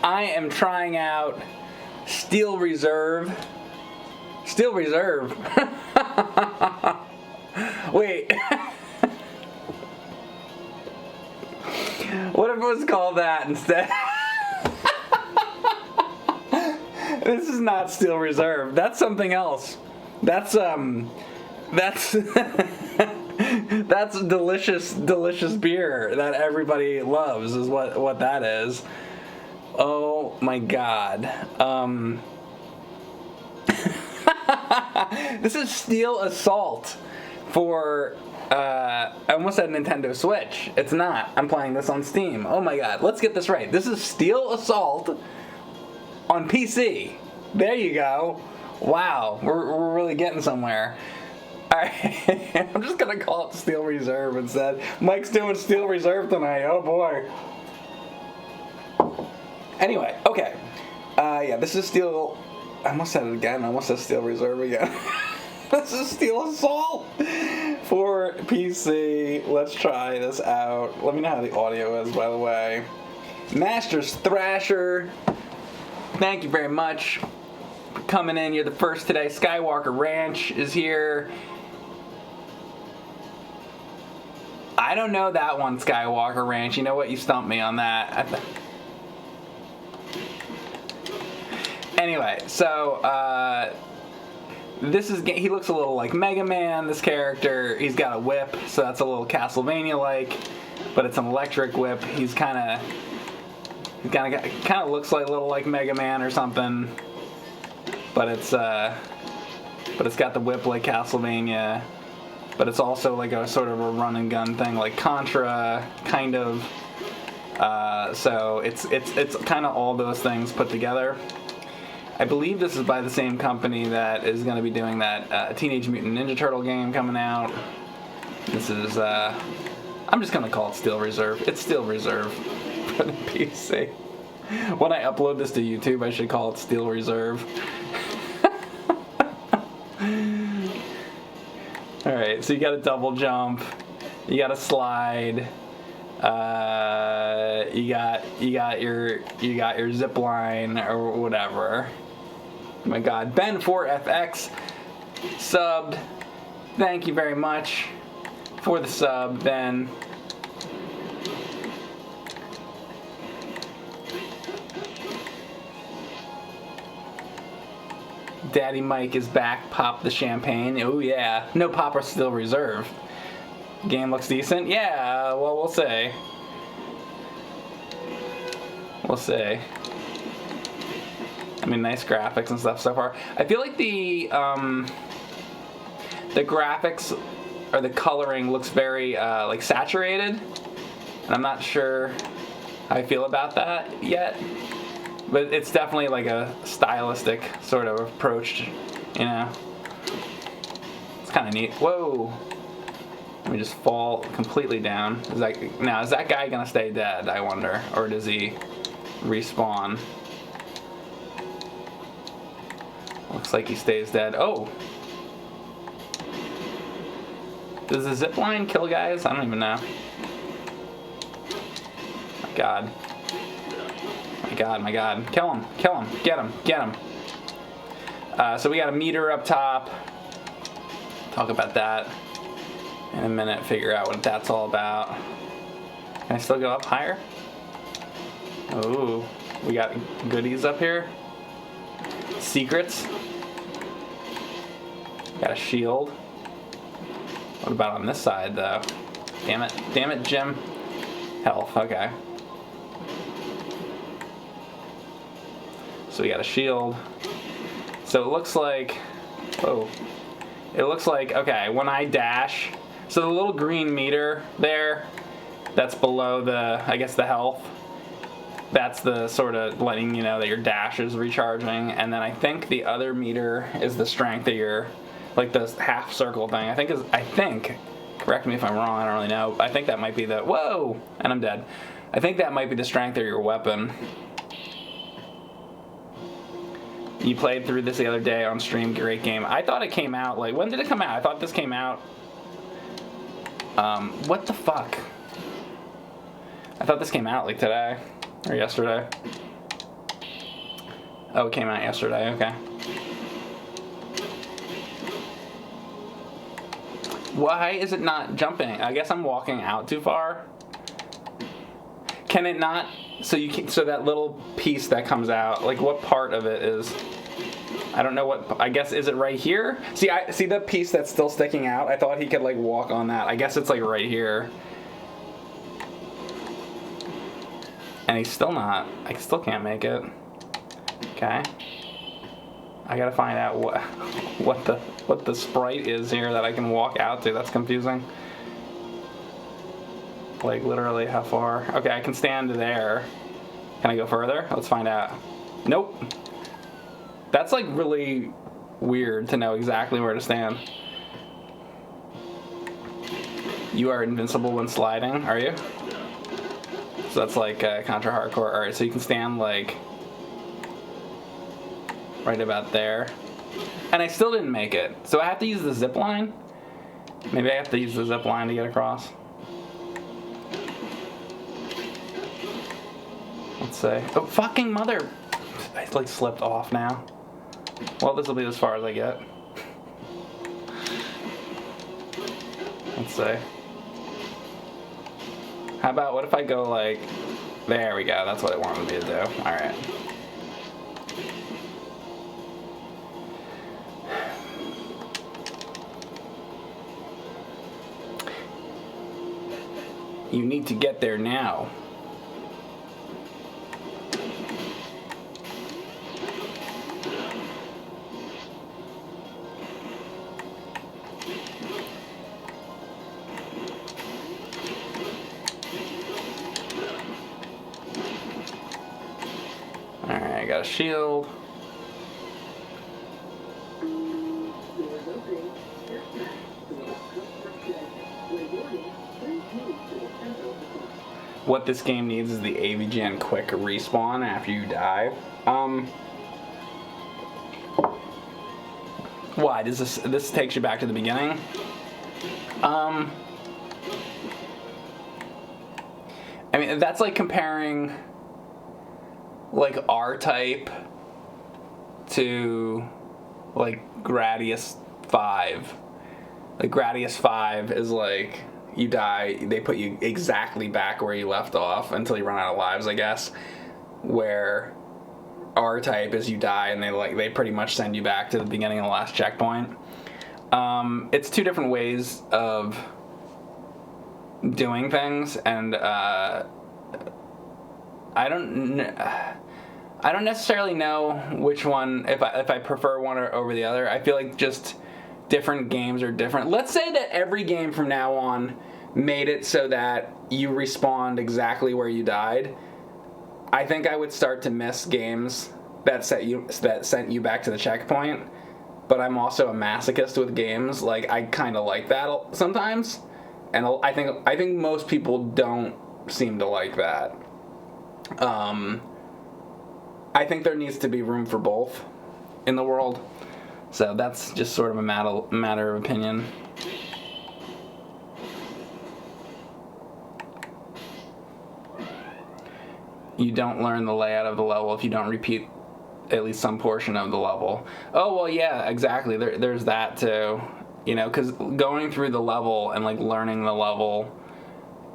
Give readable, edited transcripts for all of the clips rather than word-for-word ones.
I am trying out Steel Reserve. Steel Reserve. Wait. What if it was called that instead? This is not Steel Reserve. That's something else. That's that's delicious beer that everybody loves is what that is. Oh my god. This is Steel Assault for I almost said Nintendo Switch. It's not. I'm playing this on Steam. Oh my god. Let's get this right. This is Steel Assault on PC. There you go. Wow. We're really getting somewhere. Alright. I'm just gonna call it Steel Reserve instead. Mike's doing Steel Reserve tonight. Oh boy. Anyway, okay. Yeah, this is Steel... I almost said it again. I almost said Steel Reserve again. This is Steel Assault for PC. Let's try this out. Let me know how the audio is, by the way. Masters Thrasher, thank you very much for coming in. You're the first today. Skywalker Ranch is here. I don't know that one, Skywalker Ranch. You know what? You stumped me on that. Anyway, so this is, he looks a little like Mega Man, this character. He's got a whip, so that's a little Castlevania-like, but it's an electric whip. He's kind of looks like a little like Mega Man or something, but it's got the whip like Castlevania, but it's also like a sort of a run and gun thing like Contra, kind of. So it's kind of all those things put together. I believe this is by the same company that is going to be doing that Teenage Mutant Ninja Turtle game coming out. This is, I'm just going to call it Steel Reserve. It's Steel Reserve for the PC. When I upload this to YouTube, I should call it Steel Reserve. Alright, so you got a double jump. You got a slide. You got your zip line or whatever. Oh my god, Ben4FX subbed. Thank you very much for the sub, Ben. Daddy Mike is back. Pop the champagne. Oh yeah. No pop or Steel Reserve. Game looks decent. Yeah. Well, we'll see. We'll see. I mean, nice graphics and stuff so far. I feel like the graphics or the coloring looks very like saturated, and I'm not sure how I feel about that yet. But it's definitely like a stylistic sort of approach, you know. It's kind of neat. Whoa! Let me just fall completely down. Is that guy gonna stay dead? I wonder, or does he respawn? Looks like he stays dead. Oh! Does the zip line kill guys? I don't even know. My god. My god, my god. Kill him. Kill him. Get him. Get him. So we got a meter up top. Talk about that in a minute. Figure out what that's all about. Can I still go up higher? Oh, we got goodies up here. Secrets. Got a shield. What about on this side, though? Damn it. Damn it, Jim. Health. Okay. So we got a shield. So it looks like... Oh. It looks like... Okay, when I dash... So the little green meter there, that's below the, I guess, the health. That's the sort of letting you know that your dash is recharging. And then I think the other meter is the strength that you're... Like the half circle thing, I think, correct me if I'm wrong, I don't really know. I think that might be the, whoa, and I'm dead. I think that might be the strength of your weapon. You played through this the other day on stream, great game. I thought it came out, like, when did it come out? I thought this came out, what the fuck? I thought this came out, like, today, or yesterday. Oh, it came out yesterday, okay. Why is it not jumping? I guess I'm walking out too far. Can it not? So you can, so that little piece that comes out, like what part of it is? I don't know what. I guess is it right here? See, I see the piece that's still sticking out. I thought he could like walk on that. I guess it's like right here. And he's still not. I still can't make it. Okay. I gotta find out what the sprite is here that I can walk out to. That's confusing. Like literally how far? Okay, I can stand there. Can I go further? Let's find out. Nope. That's like really weird to know exactly where to stand. You are invincible when sliding, are you? So that's like Contra hardcore. Alright, so you can stand like right about there. And I still didn't make it. So I have to use the zip line? Maybe I have to use the zip line to get across. Let's see. Oh, fucking mother! I like slipped off now. Well, this will be as far as I get. Let's see. How about, what if I go like... There we go, that's what it wanted me to do. Alright. You need to get there now. Alright, I got a shield. What this game needs is the AVGN quick respawn after you die. Why does this takes you back to the beginning? I mean, that's like comparing like R-Type to like Gradius 5. Like Gradius 5 is like you die, they put you exactly back where you left off until you run out of lives, I guess. Where R-Type is you die and they pretty much send you back to the beginning of the last checkpoint. It's two different ways of doing things, and I don't necessarily know which one, if I prefer one over the other. I feel like just different games are different. Let's say that every game from now on made it so that you respawned exactly where you died. I think I would start to miss games that sent you back to the checkpoint. But I'm also a masochist with games. Like, I kind of like that sometimes, and I think most people don't seem to like that. I think there needs to be room for both in the world. So that's just sort of a matter of opinion. You don't learn the layout of the level if you don't repeat at least some portion of the level. Oh, well, yeah, exactly. There's that too. You know, because going through the level and like learning the level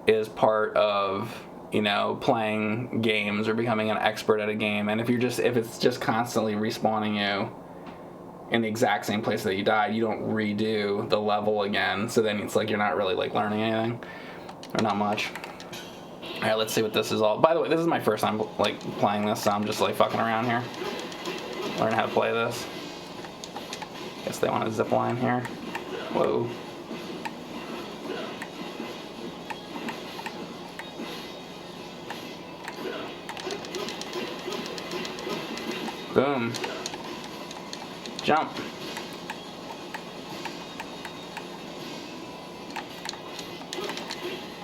is part of, you know, playing games or becoming an expert at a game. And if it's just constantly respawning you in the exact same place that you died, you don't redo the level again. So then it's like you're not really like learning anything, or not much. All right, let's see what this is all. By the way, this is my first time like playing this, so I'm just like fucking around here, learning how to play this. Guess they want a zip line here. Whoa. Boom. Jump.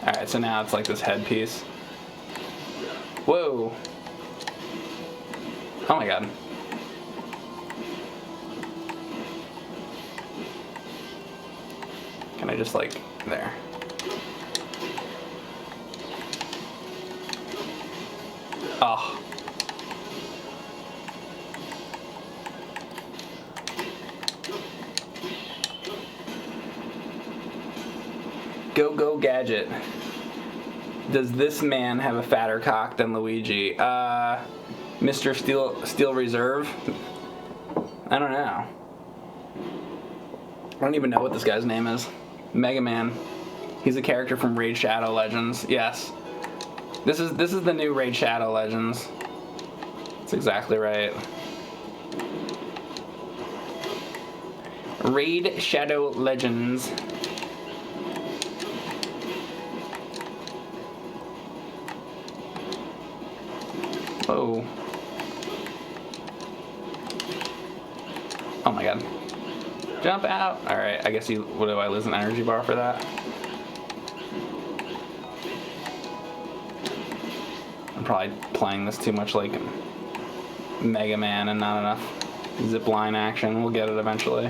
Alright, so now it's like this headpiece. Whoa. Oh my god. Can I just like, there. Oh. Go Gadget. Does this man have a fatter cock than Luigi? Mr. Steel Reserve? I don't know. I don't even know what this guy's name is. Mega Man. He's a character from Raid Shadow Legends. Yes. This is the new Raid Shadow Legends. That's exactly right. Raid Shadow Legends. Whoa. Oh my god. Jump out! Alright, I guess what do I lose an energy bar for that? I'm probably playing this too much like Mega Man and not enough zipline action. We'll get it eventually.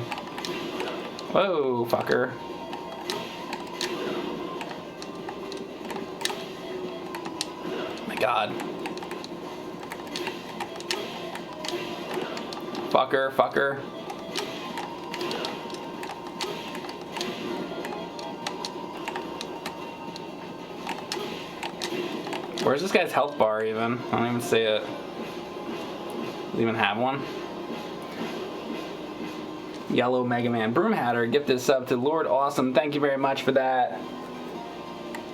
Whoa, fucker. Oh my god. Fucker. Where's this guy's health bar even? I don't even see it. Does he even have one? Yellow Mega Man Broom Hatter, gifted sub to Lord Awesome. Thank you very much for that.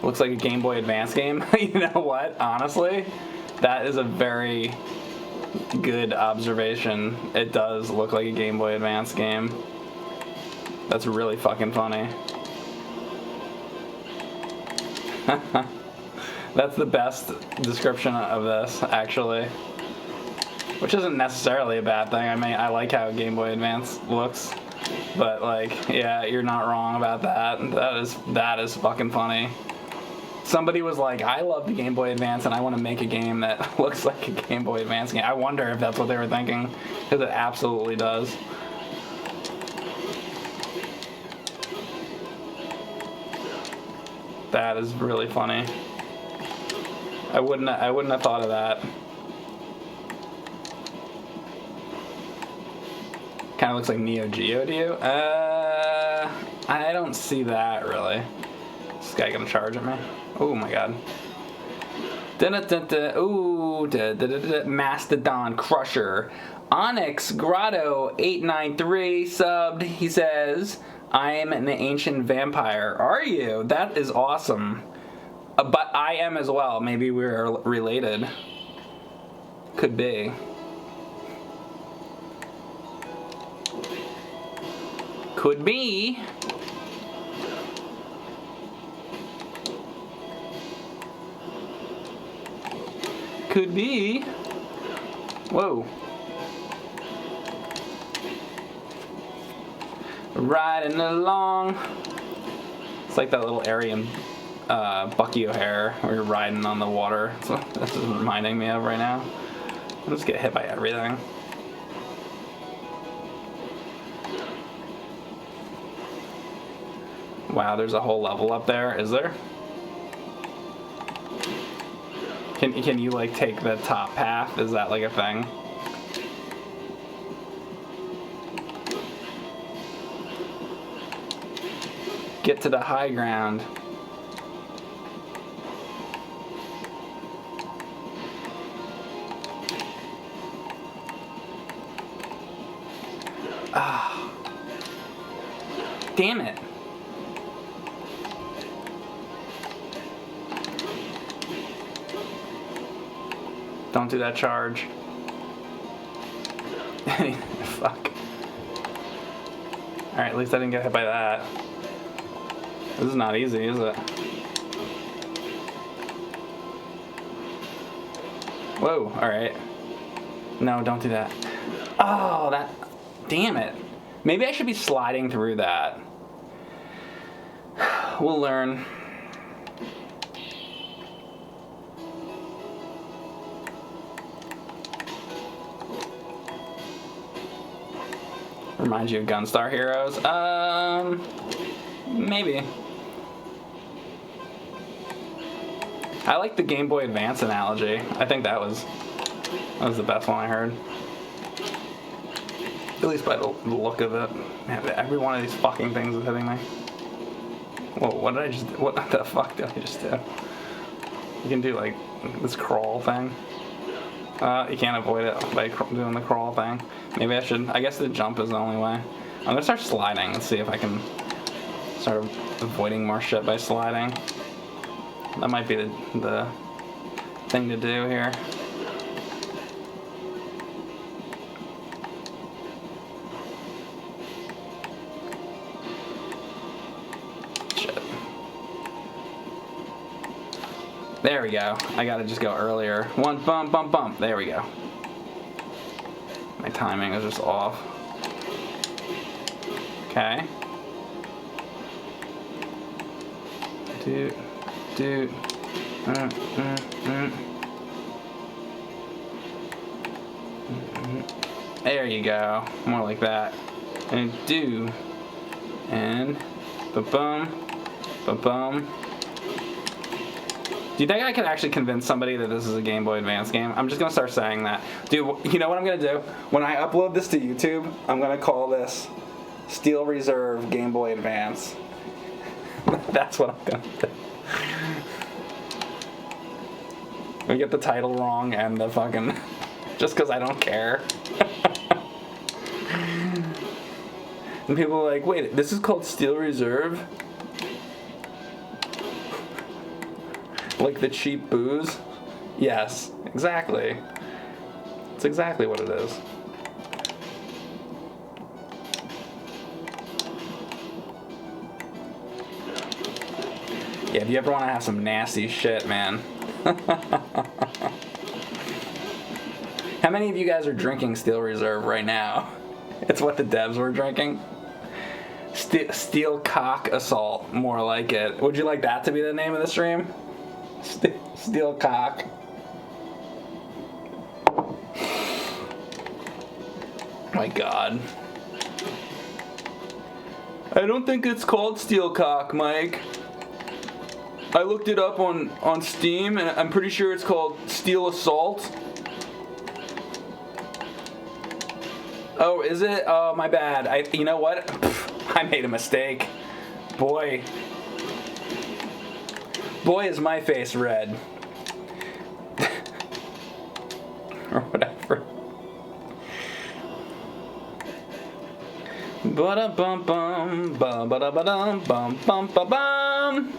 Looks like a Game Boy Advance game. You know what? Honestly, that is a very good observation. It does look like a Game Boy Advance game. That's really fucking funny. That's the best description of this, actually. Which isn't necessarily a bad thing. I mean, I like how Game Boy Advance looks. But, like, yeah, you're not wrong about that. That is fucking funny. Somebody was like, I love the Game Boy Advance and I want to make a game that looks like a Game Boy Advance game. I wonder if that's what they were thinking. Because it absolutely does. That is really funny. I wouldn't have thought of that. Kind of looks like Neo Geo to you. I don't see that really. Is this guy gonna charge at me? Oh my god. Ooh, Mastodon Crusher. Onyx Grotto 893 subbed. He says, I am an ancient vampire. Are you? That is awesome. But I am as well. Maybe we're related. Could be. Could be. Could be. Whoa. Riding along. It's like that little Erin Bucky O'Hare where you're riding on the water. That's what this is reminding me of right now. I'll just get hit by everything. Wow, there's a whole level up there. Is there? Can you like take the top path? Is that like a thing? Get to the high ground. Ah. Damn it. Don't do that charge. Fuck. Alright, at least I didn't get hit by that. This is not easy, is it? Whoa, alright. No, don't do that. Oh, that... Damn it. Maybe I should be sliding through that. We'll learn. Reminds you of Gunstar Heroes? Maybe. I like the Game Boy Advance analogy. I think that was the best one I heard. At least by the look of it. Man, every one of these fucking things is hitting me. Whoa, what the fuck did I just do? You can do like this crawl thing. You can't avoid it by doing the crawl thing. Maybe I should. I guess the jump is the only way. I'm gonna start sliding and see if I can start avoiding more shit by sliding. That might be the thing to do here. Shit. There we go. I gotta just go earlier. One bump, bump, bump. There we go. My timing is just off. Okay. Dude. There you go. More like that. And do. And ba-bum. Ba-bum. Do you think I could actually convince somebody that this is a Game Boy Advance game? I'm just gonna start saying that. Dude, you know what I'm gonna do? When I upload this to YouTube, I'm gonna call this Steel Reserve Game Boy Advance. That's what I'm gonna do. We get the title wrong and the fucking... just because I don't care. And people are like, wait, this is called Steel Reserve? Like the cheap booze? Yes, exactly. It's exactly what it is. Yeah, if you ever want to have some nasty shit, man. How many of you guys are drinking Steel Reserve right now? It's what the devs were drinking. Steel Cock Assault, more like it. Would you like that to be the name of the stream? Steel Cock. My God. I don't think it's called Steel Cock, Mike. I looked it up on Steam, and I'm pretty sure it's called Steel Assault. Oh, is it? Oh, my bad. You know what? I made a mistake. Boy, is my face red. Or whatever. Ba-da-bum-bum, ba-ba-da-ba-dum-bum-bum-ba-bum.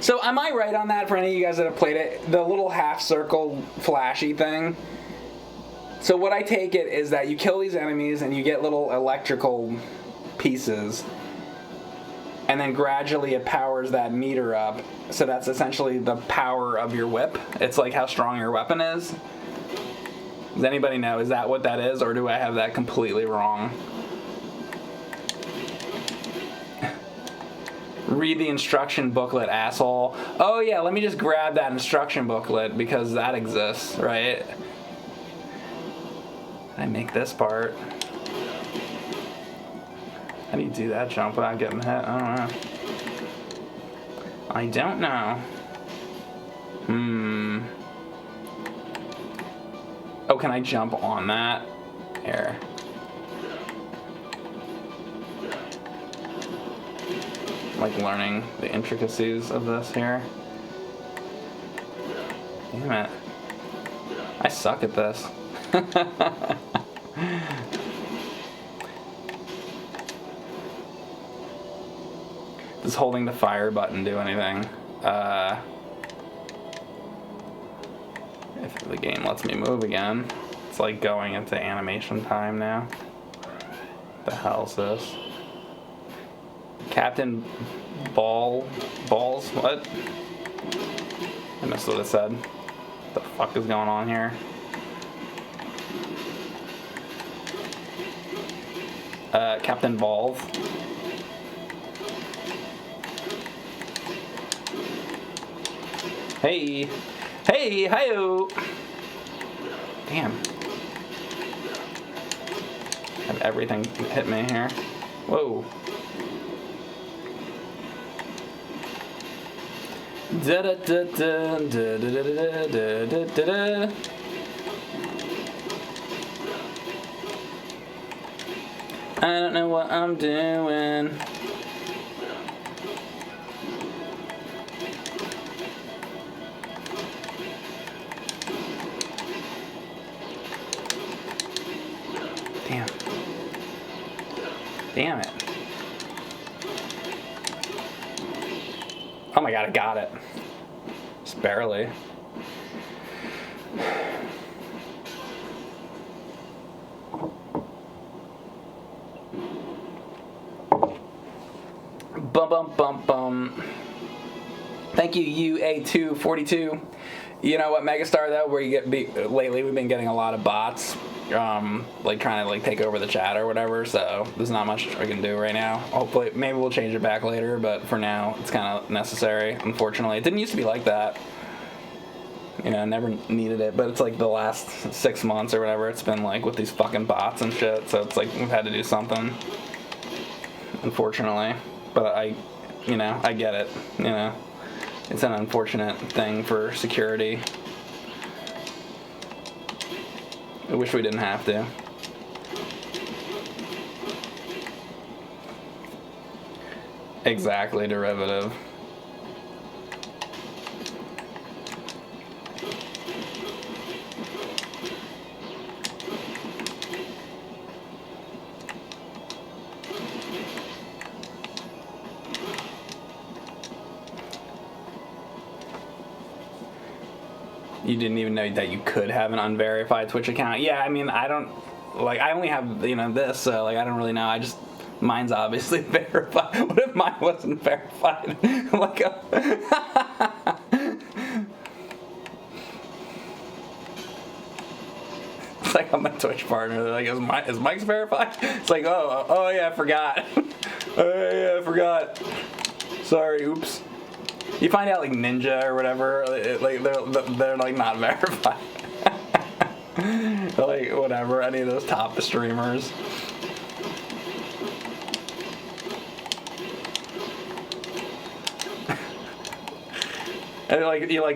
So am I right on that for any of you guys that have played it? The little half circle flashy thing? So what I take it is that you kill these enemies and you get little electrical pieces, and then gradually it powers that meter up. So that's essentially the power of your whip. It's like how strong your weapon is. Does anybody know? Is that what that is, or do I have that completely wrong? Read the instruction booklet, asshole. Oh yeah, let me just grab that instruction booklet because that exists, right? I make this part. How do you do that jump without getting hit? I don't know. Oh, can I jump on that? Here. Like learning the intricacies of this here. Damn it. I suck at this. Does holding the fire button do anything? If the game lets me move again. It's like going into animation time now. The hell's this? Captain Balls? What? I missed what it said. What the fuck is going on here? Captain Balls. Hey! Hey! Hi-yo! Damn. Have everything hit me here. Whoa. Da da da da da da da da da da. I don't know what I'm doing. Damn it. Oh my god, I got it. Just barely. Bum bum bum bum. Thank you, UA242. You know what, Megastar, though, where you get lately we've been getting a lot of bots, like trying to like take over the chat or whatever. So there's not much we can do right now. Hopefully, maybe we'll change it back later, but for now, it's kind of necessary. Unfortunately, it didn't used to be like that. You know, I never needed it, but it's like the last 6 months or whatever. It's been like with these fucking bots and shit. So it's like we've had to do something. Unfortunately, but I get it. You know. It's an unfortunate thing for security. I wish we didn't have to. Exactly, derivative. You didn't even know that you could have an unverified Twitch account. Yeah, I mean, I don't, like, I only have, this, so, like, I don't really know. Mine's obviously verified. What if mine wasn't verified? Like, it's like I'm a Twitch partner. They're like, is Mike's verified? It's like, oh yeah, I forgot. Oh yeah, I forgot. Sorry, oops. You find out like Ninja or whatever, like they're like not verified. Like whatever, any of those top streamers. And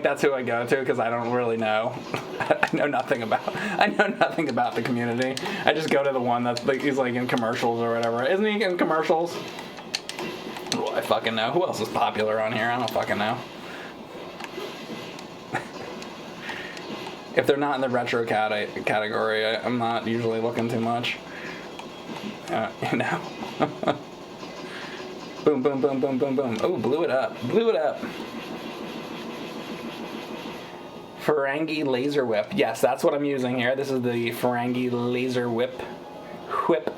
that's who I go to because I don't really know. I know nothing about the community. I just go to the one that's like he's like in commercials or whatever. Isn't he in commercials? I fucking know. Who else is popular on here? I don't fucking know. If they're not in the retro category, I'm not usually looking too much. Boom, boom, boom, boom, boom, boom. Oh, blew it up. Blew it up. Ferengi Laser Whip. Yes, that's what I'm using here. This is the Ferengi Laser Whip. Whip.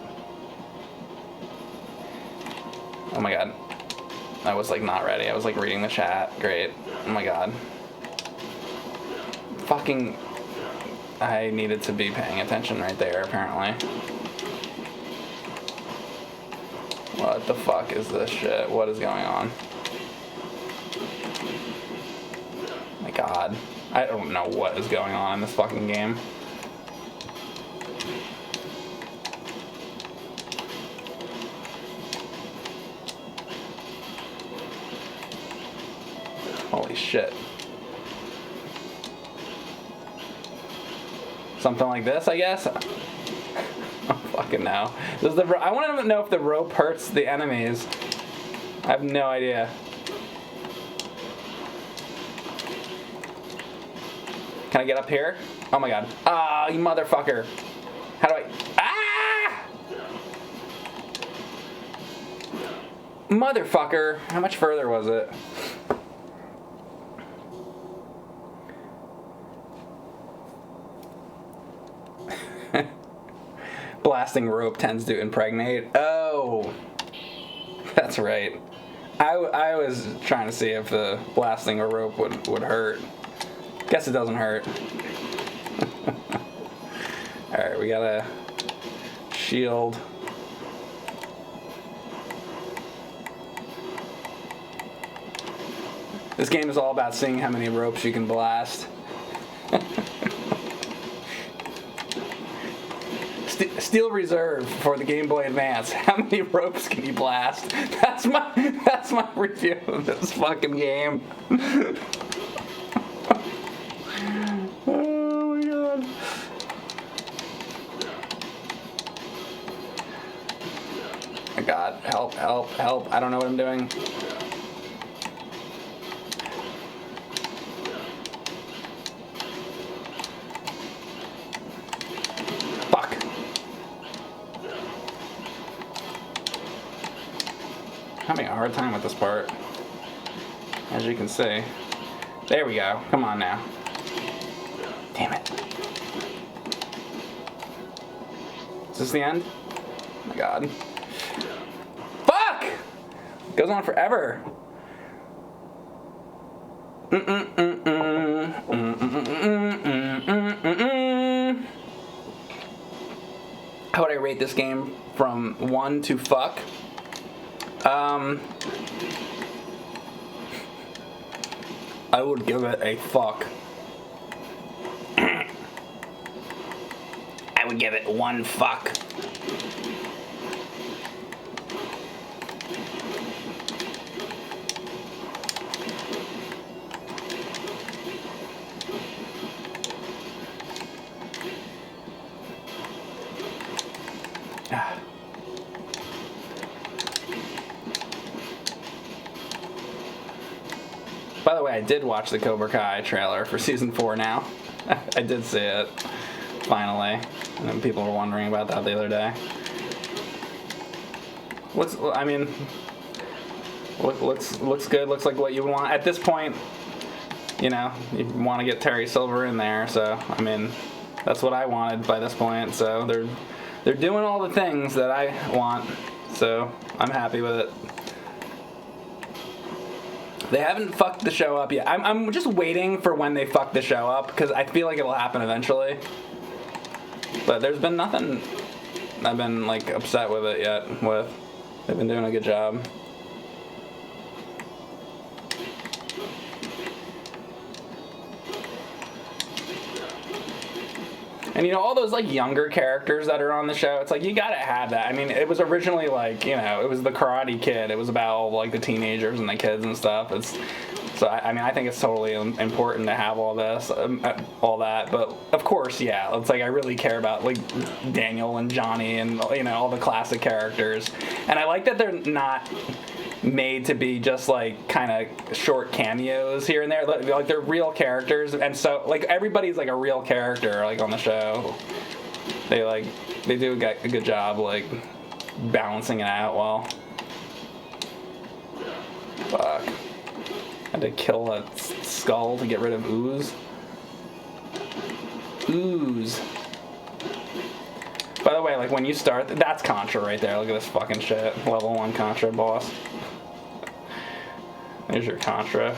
Oh my god. I was like not ready. I was like reading the chat. Great. Oh my god. Fucking. I needed to be paying attention right there, apparently. What the fuck is this shit? What is going on? My god. I don't know what is going on in this fucking game. Holy shit. Something like this, I guess? I don't fucking know. I want to know if the rope hurts the enemies. I have no idea. Can I get up here? Oh my god. Ah, you motherfucker. How do I... Ah! Motherfucker. How much further was it? Blasting rope tends to impregnate. Oh, that's right. I was trying to see if the blasting a rope would hurt. Guess it doesn't hurt. Alright, we got a shield. This game is all about seeing how many ropes you can blast. Steel Reserve for the Game Boy Advance. How many ropes can you blast? That's my review of this fucking game. Oh my god. Oh my god, help, help, help. I don't know what I'm doing. hard time with this part, as you can see. There we go. Come on now. Damn it. Is this the end? Oh my god. Fuck! Goes on forever. How would I rate this game from 1 to fuck? I would give it a fuck. I would give it 1 fuck. By the way, I did watch the Cobra Kai trailer for season 4 now. I did see it, finally. And then people were wondering about that the other day. Looks good, looks like what you want. At this point, you know, you want to get Terry Silver in there, so, I mean, that's what I wanted by this point, so they're doing all the things that I want, so I'm happy with it. They haven't fucked the show up yet. I'm just waiting for when they fuck the show up, because I feel like it'll happen eventually. But there's been nothing I've been, like, upset with it yet with. They've been doing a good job. And, you know, all those, like, younger characters that are on the show, it's like, you gotta have that. I mean, it was originally, like, you know, it was the Karate Kid. It was about all, like, the teenagers and the kids and stuff. So, I mean, I think it's totally important to have all this, all that. But, of course, yeah, it's like I really care about, like, Daniel and Johnny and, you know, all the classic characters. And I like that they're not made to be just, like, kind of short cameos here and there. Like, they're real characters. And so, like, everybody's, like, a real character, like, on the show. They do a good job, like, balancing it out well. Fuck. Had to kill a skull to get rid of ooze. Ooze. By the way, like, when you start, that's Contra right there. Look at this fucking shit. Level 1 Contra boss. There's your Contra.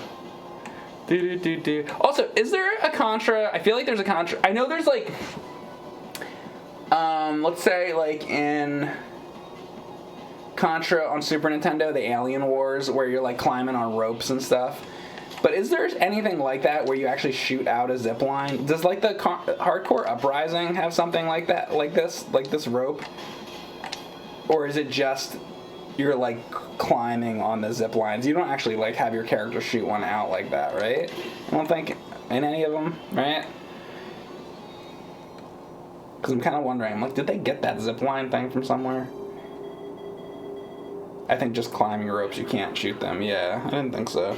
Also, is there a Contra? I feel like there's a Contra. I know there's, like, let's say, like, in Contra on Super Nintendo, the Alien Wars, where you're, like, climbing on ropes and stuff. But is there anything like that where you actually shoot out a zip line? Does, like, the Hardcore Uprising have something like that, like this rope? Or is it just you're, like, climbing on the zip lines? You don't actually, like, have your character shoot one out like that, right? I don't think in any of them, right? Because I'm kind of wondering, I'm like, did they get that zip line thing from somewhere? I think just climbing ropes, you can't shoot them. Yeah, I didn't think so.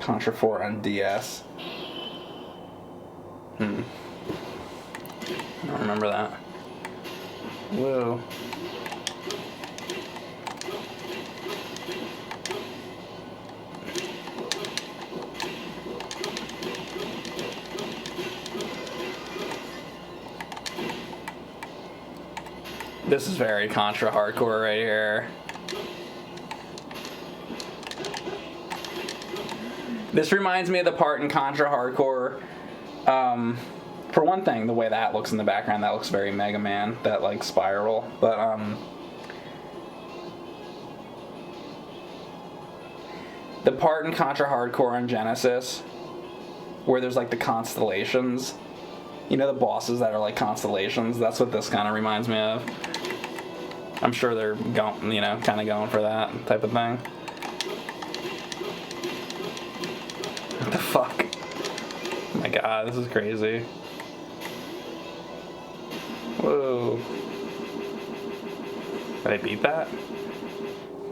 Contra 4 on DS. I don't remember that. Whoa. This is very Contra hardcore right here. This reminds me of the part in Contra Hardcore. For one thing, the way that looks in the background, that looks very Mega Man, that, like, spiral. But, the part in Contra Hardcore on Genesis, where there's, like, the constellations. You know the bosses that are, like, constellations? That's what this kind of reminds me of. I'm sure they're going, you know, kind of going for that type of thing. What the fuck? Oh my god, this is crazy. Whoa. Did I beat that?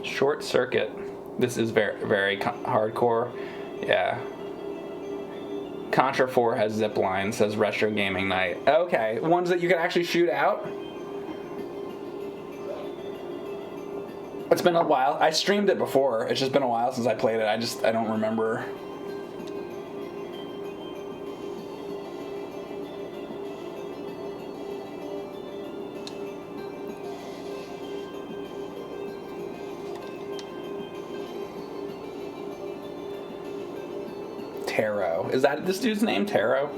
Short Circuit. This is very, very hardcore. Yeah. Contra 4 has zip lines, says Retro Gaming Night. Okay, ones that you can actually shoot out? It's been a while. I streamed it before. It's just been a while since I played it. I don't remember. Taro. Is that this dude's name, Taro?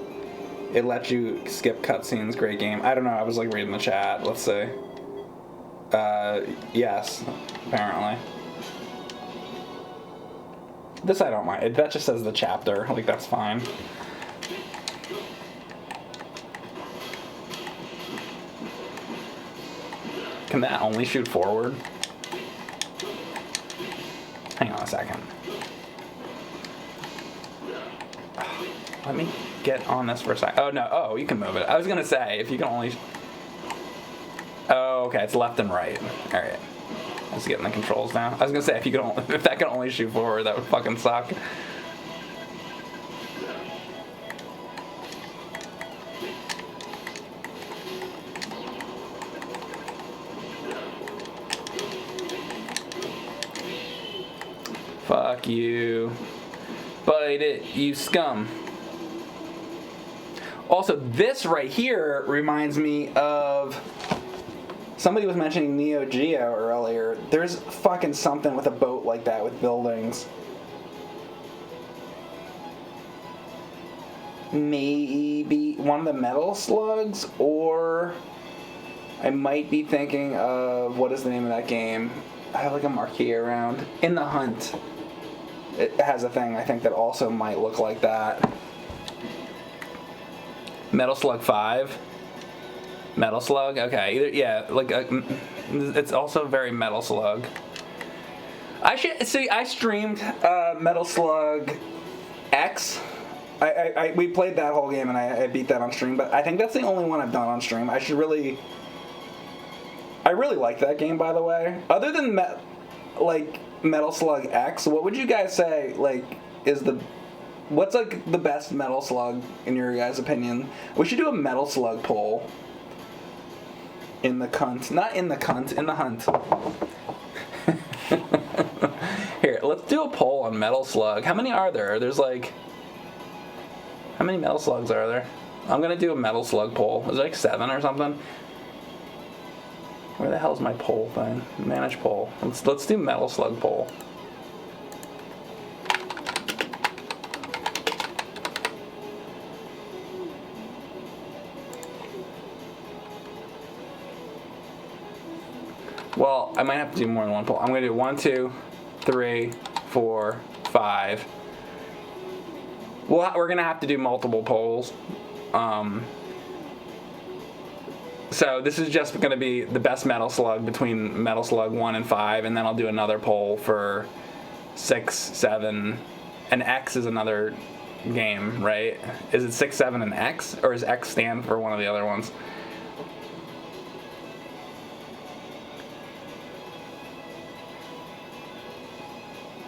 It lets you skip cutscenes. Great game. I don't know. I was like reading the chat. Let's see. Yes, apparently. This I don't mind. That just says the chapter. Like, that's fine. Can that only shoot forward? Hang on a second. Let me get on this for a second. Oh, no. Oh, you can move it. I was going to say, if you can only... Oh, okay. It's left and right. All right. Let's get in the controls now. I was going to say, if that could only shoot forward, that would fucking suck. Fuck you. Bite it, you scum. Also, this right here reminds me of... Somebody was mentioning Neo Geo earlier. There's fucking something with a boat like that with buildings. Maybe one of the Metal Slugs, or I might be thinking of, what is the name of that game? I have like a marquee around. In the Hunt. It has a thing, I think, that also might look like that. Metal Slug 5. Metal Slug? Okay, either, yeah, like, it's also very Metal Slug. I streamed Metal Slug X. We played that whole game and I beat that on stream, but I think that's the only one I've done on stream. I really like that game, by the way. Other than, Metal Slug X, what would you guys say, what's, the best Metal Slug, in your guys' opinion? We should do a Metal Slug poll. In the cunt. Not in the cunt, in the hunt. Here, let's do a poll on Metal Slug. How many are there? There's how many Metal Slugs are there? I'm gonna do a Metal Slug poll. Is there 7 or something? Where the hell's my poll thing? Manage poll. Let's do Metal Slug poll. Well, I might have to do more than one poll. I'm going to do 1, 2, 3, 4, 5. Well, we're going to have to do multiple polls. So this is just going to be the best Metal Slug between Metal Slug 1 and 5, and then I'll do another poll for 6, 7, and X is another game, right? Is it 6, 7, and X? Or does X stand for one of the other ones?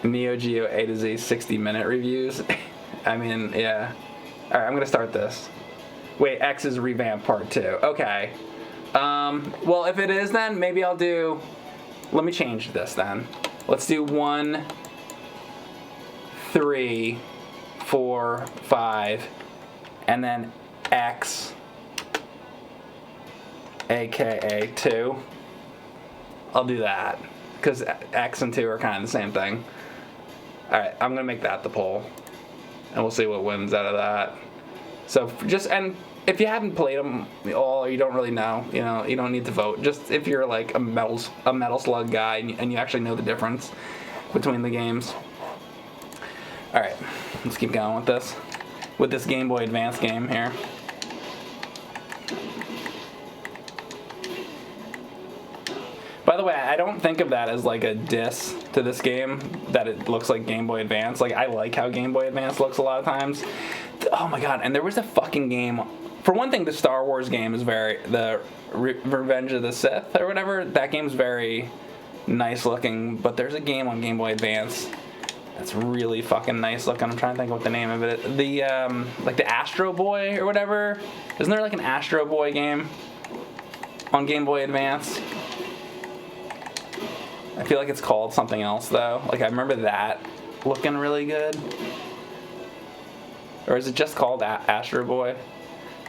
Neo Geo A to Z 60-minute reviews. I mean, yeah. Alright, I'm going to start this. Wait, X is Revamp Part 2. Okay. Well, if it is, then maybe I'll do... Let me change this, then. Let's do 1, 3, 4, 5, and then X, a.k.a. 2. I'll do that, because X and 2 are kind of the same thing. Alright, I'm going to make that the poll, and we'll see what wins out of that. So, and if you haven't played them all, or you don't really know, you don't need to vote. Just if you're like a Metal Slug guy, and you actually know the difference between the games. Alright, let's keep going with this Game Boy Advance game here. By the way, I don't think of that as like a diss to this game, that it looks like Game Boy Advance. Like, I like how Game Boy Advance looks a lot of times. Oh my god, and there was a fucking game. For one thing, the Star Wars game is the Revenge of the Sith or whatever, that game's very nice looking, but there's a game on Game Boy Advance that's really fucking nice looking. I'm trying to think of what the name of it is. The Astro Boy or whatever. Isn't there like an Astro Boy game on Game Boy Advance? I feel like it's called something else though. Like I remember that looking really good. Or is it just called Astro Boy?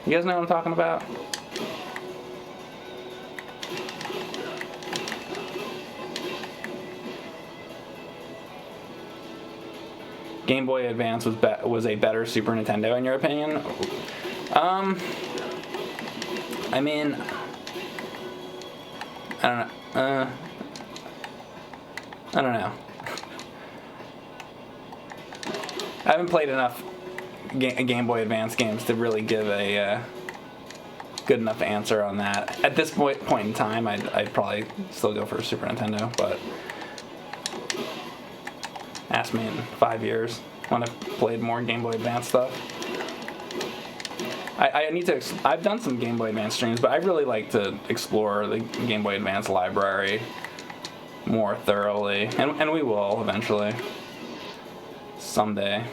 You guys know what I'm talking about? Game Boy Advance was a better Super Nintendo in your opinion? I mean, I don't know. I don't know. I haven't played enough Game Boy Advance games to really give a good enough answer on that. At this point in time, I'd probably still go for a Super Nintendo, but ask me in 5 years when I've played more Game Boy Advance stuff. I need to. I've done some Game Boy Advance streams, but I really like to explore the Game Boy Advance library more thoroughly, and we will eventually, someday.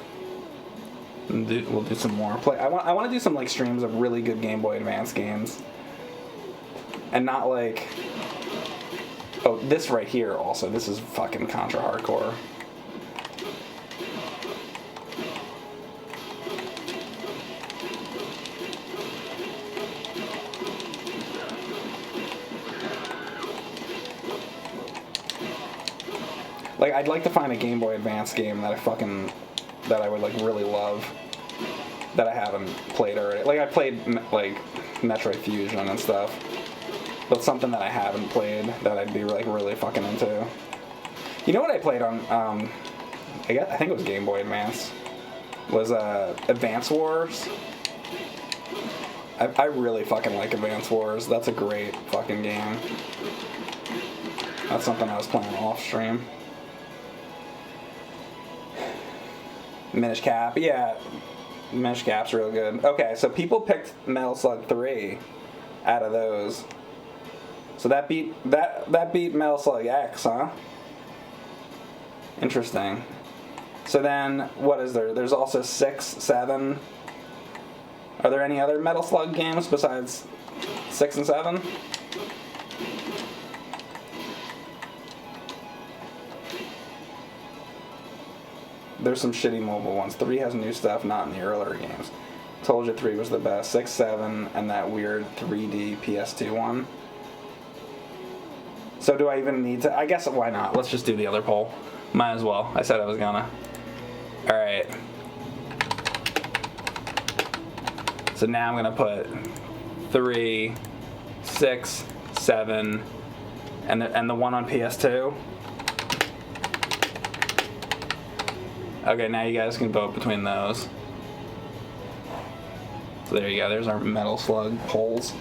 We'll do some more. I want to do some like streams of really good Game Boy Advance games, and not like. Oh, this right here also. This is fucking Contra hardcore. Like, I'd like to find a Game Boy Advance game that I would, like, really love that I haven't played already. Like, I played, like, Metroid Fusion and stuff, but something that I haven't played that I'd be, like, really fucking into. You know what I played on, I think it was Game Boy Advance, was, Advance Wars. I really fucking like Advance Wars. That's a great fucking game. That's something I was playing off stream. Minish Cap, yeah. Minish Cap's real good. Okay, so people picked Metal Slug 3 out of those. So that beat Metal Slug X, huh? Interesting. So then, what is there? There's also 6, 7. Are there any other Metal Slug games besides 6 and 7? There's some shitty mobile ones. 3 has new stuff, not in the earlier games. Told you 3 was the best. 6, 7, and that weird 3D PS2 one. So do I even need to? I guess why not? Let's just do the other poll. Might as well. I said I was gonna. Alright. So now I'm gonna put 3, 6, 7, and the one on PS2. Okay, now you guys can vote between those. So there you go, there's our Metal Slug polls.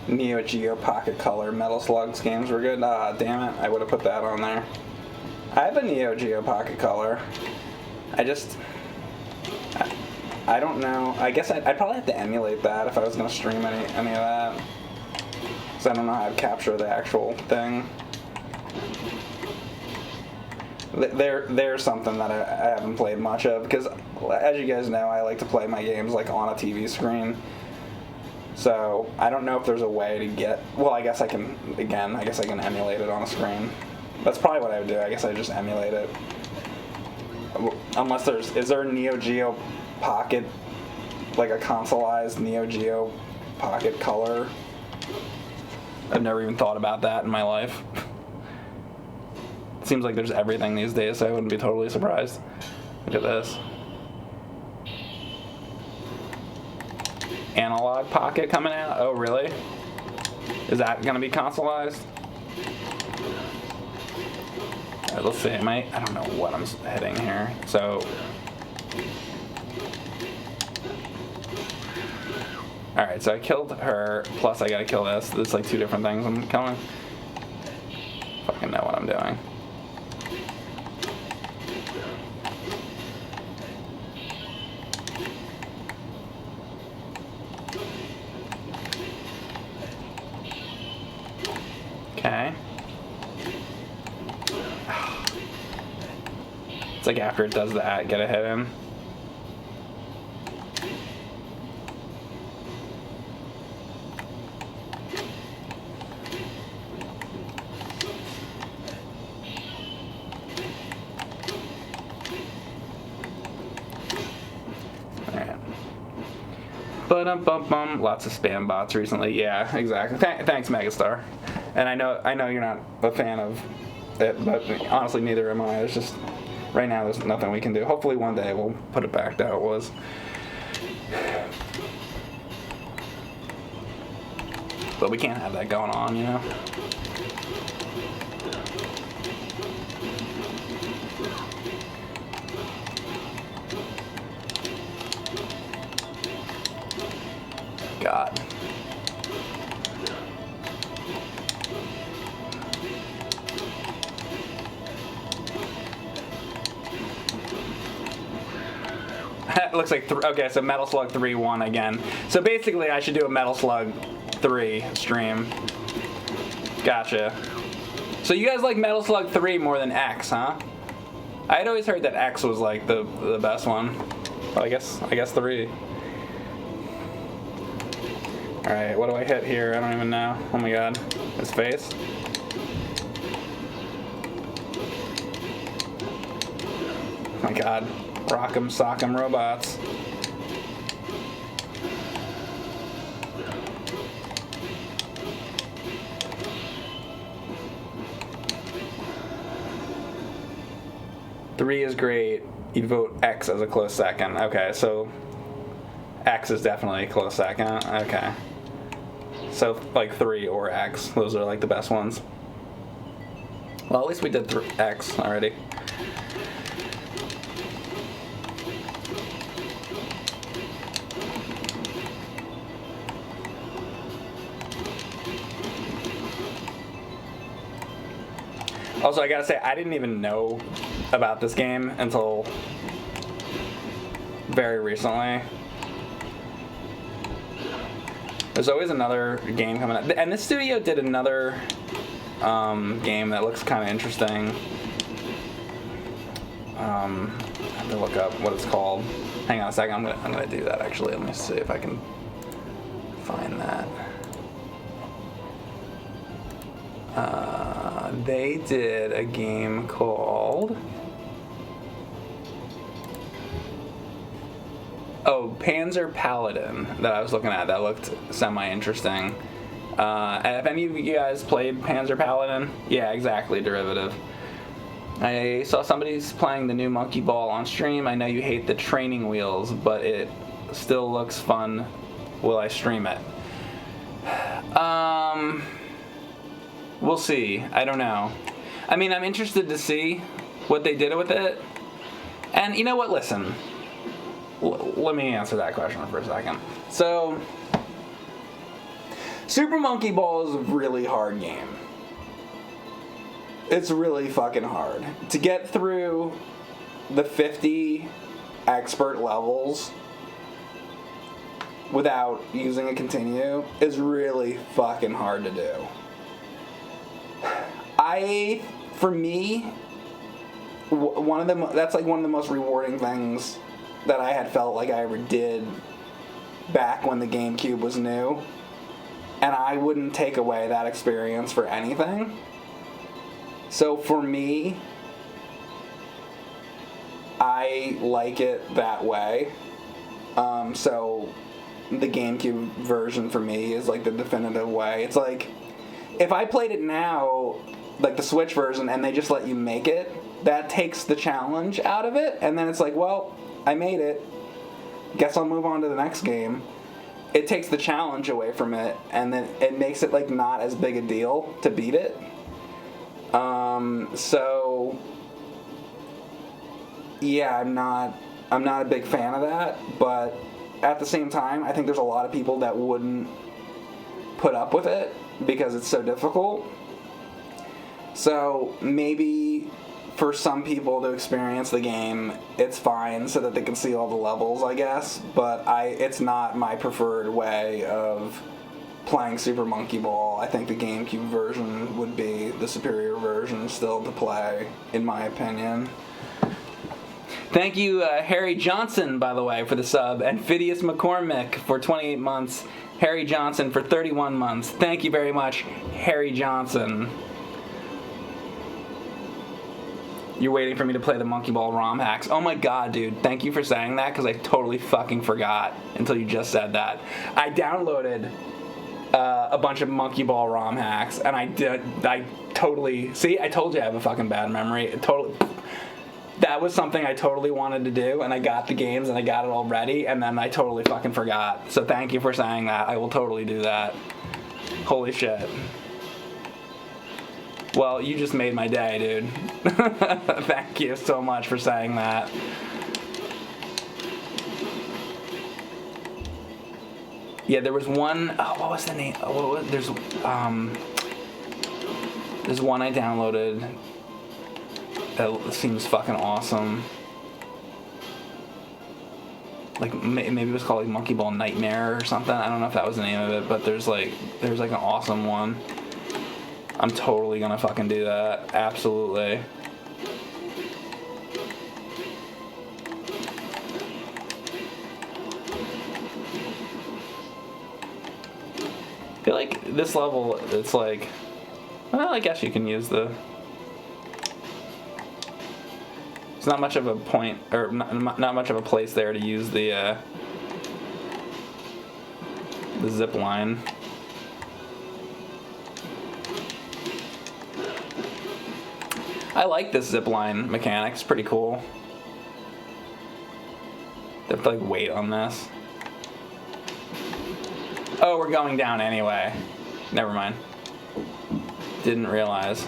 Neo Geo Pocket Color Metal Slugs games were good. Ah, damn it, I would have put that on there. I have a Neo Geo Pocket Color. I don't know. I guess I'd probably have to emulate that if I was going to stream any of that. Because I don't know how to capture the actual thing. There's something that I haven't played much of. Because, as you guys know, I like to play my games like on a TV screen. So, I don't know if there's a way to get... Well, I guess I can emulate it on a screen. That's probably what I would do. I guess I just emulate it. Unless is there a Neo Geo Pocket, like a consoleized Neo Geo Pocket Color? I've never even thought about that in my life. It seems like there's everything these days, so I wouldn't be totally surprised. Look at this. Analog Pocket coming out? Oh, really? Is that going to be consoleized? Let's see, I don't know what I'm hitting here. So, alright, so I killed her, plus I gotta kill this. There's like 2 different things I'm killing. Fucking know what I'm doing. It's like after it does that, get a hit in. Bum. Lots of spam bots recently. Yeah, exactly. Thanks, Megastar. And I know you're not a fan of it, but honestly, neither am I. There's just right now there's nothing we can do. Hopefully, one day we'll put it back to how it was. But we can't have that going on, you know. God. It looks like okay, so Metal Slug 3 won again. So basically, I should do a Metal Slug 3 stream. Gotcha. So you guys like Metal Slug 3 more than X, huh? I had always heard that X was like the best one. But I guess 3. Alright, what do I hit here? I don't even know. Oh my god. His face. Oh my god. Rock'em sock'em robots. Three is great. You'd vote X as a close second. Okay, so X is definitely a close second. Okay. So, like 3 or X. Those are like the best ones. Well, at least we did X already. Also, I gotta say, I didn't even know about this game until very recently. There's always another game coming up. And this studio did another game that looks kind of interesting. I have to look up what it's called. Hang on a second, I'm gonna do that actually. Let me see if I can find that. They did a game called... Panzer Paladin that I was looking at. That looked semi-interesting. Have any of you guys played Panzer Paladin? Yeah, exactly, derivative. I saw somebody's playing the new Monkey Ball on stream. I know you hate the training wheels, but it still looks fun. Will I stream it? We'll see. I don't know. I mean, I'm interested to see what they did with it. And you know what? Listen. Let me answer that question for a second. So, Super Monkey Ball is a really hard game. It's really fucking hard. To get through the 50 expert levels without using a continue is really fucking hard to do. For me, that's like one of the most rewarding things that I had felt like I ever did back when the GameCube was new. And I wouldn't take away that experience for anything. So for me, I like it that way. So the GameCube version for me is like the definitive way. It's like, if I played it now, like the Switch version, and they just let you make it, that takes the challenge out of it, and then it's like, well, I made it. Guess I'll move on to the next game. It takes the challenge away from it, and then it makes it like not as big a deal to beat it. So yeah, I'm not a big fan of that, but at the same time, I think there's a lot of people that wouldn't put up with it because it's so difficult. So maybe for some people to experience the game, it's fine so that they can see all the levels, I guess. But it's not my preferred way of playing Super Monkey Ball. I think the GameCube version would be the superior version still to play, in my opinion. Thank you, Harry Johnson, by the way, for the sub, and Phidias McCormick for 28 months. Harry Johnson for 31 months. Thank you very much, Harry Johnson. You're waiting for me to play the Monkey Ball ROM hacks. Oh my god, dude. Thank you for saying that, because I totally fucking forgot until you just said that. I downloaded a bunch of Monkey Ball ROM hacks, and I totally... See, I told you I have a fucking bad memory. That was something I totally wanted to do, and I got the games, and I got it all ready, and then I totally fucking forgot. So thank you for saying that. I will totally do that. Holy shit. Well, you just made my day, dude. Thank you so much for saying that. Yeah, there was one... Oh, what was the name? Oh, there's one I downloaded that seems fucking awesome. Like, maybe it was called like Monkey Ball Nightmare or something. I don't know if that was the name of it, but there's like an awesome one. I'm totally gonna fucking do that. Absolutely. I feel like this level, it's like... Well, I guess you can use the... It's not much of a point, or not much of a place there to use the zip line. I like this zip line mechanic. It's pretty cool. They have to like wait on this. Oh, we're going down anyway. Never mind. Didn't realize.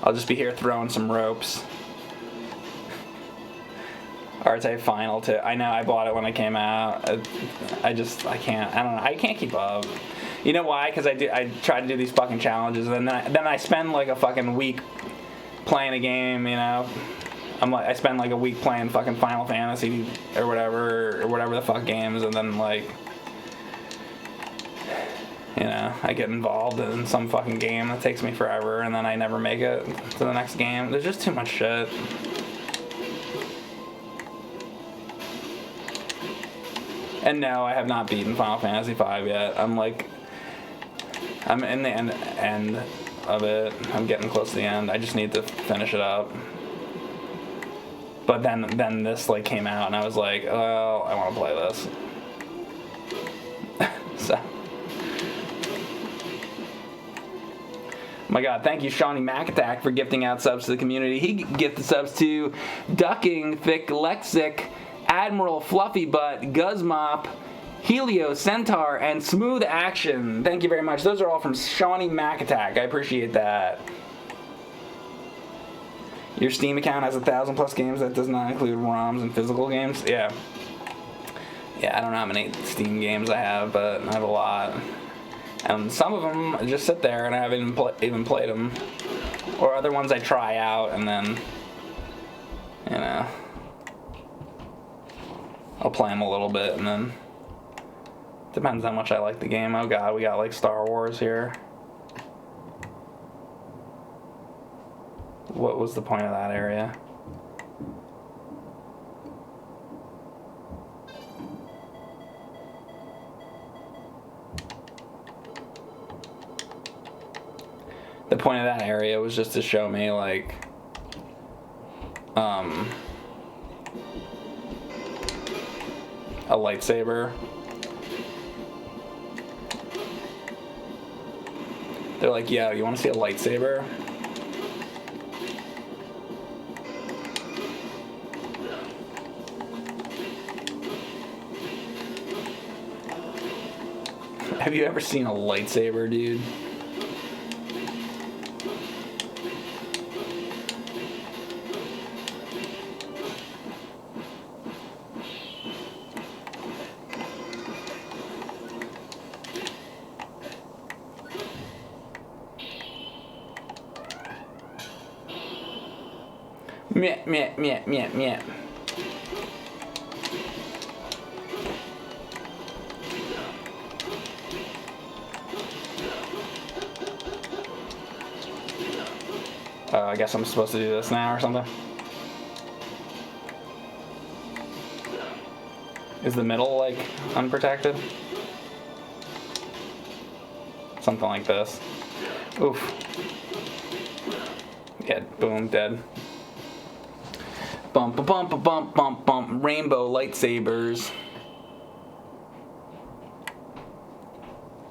I'll just be here throwing some ropes. Arte Final 2. I know, I bought it when it came out. I can't. I don't know. I can't keep up. You know why? Because I try to do these fucking challenges, and then I spend like a fucking week playing a game. You know, I spend like a week playing fucking Final Fantasy or whatever the fuck games, and then like, you know, I get involved in some fucking game that takes me forever, and then I never make it to the next game. There's just too much shit. And no, I have not beaten Final Fantasy V yet. I'm in the end of it. I'm getting close to the end. I just need to finish it up. But then this like came out, and I was like, oh, I want to play this. So. Oh my god, thank you, Shawnee McAttack, for gifting out subs to the community. He gifted subs to Ducking, Thick Lexic, Admiral Fluffy Butt, Guzzmop, Helio Centaur, and Smooth Action. Thank you very much. Those are all from Shawnee McAttack. I appreciate that. Your Steam account has 1,000+ games. That does not include ROMs and physical games. Yeah. Yeah, I don't know how many Steam games I have, but I have a lot. And some of them just sit there, and I haven't even played them. Or other ones I try out, and then, you know, I'll play them a little bit, and then depends how much I like the game. Oh god, we got like Star Wars here. What was the point of that area? The point of that area was just to show me like a lightsaber. They're like, yeah, you want to see a lightsaber? Have you ever seen a lightsaber, dude? Meh, meh, meh, meh, meh. I guess I'm supposed to do this now or something. Is the middle, like, unprotected? Something like this. Oof. Yeah, boom, dead. Bump, bump, bump, bump, bump, bump. Rainbow lightsabers.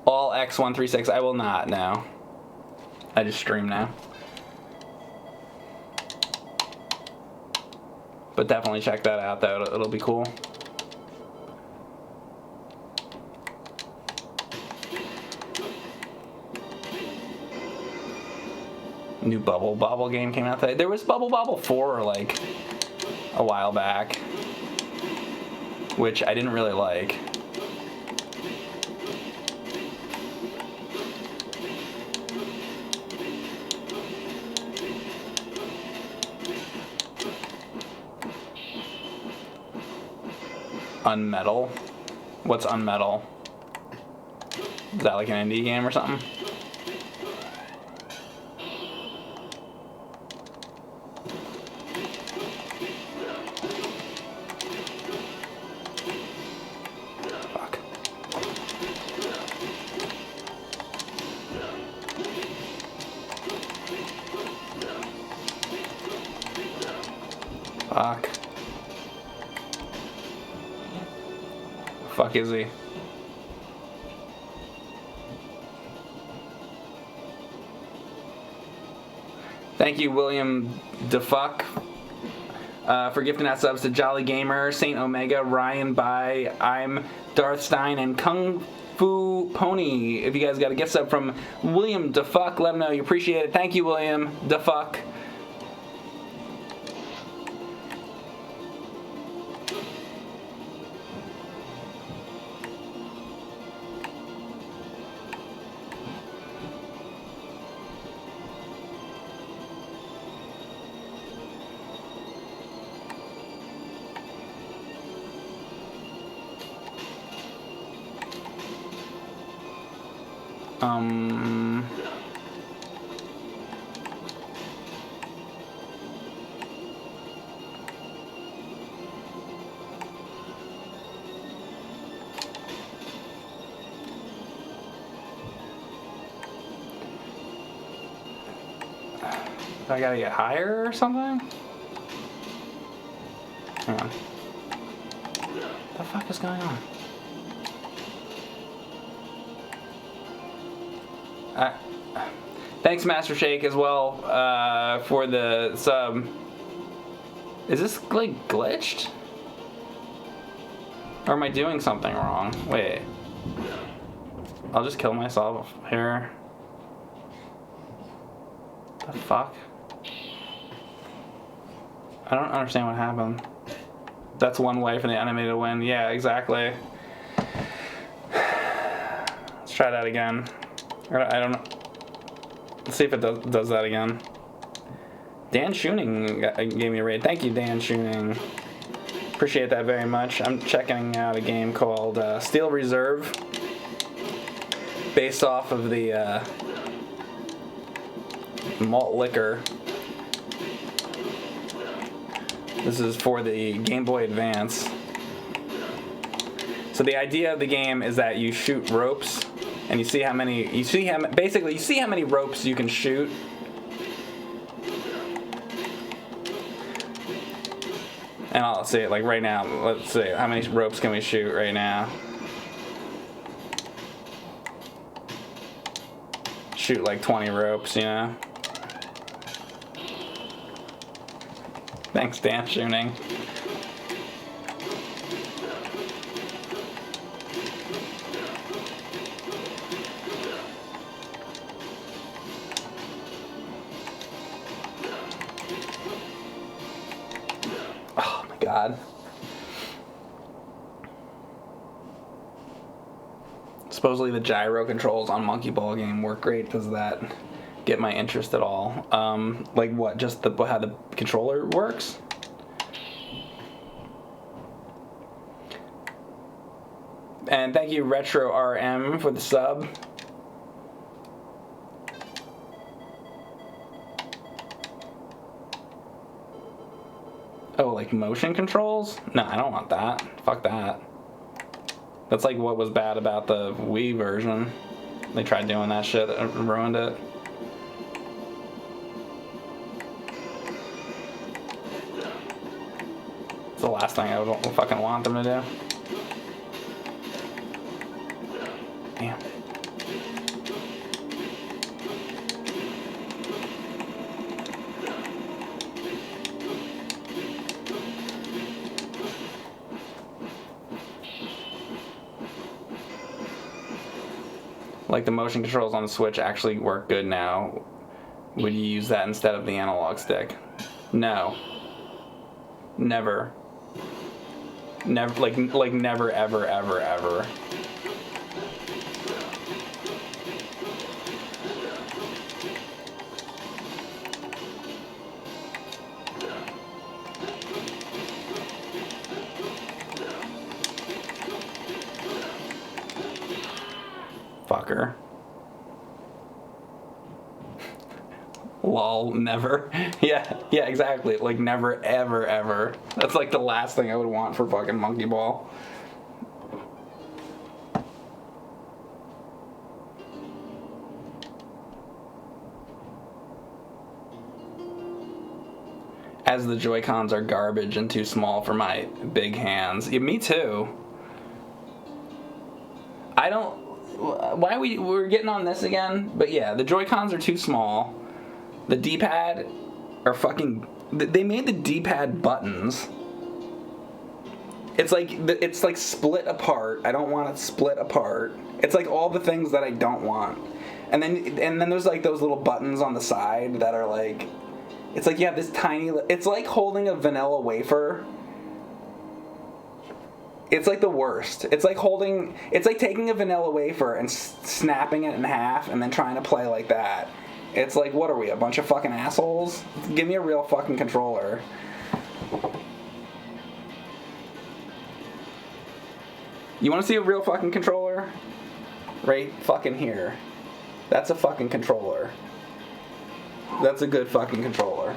All X136. I will not now. I just stream now. But definitely check that out, though. It'll be cool. New Bubble Bobble game came out today. There was Bubble Bobble 4 like a while back, which I didn't really like. Unmetal? What's Unmetal? Is that like an indie game or something? Fuck. Fuck. Fuck is he? Thank you, William DeFuck, for gifting out subs to Jolly Gamer, Saint Omega, Ryan Bai, I'm Darth Stein, and Kung Fu Pony. If you guys got a gift sub from William DeFuck, let him know you appreciate it. Thank you, William DeFuck. I gotta get higher or something? Hang on. What the fuck is going on? Thanks, Master Shake, as well, for the sub. Is this, like, glitched? Or am I doing something wrong? Wait. I'll just kill myself here. The fuck? I don't understand what happened. That's one way for the enemy to win. Yeah, exactly. Let's try that again. I don't know. Let's see if it does that again. Dan Schooning gave me a raid. Thank you, Dan Schooning. Appreciate that very much. I'm checking out a game called Steel Reserve, based off of the malt liquor. This is for the Game Boy Advance. So the idea of the game is that you shoot ropes, and you see how many ropes you can shoot. And I'll say it like right now. Let's see, how many ropes can we shoot right now? Shoot like 20 ropes, you know? Thanks, Dan Shooting. Oh my god. Supposedly the gyro controls on Monkey Ball game work great. Does that get my interest at all? Like what? Just how the controller works? And thank you, Retro RM, for the sub. like motion controls? No, I don't want that. Fuck that. That's like what was bad about the Wii version. They tried doing that shit and ruined it. It's the last thing I would fucking want them to do. Damn. Like the motion controls on the Switch actually work good now. Would you use that instead of the analog stick? No. Never. Never, like never, ever, ever, ever. Fucker. Lol, never. Yeah, exactly. Like never, ever, ever. That's like the last thing I would want for fucking Monkey Ball. As the Joy-Cons are garbage and too small for my big hands. Yeah, me too. I don't... Why we're getting on this again? But yeah, the Joy-Cons are too small. The D-pad are fucking... They made the D-pad buttons. It's like split apart. I don't want it split apart. It's like all the things that I don't want. And then there's like those little buttons on the side that are like... It's like, yeah, this tiny... It's like holding a vanilla wafer. It's like the worst. It's like taking a vanilla wafer and snapping it in half and then trying to play like that. It's like, what are we, a bunch of fucking assholes? Give me a real fucking controller. You want to see a real fucking controller? Right fucking here. That's a fucking controller. That's a good fucking controller.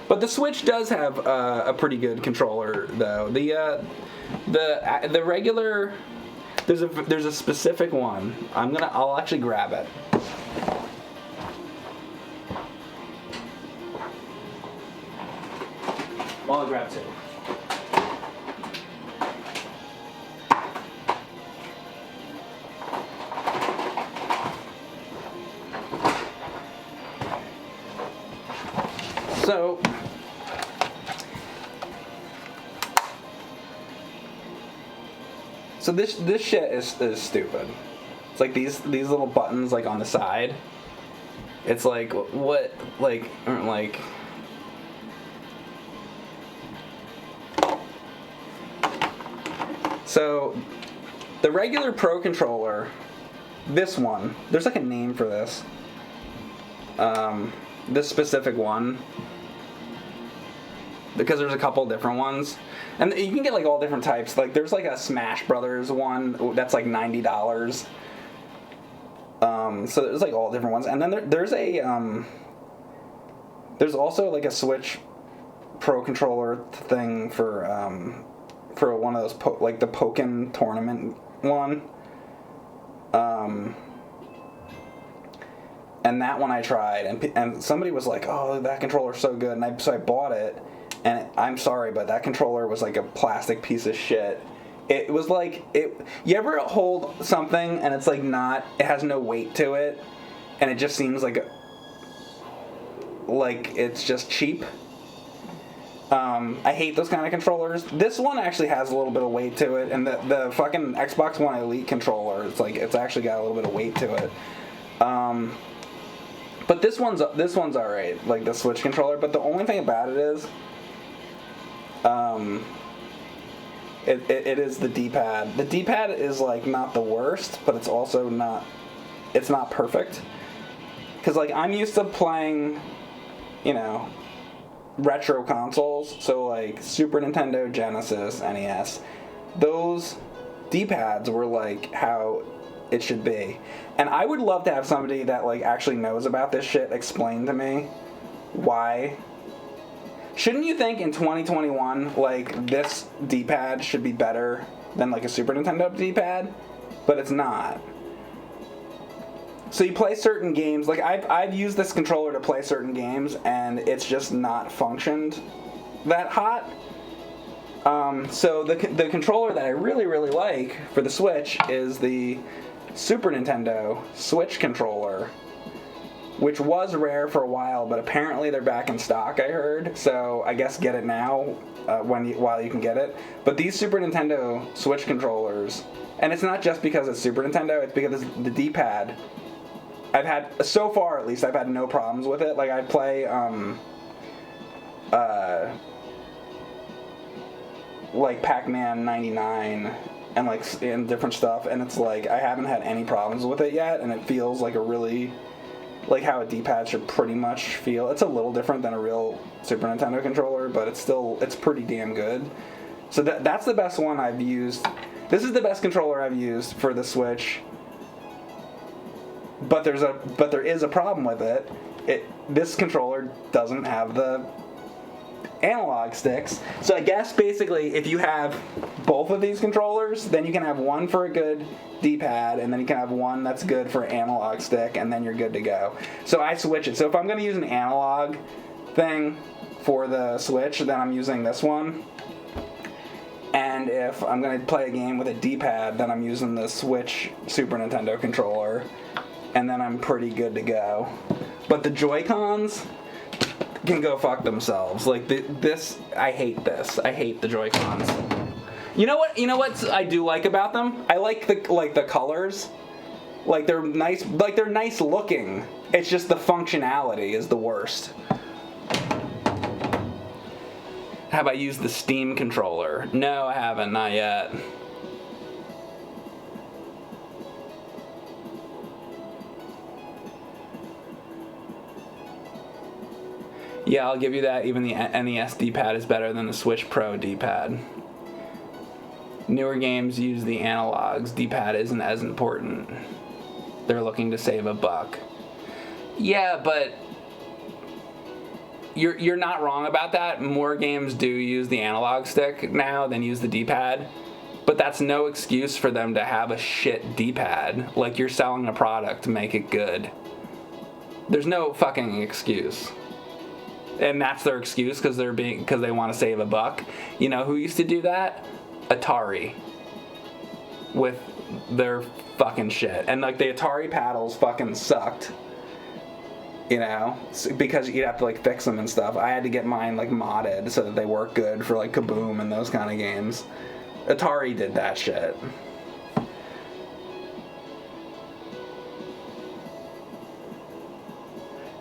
But the Switch does have a pretty good controller, though. The regular, there's a specific one. I'll actually grab it. Well, I'll grab two. So this shit is stupid. It's like these little buttons like on the side. It's like what like. So the regular Pro controller, this one, there's like a name for this. This specific one. Because there's a couple different ones. And you can get like all different types. Like there's like a Smash Brothers one that's like $90. So there's like all different ones. And then there's also like a Switch Pro controller thing for one of those like the Pokken tournament one. And that one I tried, and somebody was like, "Oh, that controller's so good," and so I bought it. And I'm sorry, but that controller was like a plastic piece of shit. It was like you ever hold something and it's like it has no weight to it, and it just seems like it's just cheap. I hate those kind of controllers. This one actually has a little bit of weight to it, and the fucking Xbox One Elite controller, it's actually got a little bit of weight to it. But this one's alright, like the Switch controller. But the only thing about it is, it is the D-pad. The D-pad is like not the worst, but it's also not perfect. Because like I'm used to playing, retro consoles, so like Super Nintendo, Genesis, NES. Those D-pads were like how it should be. And I would love to have somebody that like actually knows about this shit explain to me why. Shouldn't you think in 2021, like, this D-pad should be better than, like, a Super Nintendo D-pad? But it's not. So you play certain games, like, I've used this controller to play certain games, and it's just not functioned that hot. So the controller that I really, really like for the Switch is the Super Nintendo Switch controller, which was rare for a while, but apparently they're back in stock, I heard. So I guess get it now while you can get it. But these Super Nintendo Switch controllers, and it's not just because it's Super Nintendo, it's because the D-pad. I've had, so far at least, I've had no problems with it. Like, I play like Pac-Man 99 and like and different stuff, and it's like I haven't had any problems with it yet, and it feels like a really, like how a D-pad should pretty much feel. It's a little different than a real Super Nintendo controller, but it's pretty damn good. So that's the best one I've used. This is the best controller I've used for the Switch. But there is a problem with it. This controller doesn't have the analog sticks. So I guess basically if you have both of these controllers, then you can have one for a good D-pad, and then you can have one that's good for analog stick, and then you're good to go. So I switch it. So if I'm going to use an analog thing for the Switch, then I'm using this one. And if I'm going to play a game with a D-pad, then I'm using the Switch Super Nintendo controller. And then I'm pretty good to go. But the Joy-Cons can go fuck themselves. Like, this, I hate this. I hate the Joy-Cons. You know what I do like about them? I like the colors. Like, they're nice looking. It's just the functionality is the worst. Have I used the Steam controller? No, I haven't, not yet. Yeah, I'll give you that. Even the NES D-pad is better than the Switch Pro D-pad. Newer games use the analogs. D-pad isn't as important. They're looking to save a buck. Yeah, but you're not wrong about that. More games do use the analog stick now than use the D-pad. But that's no excuse for them to have a shit D-pad. Like, you're selling a product to make it good. There's no fucking excuse. And that's their excuse because they want to save a buck. You know who used to do that? Atari. With their fucking shit. And like the Atari paddles fucking sucked. You know? Because you'd have to like fix them and stuff. I had to get mine like modded so that they work good for like Kaboom and those kind of games. Atari did that shit.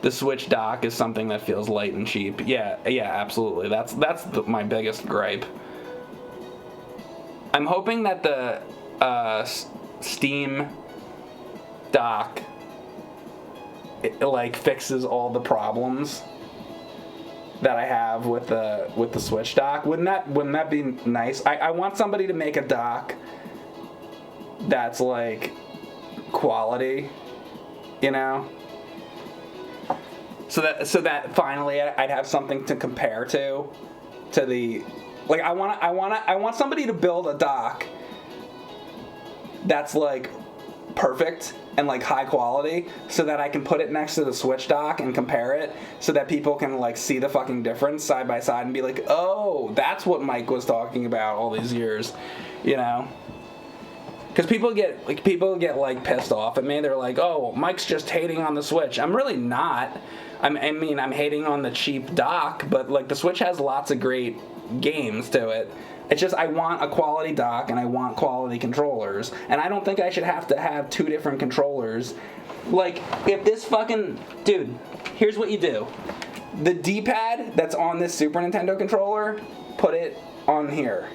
The Switch dock is something that feels light and cheap. Yeah, absolutely. That's my biggest gripe. I'm hoping that the Steam dock like fixes all the problems that I have with the Switch dock. Wouldn't that be nice? I want somebody to make a dock that's like quality, you know? So that finally I'd have something to compare to the, like I want somebody to build a dock that's like perfect and like high quality so that I can put it next to the Switch dock and compare it so that people can like see the fucking difference side by side and be like, oh, that's what Mike was talking about all these years, you know? Because people get like pissed off at me. They're like, oh, Mike's just hating on the Switch. I'm really not. I'm hating on the cheap dock, but like the Switch has lots of great games to it. It's just I want a quality dock and I want quality controllers, and I don't think I should have to have two different controllers. Like, if this fucking dude, here's what you do: the D-pad that's on this Super Nintendo controller, put it on here.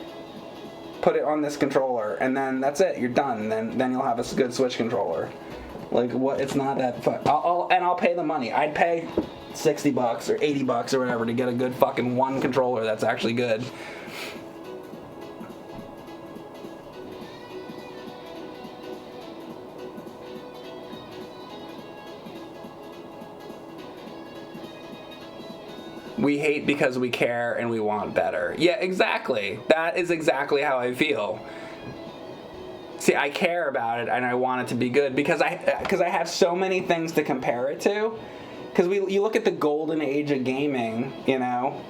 Put it on this controller, and then that's it. You're done. Then you'll have a good Switch controller. Like, what? It's not that. I'll pay the money. I'd pay $60 or $80 or whatever to get a good fucking one controller that's actually good. We hate because we care and we want better. Yeah, exactly. That is exactly how I feel. See, I care about it and I want it to be good because I have so many things to compare it to. Because you look at the golden age of gaming, you know,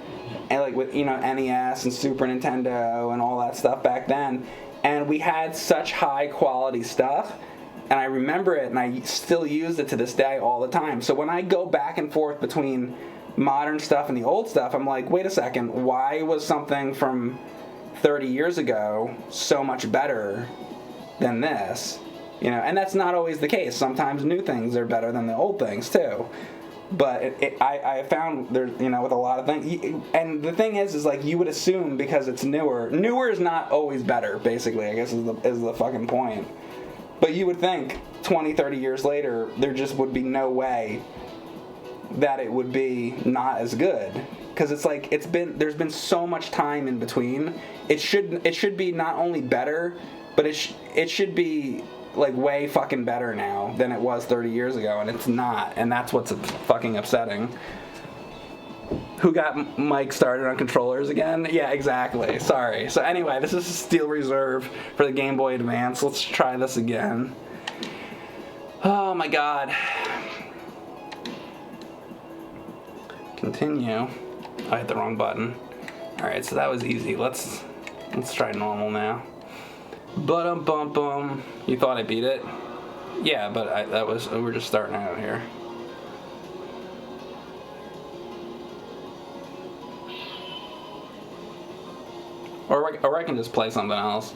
and like with, you know, NES and Super Nintendo and all that stuff back then, and we had such high quality stuff, and I remember it and I still use it to this day all the time. So when I go back and forth between modern stuff and the old stuff, I'm like, wait a second, why was something from 30 years ago so much better than this? You know, and that's not always the case. Sometimes new things are better than the old things too. But I found there, you know, with a lot of things, and the thing is like you would assume because it's newer is not always better. Basically, I guess is the fucking point. But you would think 20, 30 years later, there just would be no way that it would be not as good, because it's like there's been so much time in between. It should be not only better, but it should be like way fucking better now than it was 30 years ago, and it's not, and that's what's fucking upsetting. Who got Mike started on controllers again? Yeah, exactly. Sorry. So anyway, this is Steel Reserve for the Game Boy Advance. Let's try this again. Oh my god. Continue. I hit the wrong button. Alright, so that was easy. Let's try normal now. Bum. You thought I beat it? Yeah, but we're just starting out here. Or I can just play something else.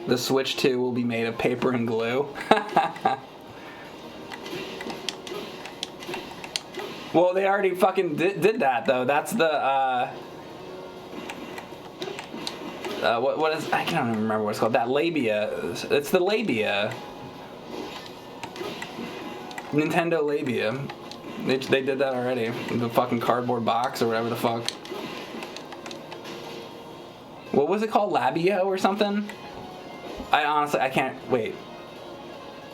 The Switch 2 will be made of paper and glue. Well, they already fucking did that, though. That's the, what is, I can't even remember what it's called. That labia. It's the labia. Nintendo labia. They did that already. The fucking cardboard box or whatever the fuck. What was it called? Labio or something? I can't, wait.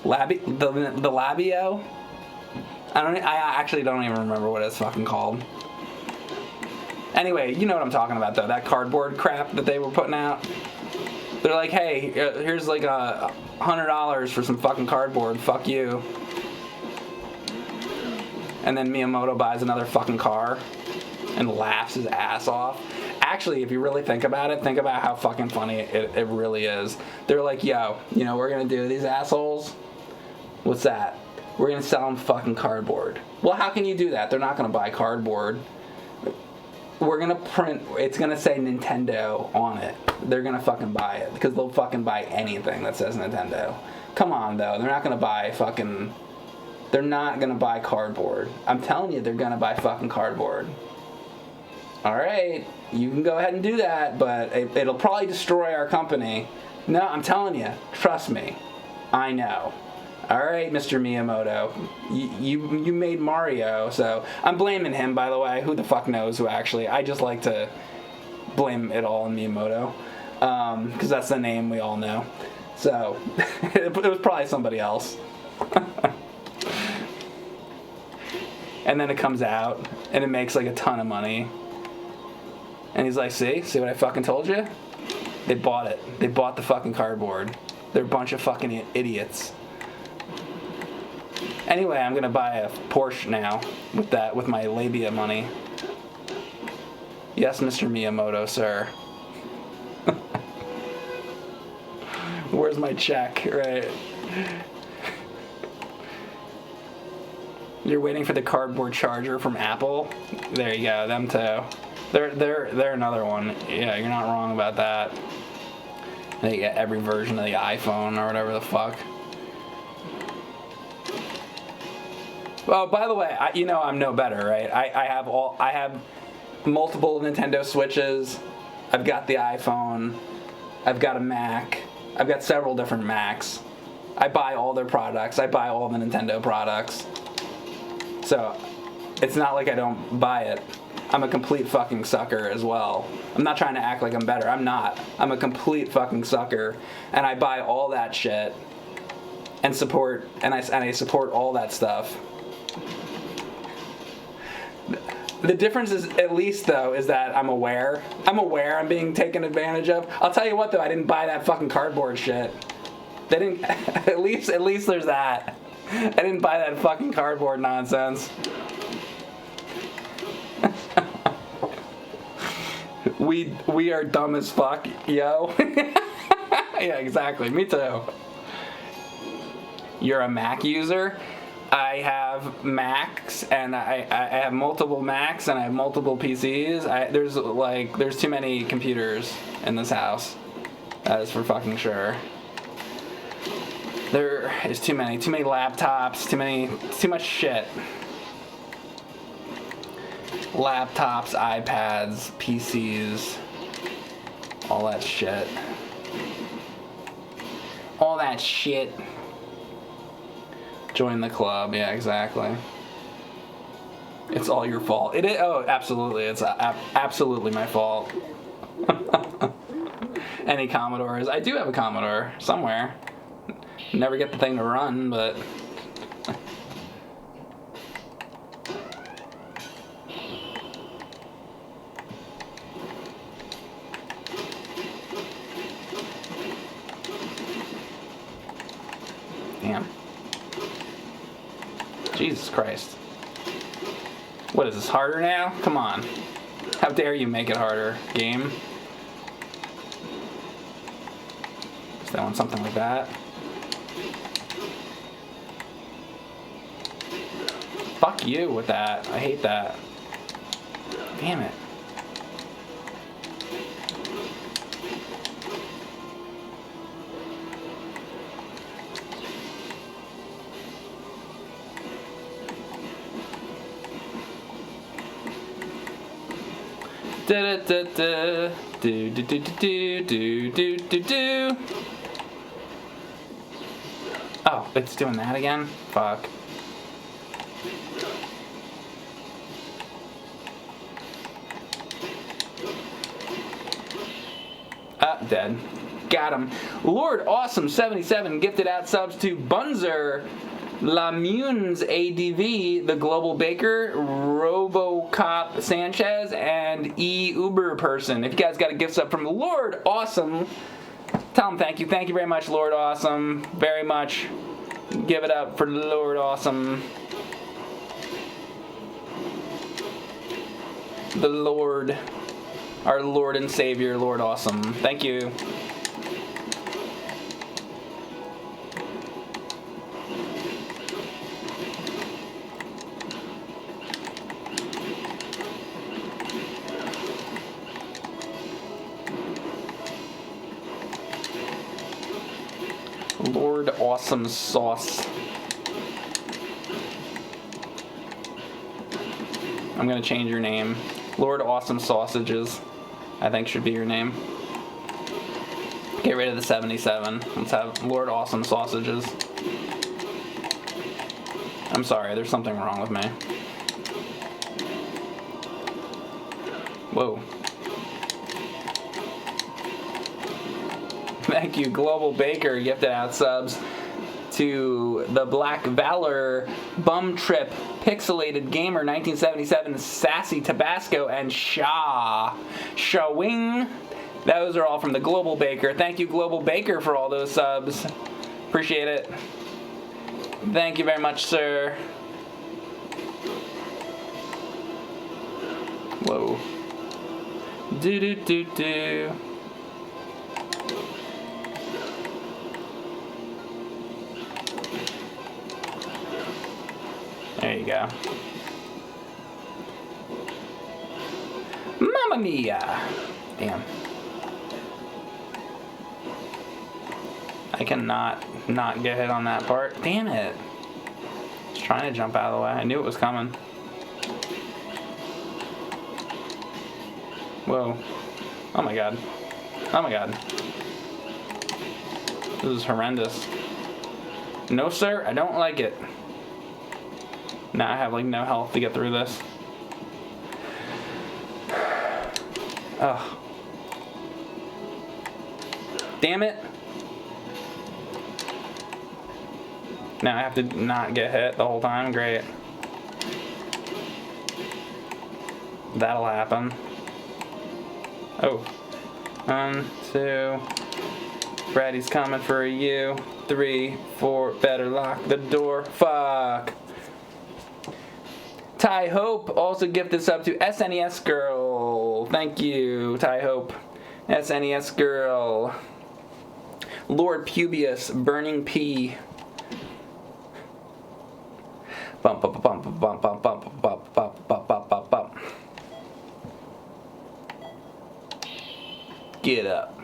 The Labio? I actually don't even remember what it's fucking called. Anyway, you know what I'm talking about though, that cardboard crap that they were putting out. They're like, hey, here's like $100 for some fucking cardboard, fuck you. And then Miyamoto buys another fucking car and laughs his ass off. Actually, if you really think about it, think about how fucking funny it really is. They're like, yo, you know what we're gonna do, these assholes? What's that? We're gonna sell them fucking cardboard. Well, how can you do that? They're not gonna buy cardboard. We're gonna print, it's gonna say Nintendo on it. They're gonna fucking buy it, because they'll fucking buy anything that says Nintendo. Come on, though, they're not gonna buy fucking... They're not gonna buy cardboard. I'm telling you, they're gonna buy fucking cardboard. Alright, you can go ahead and do that, but it'll probably destroy our company. No, I'm telling you, trust me. I know. Alright, Mr. Miyamoto. You made Mario, so... I'm blaming him, by the way. Who the fuck knows who actually... I just like to blame it all on Miyamoto. Because that's the name we all know. So, it was probably somebody else. And then it comes out, and it makes like a ton of money. And he's like, see what I fucking told you? They bought it. They bought the fucking cardboard. They're a bunch of fucking idiots. Anyway, I'm gonna buy a Porsche now with my labia money. Yes, Mr. Miyamoto, sir. Where's my check? Right. You're waiting for the cardboard charger from Apple? There you go, them too. They're another one. Yeah, you're not wrong about that. They get every version of the iPhone or whatever the fuck. Well, by the way, you know I'm no better, right? I have multiple Nintendo Switches. I've got the iPhone. I've got a Mac. I've got several different Macs. I buy all their products. I buy all the Nintendo products. So, it's not like I don't buy it. I'm a complete fucking sucker as well. I'm not trying to act like I'm better. I'm not. I'm a complete fucking sucker. And I buy all that shit. and support, and I support all that stuff. The difference is, at least though, is that I'm aware I'm being taken advantage of. I'll tell you what though, I didn't buy that fucking cardboard shit. They didn't. At least there's that. I didn't buy that fucking cardboard nonsense. We are dumb as fuck, yo. Yeah, exactly. Me too. You're a Mac user? I have Macs, and I have multiple Macs, and I have multiple PCs. There's too many computers in this house. That is for fucking sure. There is too many laptops, too much shit. Laptops, iPads, PCs, all that shit. All that shit. Join the club, yeah, exactly. It's all your fault. It is, oh, absolutely, it's absolutely my fault. Any Commodores? I do have a Commodore somewhere. Never get the thing to run, but... Damn. Jesus Christ. What is this, harder now? Come on. How dare you make it harder, game? Does that want something like that? Fuck you with that. I hate that. Damn it. Da da da da do do do do do do do do. Oh, it's doing that again? Fuck. Dead. Got him. Lord Awesome 77 gifted out subs to Bunzer, Lamunes ADV, the Global Baker, Robocop Sanchez, and E Uber Person. If you guys got a gift sub from Lord Awesome, tell him thank you. Thank you very much, Lord Awesome. Very much. Give it up for Lord Awesome. The Lord. Our Lord and Savior, Lord Awesome. Thank you. Lord Awesome Sauce. I'm gonna change your name. Lord Awesome Sausages, I think should be your name. Get rid of the 77. Let's have Lord Awesome Sausages. I'm sorry, there's something wrong with me. Whoa. Thank you, Global Baker, gifted out subs to the Black Valor, Bum Trip, Pixelated Gamer, 1977, Sassy Tabasco, and Shawing. Those are all from the Global Baker. Thank you, Global Baker, for all those subs. Appreciate it. Thank you very much, sir. Whoa. Do-do-do-do. There you go. Mamma mia! Damn. I cannot not get hit on that part. Damn it. I was trying to jump out of the way. I knew it was coming. Whoa. Oh my god. Oh my god. This is horrendous. No, sir, I don't like it. Now I have like no health to get through this. Ugh. Damn it. Now I have to not get hit the whole time. Great. That'll happen. Oh. 1, 2. Freddy's coming for you. 3, 4. Better lock the door. Fuck. Ty Hope also gifted sub to SNES Girl. Thank you, Ty Hope. SNES Girl. Lord Pubius, Burning P. Bump, bump, bump, bump, bump, bump, bump, bump, bump, bump, bump, bump. Get up.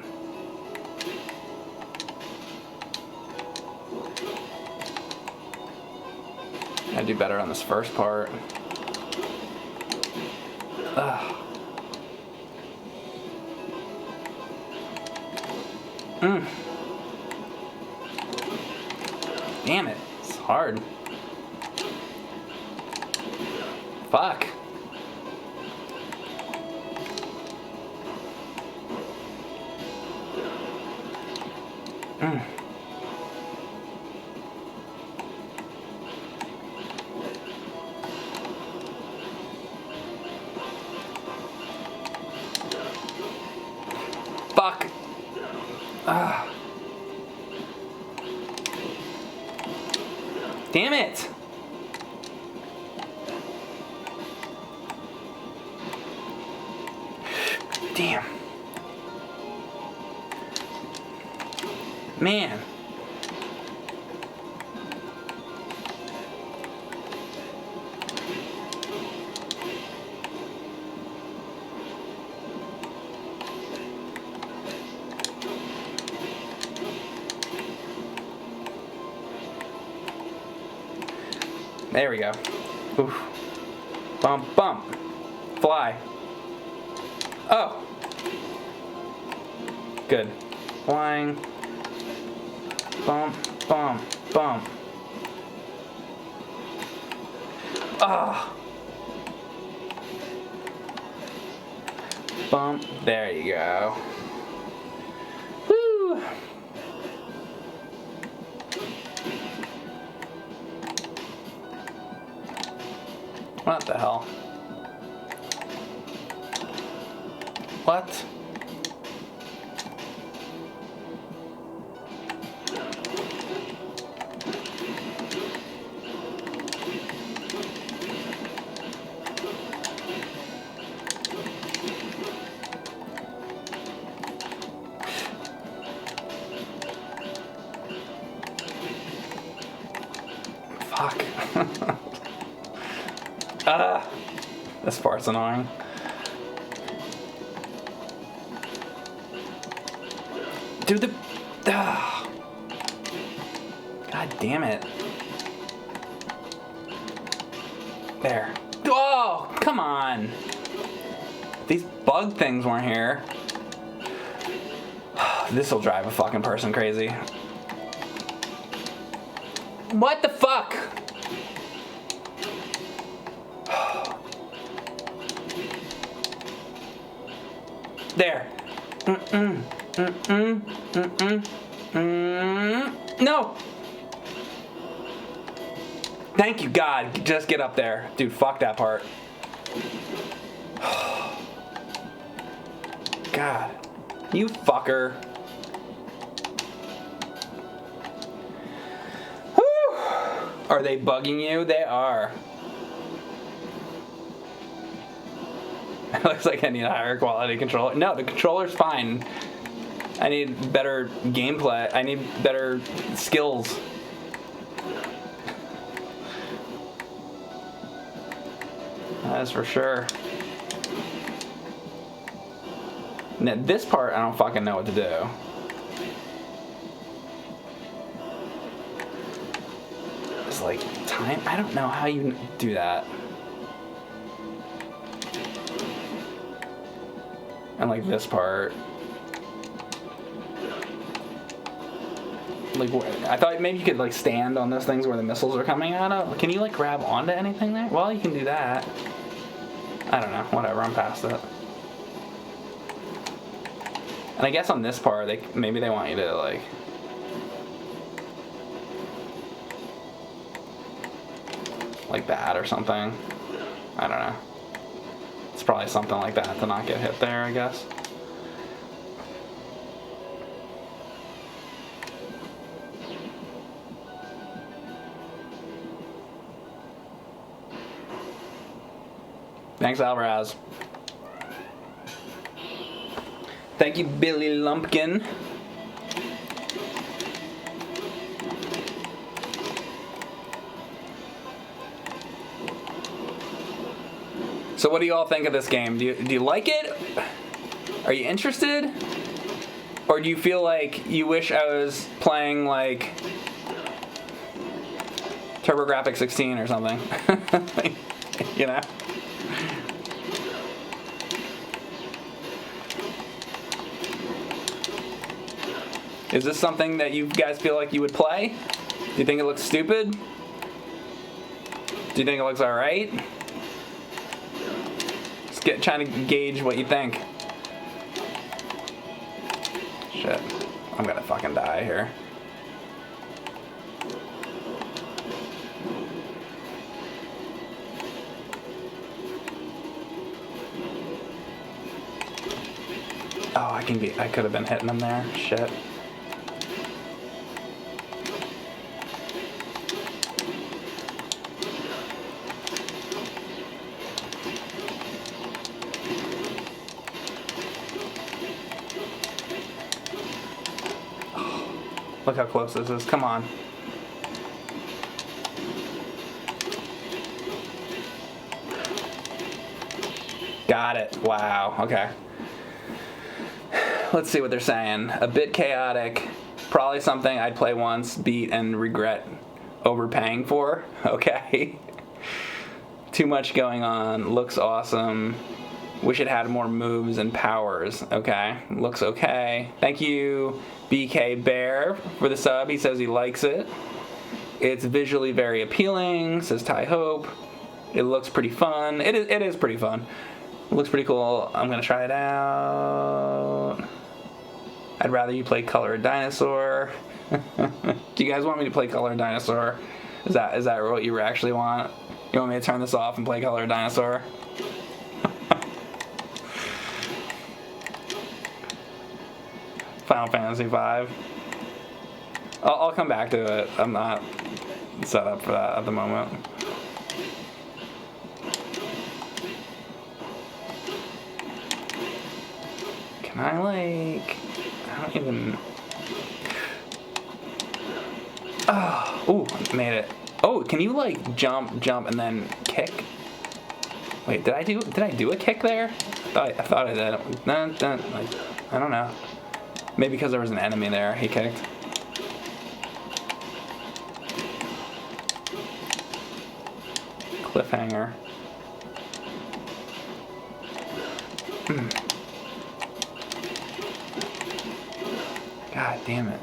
I do better on this first part. Ugh. Damn it, it's hard. Fuck. Fuck. Damn it. Damn. Man. There we go. Oof. Bump, bump. Fly. Oh. Good. Flying. Bump, bump, bump. Ah. Bump. There you go. Woo. What the hell? What? Fuck. This part's annoying. Dude, God damn it. There. Oh, come on. These bug things weren't here. This'll drive a fucking person crazy. What the fuck? There. No. Thank you, God. Just get up there. Dude, fuck that part. God. You fucker. Whew. Are they bugging you? They are. It looks like I need a higher quality controller. No, the controller's fine. I need better gameplay. I need better skills. That's for sure. Now this part, I don't fucking know what to do. It's like time. I don't know how you do that. And like this part. Like, I thought maybe you could like stand on those things where the missiles are coming out of. Can you like grab onto anything there? Well, you can do that. I don't know. Whatever. I'm past it. And I guess on this part, maybe they want you to like. like that or something. I don't know. It's probably something like that to not get hit there, I guess. Thanks, Alvarez. Thank you, Billy Lumpkin. So what do you all think of this game? Do you like it? Are you interested? Or do you feel like you wish I was playing like TurboGrafx 16 or something? You know? Is this something that you guys feel like you would play? Do you think it looks stupid? Do you think it looks alright? Just trying to gauge what you think. Shit. I'm gonna fucking die here. Oh, I could have been hitting them there. Shit. Look how close this is. Come on. Got it. Wow. Okay. Let's see what they're saying. A bit chaotic. Probably something I'd play once, beat, and regret overpaying for. Okay. Too much going on. Looks awesome. Wish it had more moves and powers. Okay. Looks okay. Thank you, BK Bear, for the sub. He says he likes it. It's visually very appealing, says Ty Hope. It looks pretty fun. It is pretty fun. It looks pretty cool. I'm going to try it out. I'd rather you play Color a Dinosaur. Do you guys want me to play Color a Dinosaur? Is that what you actually want? You want me to turn this off and play Color a Dinosaur? Final Fantasy V. I'll come back to it. I'm not set up for that at the moment. Can I like... I don't even... Oh, ooh, made it. Oh, can you like jump, and then kick? Wait, did I do a kick there? I thought I did. Like, I don't know. Maybe because there was an enemy there, he kicked. Cliffhanger. God damn it.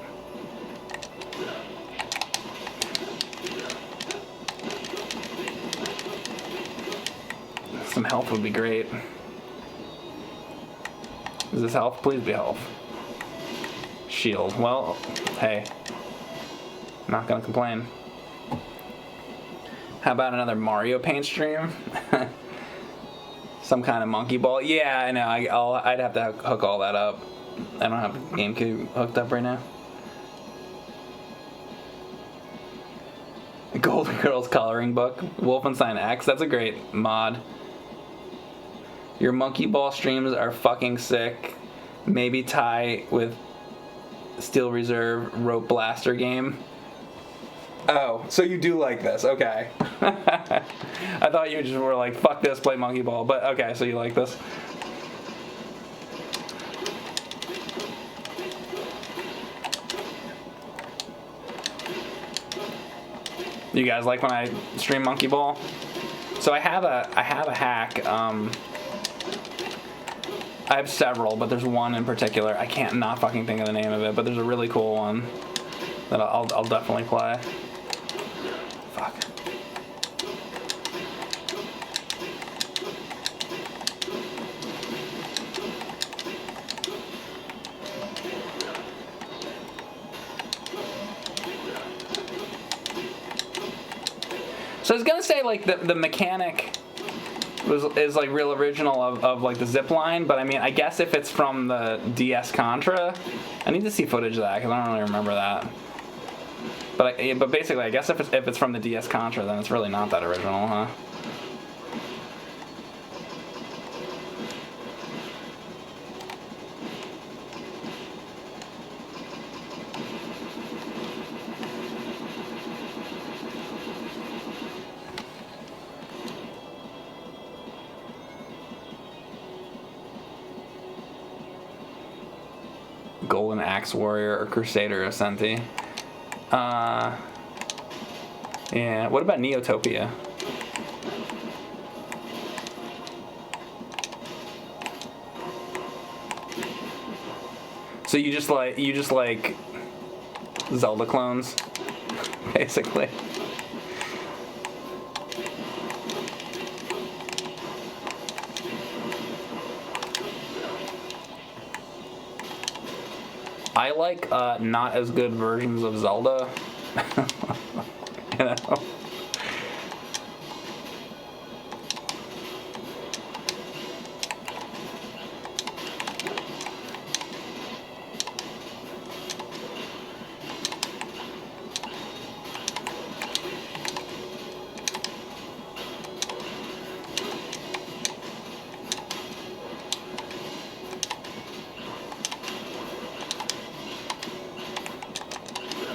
Some health would be great. Is this health? Please be health. Shield. Well, hey. Not gonna complain. How about another Mario Paint stream? Some kind of monkey ball. Yeah, I know. I'd have to hook all that up. I don't have GameCube hooked up right now. Golden Girls coloring book. Wolfenstein X. That's a great mod. Your monkey ball streams are fucking sick. Maybe tie with Steel Reserve Rope Blaster game. Oh, so you do like this. Okay. I thought you just were like, fuck this, play monkey ball. But okay, so you like this. You guys like when I stream monkey ball? So I have a hack. I have several, but there's one in particular. I can't not fucking think of the name of it, but there's a really cool one that I'll definitely play. Fuck. So I was gonna say like the mechanic is like real original of like the zip line, but I mean I guess if it's from the DS Contra, I need to see footage of that because I don't really remember that. But basically I guess if it's from the DS Contra, then it's really not that original, huh? Golden Axe Warrior or Crusader Ascenti. Yeah, what about Neotopia? So you just like Zelda clones, basically. I like not as good versions of Zelda. You know?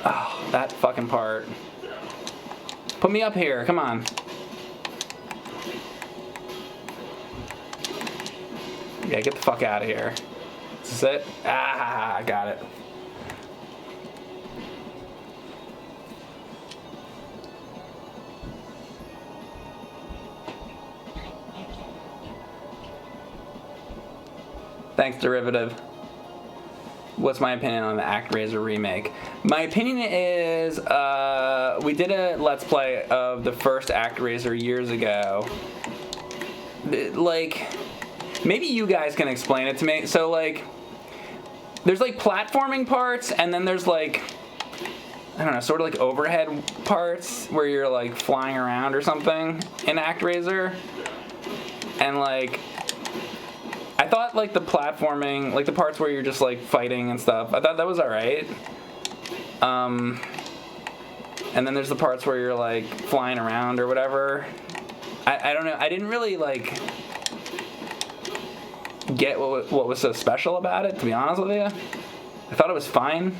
Oh, that fucking part. Put me up here, come on. Yeah, get the fuck out of here. Is this it? Ah, I got it. Thanks, Derivative. What's my opinion on the ActRaiser remake? My opinion is, we did a Let's Play of the first ActRaiser years ago. Like, maybe you guys can explain it to me. So, like, there's, like, platforming parts, and then there's, like, I don't know, sort of like overhead parts where you're, like, flying around or something in ActRaiser. And, like, I thought, like, the platforming, like, the parts where you're just, like, fighting and stuff, I thought that was alright. And then there's the parts where you're, like, flying around or whatever. I don't know, I didn't really, like, get what was so special about it, to be honest with you. I thought it was fine.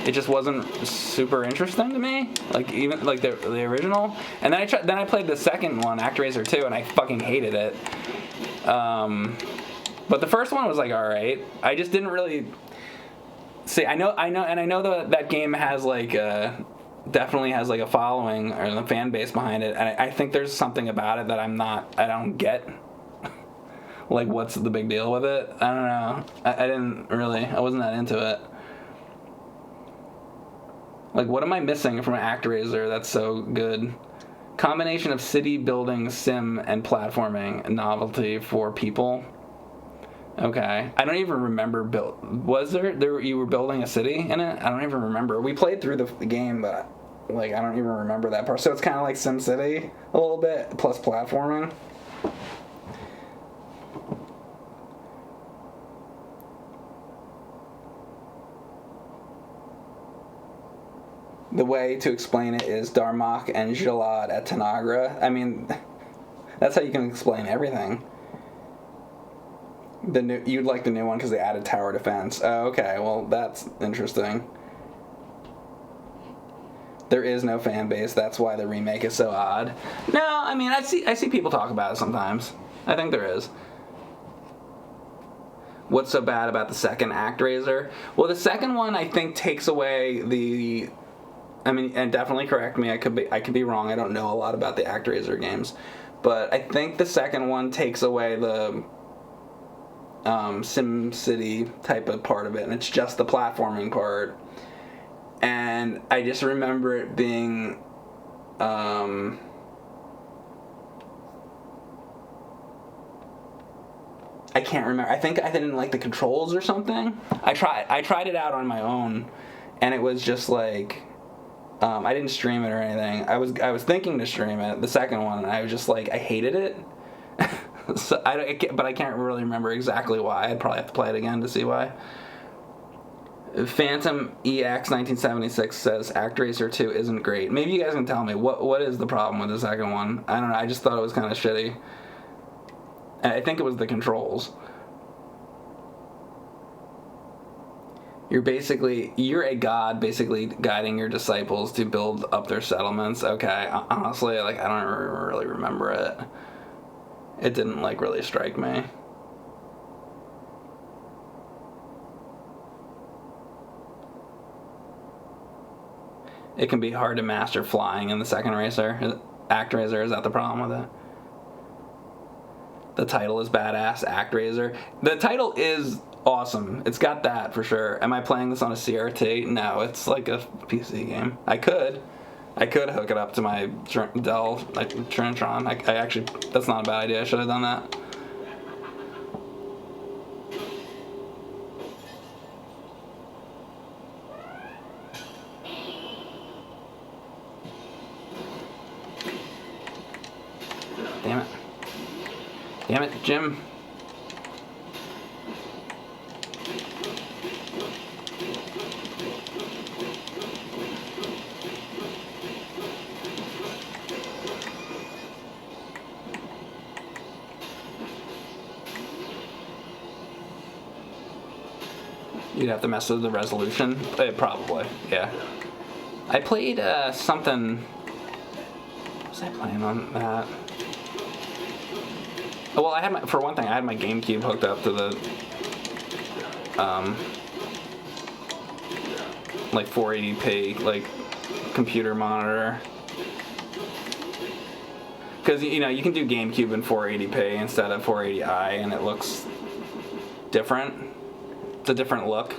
It just wasn't super interesting to me, like even like the original. And then I played the second one, ActRaiser 2, and I fucking hated it. But the first one was like all right. I just didn't really see. I know that game has like definitely has like a following or a fan base behind it, and I think there's something about it that I don't get. Like, what's the big deal with it? I don't know. I wasn't that into it. Like, what am I missing from ActRaiser that's so good? Combination of city building, sim, and platforming novelty for people. Okay. I don't even remember was there you were building a city in it? I don't even remember. We played through the game, but like I don't even remember that part. So it's kind of like SimCity a little bit plus platforming. The way to explain it is Darmok and Jalad at Tanagra. I mean, that's how you can explain everything. You'd like the new one because they added tower defense. Oh, okay, well, that's interesting. There is no fan base. That's why the remake is so odd. No, I mean, I see people talk about it sometimes. I think there is. What's so bad about the second ActRaiser? Well, the second one, I think, takes away the... I mean, and definitely correct me. I could be wrong. I don't know a lot about the ActRaiser games, but I think the second one takes away the SimCity type of part of it, and it's just the platforming part. And I just remember it being, I can't remember. I think I didn't like the controls or something. I tried it out on my own, and it was just like. I didn't stream it or anything. I was thinking to stream it, the second one, and I was just like, I hated it. So but I can't really remember exactly why. I'd probably have to play it again to see why. Phantom EX 1976 says ActRaiser 2 isn't great. Maybe you guys can tell me what is the problem with the second one. I don't know. I just thought it was kind of shitty. And I think it was the controls. You're a god basically guiding your disciples to build up their settlements. Okay, honestly, like, I don't really remember it. It didn't, like, really strike me. It can be hard to master flying in the second ActRaiser, is that the problem with it? The title is badass, ActRaiser. The title is awesome. It's got that for sure. Am I playing this on a CRT? No, it's like a PC game. I could hook it up to my Dell Trintron. I actually, that's not a bad idea. I should have done that. Damn it, Jim. You'd have to mess with the resolution. Probably, yeah. I played something. What was I playing on that? Well, I had for one thing, I had my GameCube hooked up to the like 480p like computer monitor. Because you know you can do GameCube in 480p instead of 480i, and it looks different. It's a different look.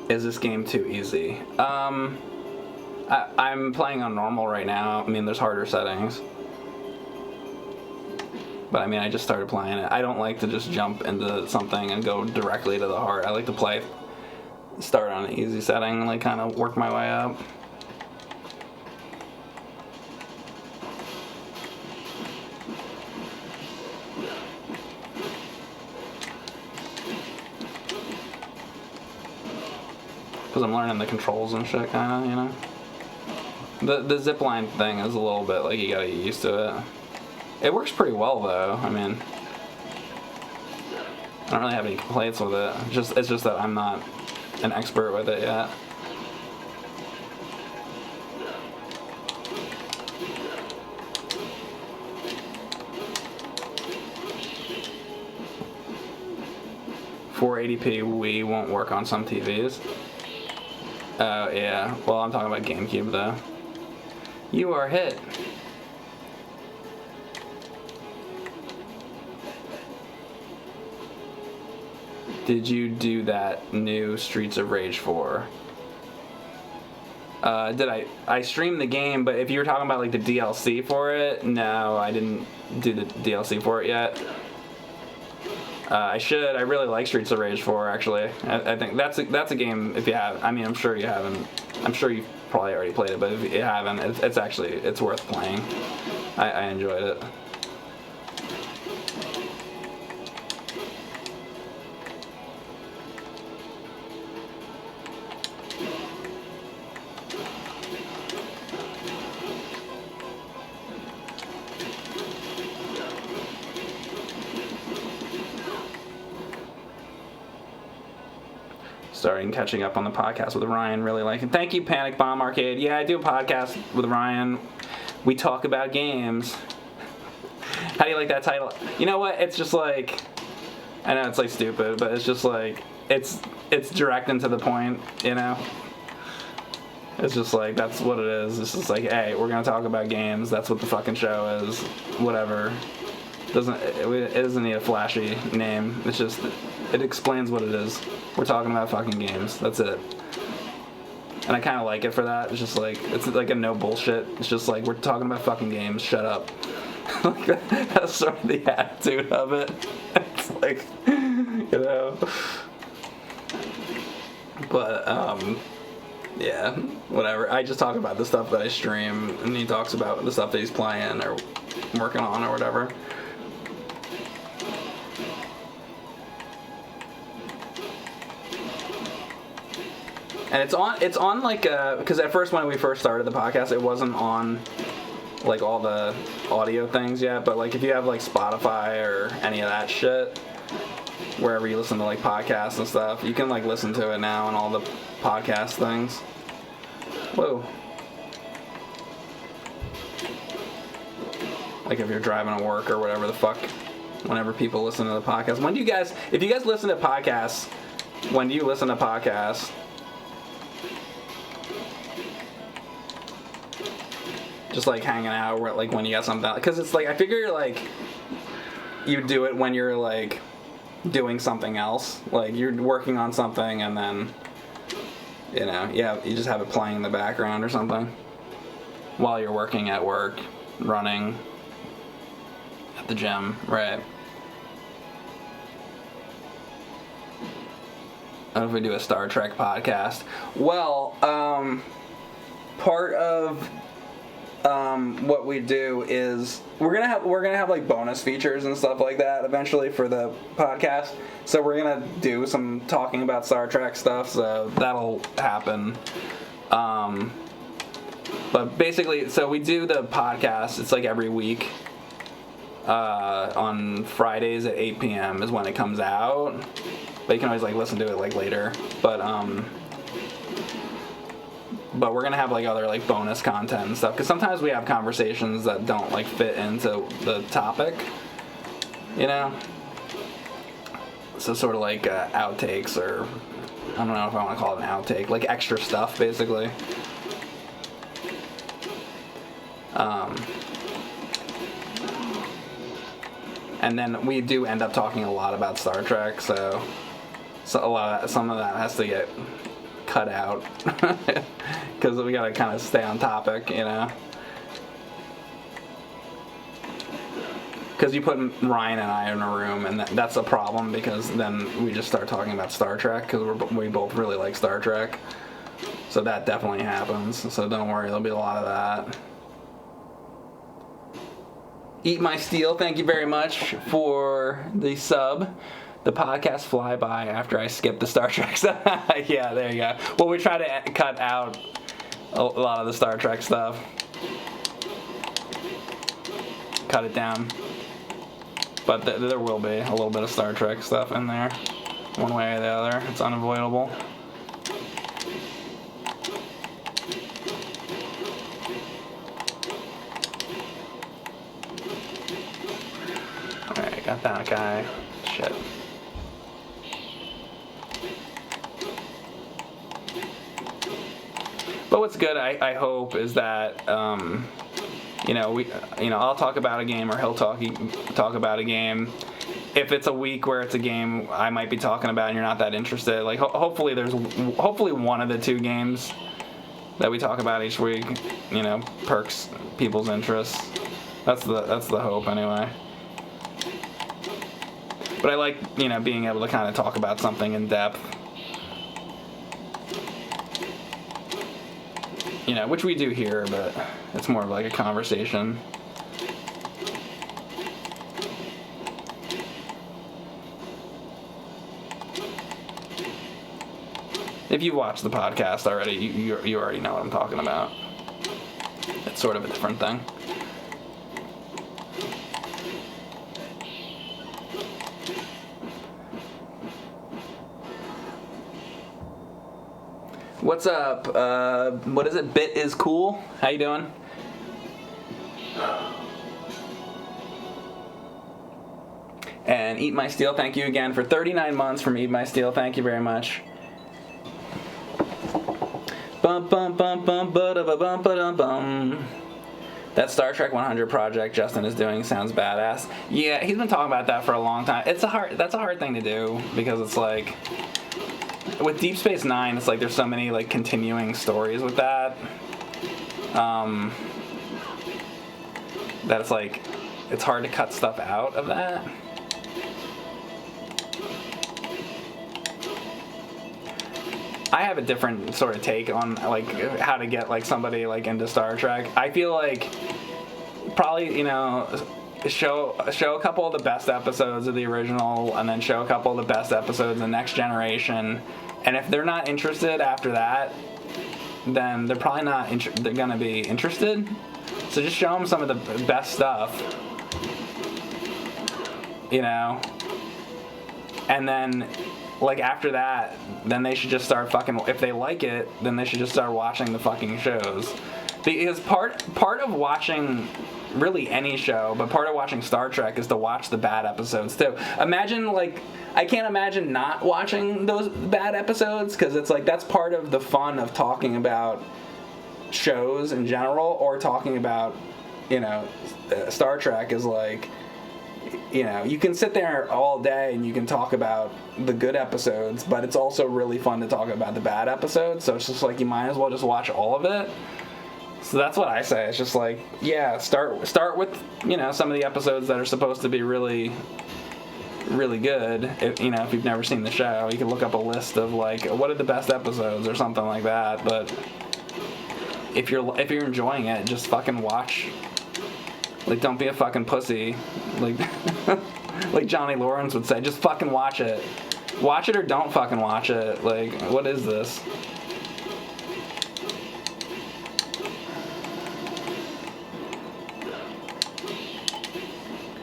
Is this game too easy? I'm playing on normal right now. I mean, there's harder settings. But I mean, I just started playing it. I don't like to just jump into something and go directly to the heart. I like to start on an easy setting and like kind of work my way up. Because I'm learning the controls and shit, kind of, you know. The zipline thing is a little bit like you gotta get used to it. It works pretty well though. I mean, I don't really have any complaints with it. It's just that I'm not an expert with it yet. .480p Wii won't work on some TVs. Oh, yeah. Well, I'm talking about GameCube, though. You are hit. Did you do that new Streets of Rage 4? I streamed the game, but if you were talking about, like, the DLC for it, no, I didn't do the DLC for it yet. I should. I really like Streets of Rage 4, actually. I think that's a game, if you have, I mean, I'm sure you haven't, I'm sure you've probably already played it, but if you haven't, it's worth playing. I enjoyed it. Starting catching up on the podcast with Ryan, really like it. Thank you, Panic Bomb Arcade. Yeah, I do a podcast with Ryan. We talk about games. How do you like that title? You know what? It's just like, I know it's like stupid, but it's just like, it's direct and to the point, you know? It's just like, that's what it is. It's just like, hey, we're gonna talk about games. That's what the fucking show is. Whatever. It doesn't need a flashy name. It's just, it explains what it is. We're talking about fucking games. That's it. And I kind of like it for that. It's just like, it's like a no bullshit. It's just like, we're talking about fucking games. Shut up. Like that's sort of the attitude of it. It's like, you know. But yeah, whatever. I just talk about the stuff that I stream, and he talks about the stuff that he's playing or working on or whatever. And it's on like because at first when we first started the podcast, it wasn't on like all the audio things yet. But like if you have like Spotify or any of that shit, wherever you listen to like podcasts and stuff, you can like listen to it now on all the podcast things. Whoa. Like if you're driving to work or whatever the fuck, whenever people listen to the podcast. When do you guys, if you guys listen to podcasts, when do you listen to podcasts? Just like hanging out, or like when you got something, because it's like I figure like you do it when you're like doing something else, like you're working on something, and then you know, you just have it playing in the background or something while you're working at work, running at the gym, right? I don't know if we do a Star Trek podcast. Well, part of what we do is we're gonna have like bonus features and stuff like that eventually for the podcast. So we're gonna do some talking about Star Trek stuff. So that'll happen. But basically, so we do the podcast. It's like every week. On Fridays at 8 p.m. is when it comes out. But you can always like listen to it like later. But we're gonna have like other like bonus content and stuff, because sometimes we have conversations that don't like fit into the topic, you know. So sort of like outtakes, or I don't know if I want to call it an outtake, like extra stuff basically. And then we do end up talking a lot about Star Trek, so some of that has to get cut out because we gotta kind of stay on topic, you know. Because you put Ryan and I in a room, and that's a problem, because then we just start talking about Star Trek, because we both really like Star Trek. So that definitely happens. So don't worry, there'll be a lot of that. Eat My Steel, thank you very much for the sub. The podcast fly by after I skip the Star Trek stuff. Yeah, there you go. Well, we try to cut out a lot of the Star Trek stuff. Cut it down. But there will be a little bit of Star Trek stuff in there, one way or the other. It's unavoidable. Alright, got that guy. Shit. But what's good, I hope, is that I'll talk about a game, or he'll talk about a game. If it's a week where it's a game I might be talking about and you're not that interested, like hopefully one of the two games that we talk about each week, you know, perks people's interest. That's the hope anyway. But I like, you know, being able to kind of talk about something in depth. You know, which we do here, but it's more of like a conversation. If you watch the podcast already, you already know what I'm talking about. It's sort of a different thing. What's up? What is it? Bit is cool. How you doing? And Eat My Steel, thank you again for 39 months from Eat My Steel. Thank you very much. Bum bum bum bum ba da ba bum ba dum bum. That Star Trek 100 project Justin is doing sounds badass. Yeah, he's been talking about that for a long time. That's a hard thing to do, because it's like, with Deep Space Nine, it's like there's so many like continuing stories with that. That it's like it's hard to cut stuff out of that. I have a different sort of take on like how to get like somebody like into Star Trek. I feel like probably, you know, show a couple of the best episodes of the original, and then show a couple of the best episodes of Next Generation. And if they're not interested after that, then they're probably not they're gonna be interested. So just show them some of the best stuff, you know, and then like after that, then they should just start fucking, if they like it, then they should just start watching the fucking shows. Because part of watching really any show, but part of watching Star Trek is to watch the bad episodes too. Imagine, like, I can't imagine not watching those bad episodes, because it's like that's part of the fun of talking about shows in general, or talking about, you know, Star Trek is like, you know, you can sit there all day and you can talk about the good episodes, but it's also really fun to talk about the bad episodes, so it's just like you might as well just watch all of it. So that's what I say. It's just like, yeah, start with, you know, some of the episodes that are supposed to be really, really good. If, you know, if you've never seen the show, you can look up a list of like what are the best episodes or something like that. But if you're enjoying it, just fucking watch. Like, don't be a fucking pussy. Like like Johnny Lawrence would say, just fucking watch it. Watch it or don't fucking watch it. Like, what is this?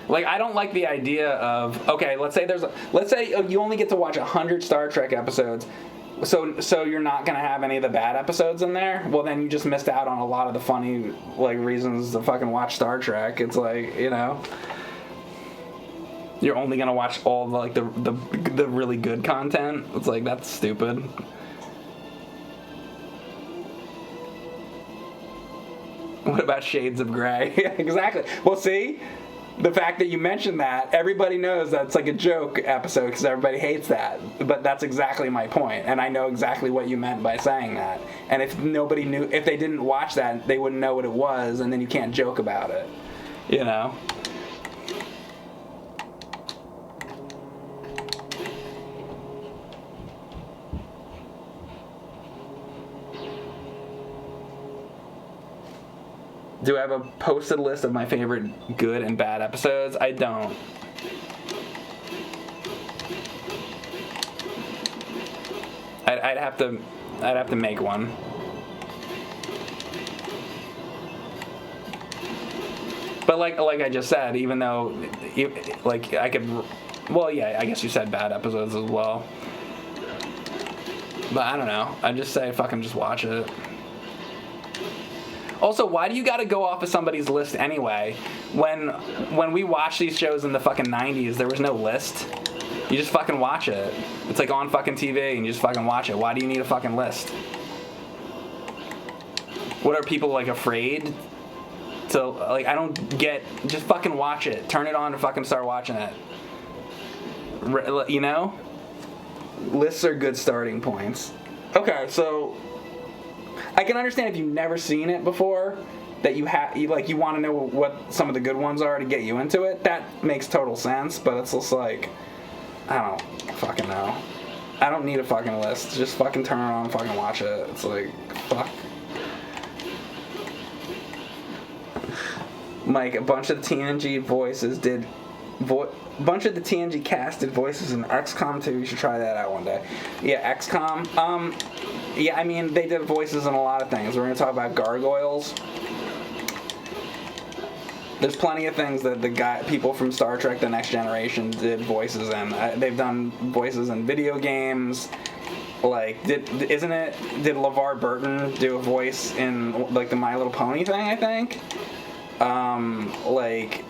Like, I don't like the idea of, okay, let's say you only get to watch 100 Star Trek episodes, so you're not gonna have any of the bad episodes in there. Well, then you just missed out on a lot of the funny, like, reasons to fucking watch Star Trek. It's like, you know, you're only gonna watch all the, like, the really good content. It's like, that's stupid. What about Shades of Grey? Exactly. Well, see? The fact that you mentioned that, everybody knows that's like a joke episode because everybody hates that. But that's exactly my point, and I know exactly what you meant by saying that. And if nobody knew, if they didn't watch that, they wouldn't know what it was, and then you can't joke about it, you know? Do I have a posted list of my favorite good and bad episodes? I don't. I'd have to make one. But like I just said, even though, like, I could, well, yeah, I guess you said bad episodes as well. But I don't know. I'd just say fucking just watch it. Also, why do you gotta go off of somebody's list anyway? When we watched these shows in the fucking 90s, there was no list. You just fucking watch it. It's like on fucking TV and you just fucking watch it. Why do you need a fucking list? What, are people like afraid to, like, I don't get, just fucking watch it. Turn it on and fucking start watching it. You know? Lists are good starting points. Okay, so I can understand if you've never seen it before, that you want to know what some of the good ones are to get you into it. That makes total sense, but it's just like, I don't fucking know. I don't need a fucking list. Just fucking turn it on and fucking watch it. It's like, fuck. Mike, a bunch of TNG voices did... bunch of the TNG cast did voices in XCOM too. You should try that out one day. Yeah, XCOM. Yeah, I mean, they did voices in a lot of things. We're going to talk about gargoyles. There's plenty of things that people from Star Trek The Next Generation did voices in. They've done voices in video games. Like, did LeVar Burton do a voice in, like, the My Little Pony thing, I think? Like,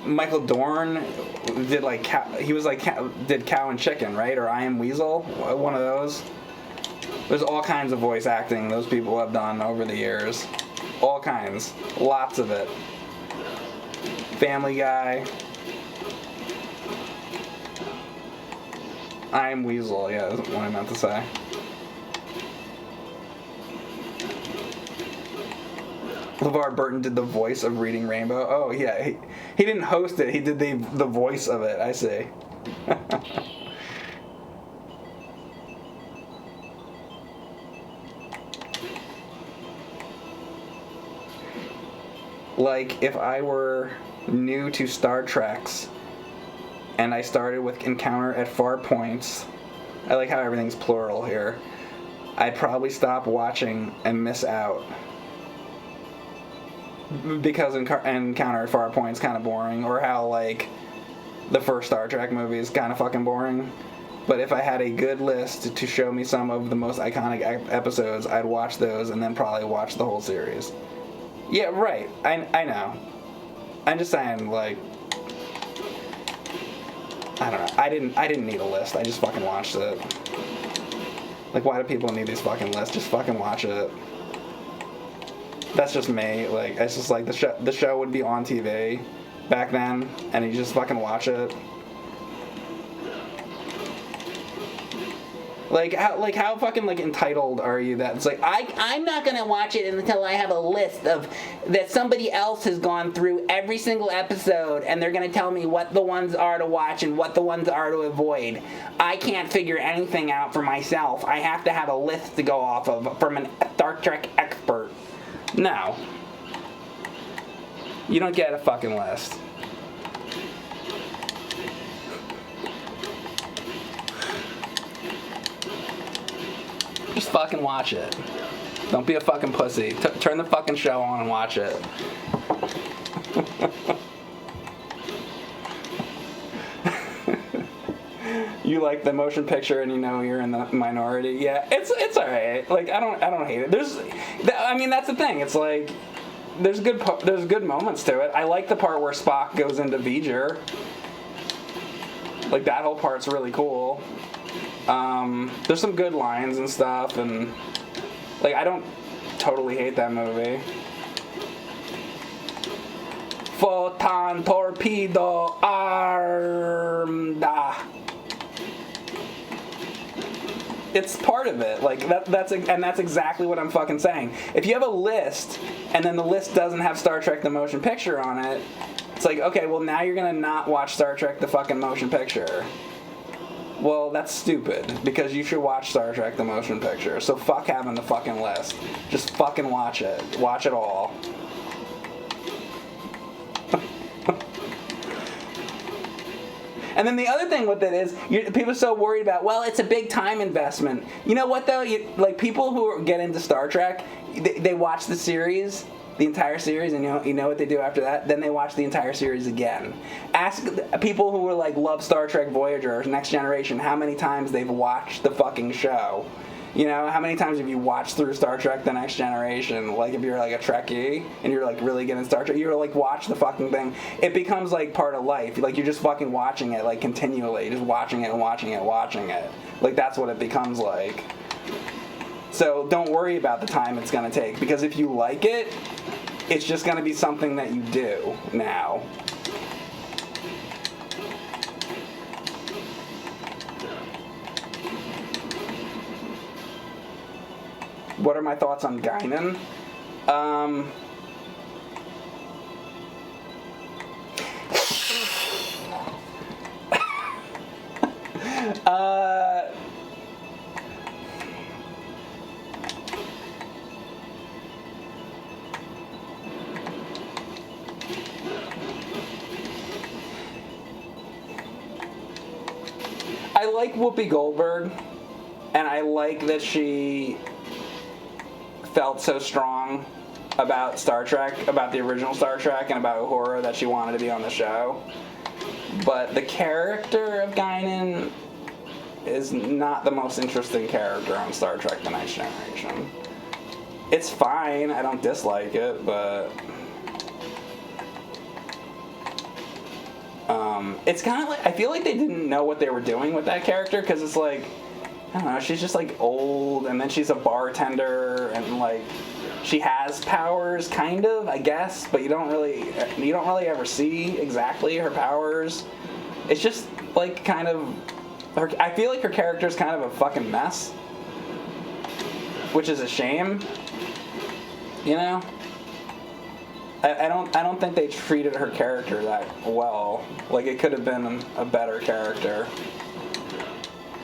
Michael Dorn did, like, did Cow and Chicken, right? Or I Am Weasel, one of those. There's all kinds of voice acting those people have done over the years. All kinds. Lots of it. Family Guy. I Am Weasel, yeah, that's what I meant to say. LeVar Burton did the voice of Reading Rainbow. Oh, yeah. He didn't host it. He did the voice of it. I see. Like, if I were new to Star Treks and I started with Encounter at Far Points, I like how everything's plural here, I'd probably stop watching and miss out. Because Encounter at Far Points kind of boring, or how, like, the first Star Trek movie is kind of fucking boring. But if I had a good list to show me some of the most iconic episodes, I'd watch those and then probably watch the whole series. Yeah, right. I know. I'm just saying, like, I don't know. I didn't need a list. I just fucking watched it. Like, why do people need these fucking lists? Just fucking watch it. That's just me. Like, it's just like the show would be on TV back then, and you just fucking watch it. Like how fucking like entitled are you that it's like I'm not gonna watch it until I have a list of that somebody else has gone through every single episode and they're gonna tell me what the ones are to watch and what the ones are to avoid. I can't figure anything out for myself. I have to have a list to go off of from a Star Trek expert. No. You don't get a fucking list. Just fucking watch it. Don't be a fucking pussy. Turn the fucking show on and watch it. You like the motion picture and you know you're in the minority. Yeah, it's alright. Like I don't hate it. That's the thing. It's like there's good moments to it. I like the part where Spock goes into V'ger. Like that whole part's really cool. There's some good lines and stuff, and like I don't totally hate that movie. Photon torpedo armada. It's part of it. Like that's exactly what I'm fucking saying. If you have a list and then the list doesn't have Star Trek the Motion Picture on it, it's like, okay, well now you're gonna not watch Star Trek the fucking Motion Picture. Well, that's stupid, because you should watch Star Trek the Motion Picture. So fuck having the fucking list. Just fucking watch it. Watch it all. And then the other thing with it is, people are so worried about, well, it's a big time investment. You know what, though? Like, people who get into Star Trek, they watch the series, the entire series, and you know what they do after that? Then they watch the entire series again. Ask people who love Star Trek Voyager or Next Generation how many times they've watched the fucking show. You know, how many times have you watched through Star Trek The Next Generation? Like, if you're like a Trekkie and you're like really getting Star Trek, you're like watch the fucking thing. It becomes like part of life. Like, you're just fucking watching it like continually, just watching it and watching it and watching it. Like, that's what it becomes like. So don't worry about the time it's gonna take, because if you like it, it's just gonna be something that you do now. What are my thoughts on Guinan? I like Whoopi Goldberg, and I like that she felt so strong about Star Trek, about the original Star Trek, and about Uhura that she wanted to be on the show. But the character of Guinan is not the most interesting character on Star Trek The Next Generation. It's fine, I don't dislike it, but it's kind of like, I feel like they didn't know what they were doing with that character, because it's like, I don't know, she's just like old, and then she's a bartender, and like she has powers, kind of, I guess, but you don't really ever see exactly her powers. It's just like kind of I feel like her character is kind of a fucking mess, which is a shame, you know. I don't think they treated her character that well. Like, it could have been a better character.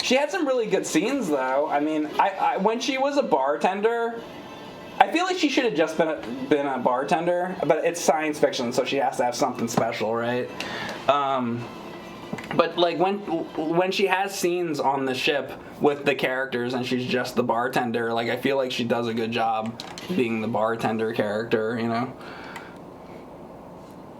She had some really good scenes, though. I mean, I when she was a bartender, I feel like she should have just been a bartender, but it's science fiction, so she has to have something special, right? But like when she has scenes on the ship with the characters and she's just the bartender, like I feel like she does a good job being the bartender character, you know?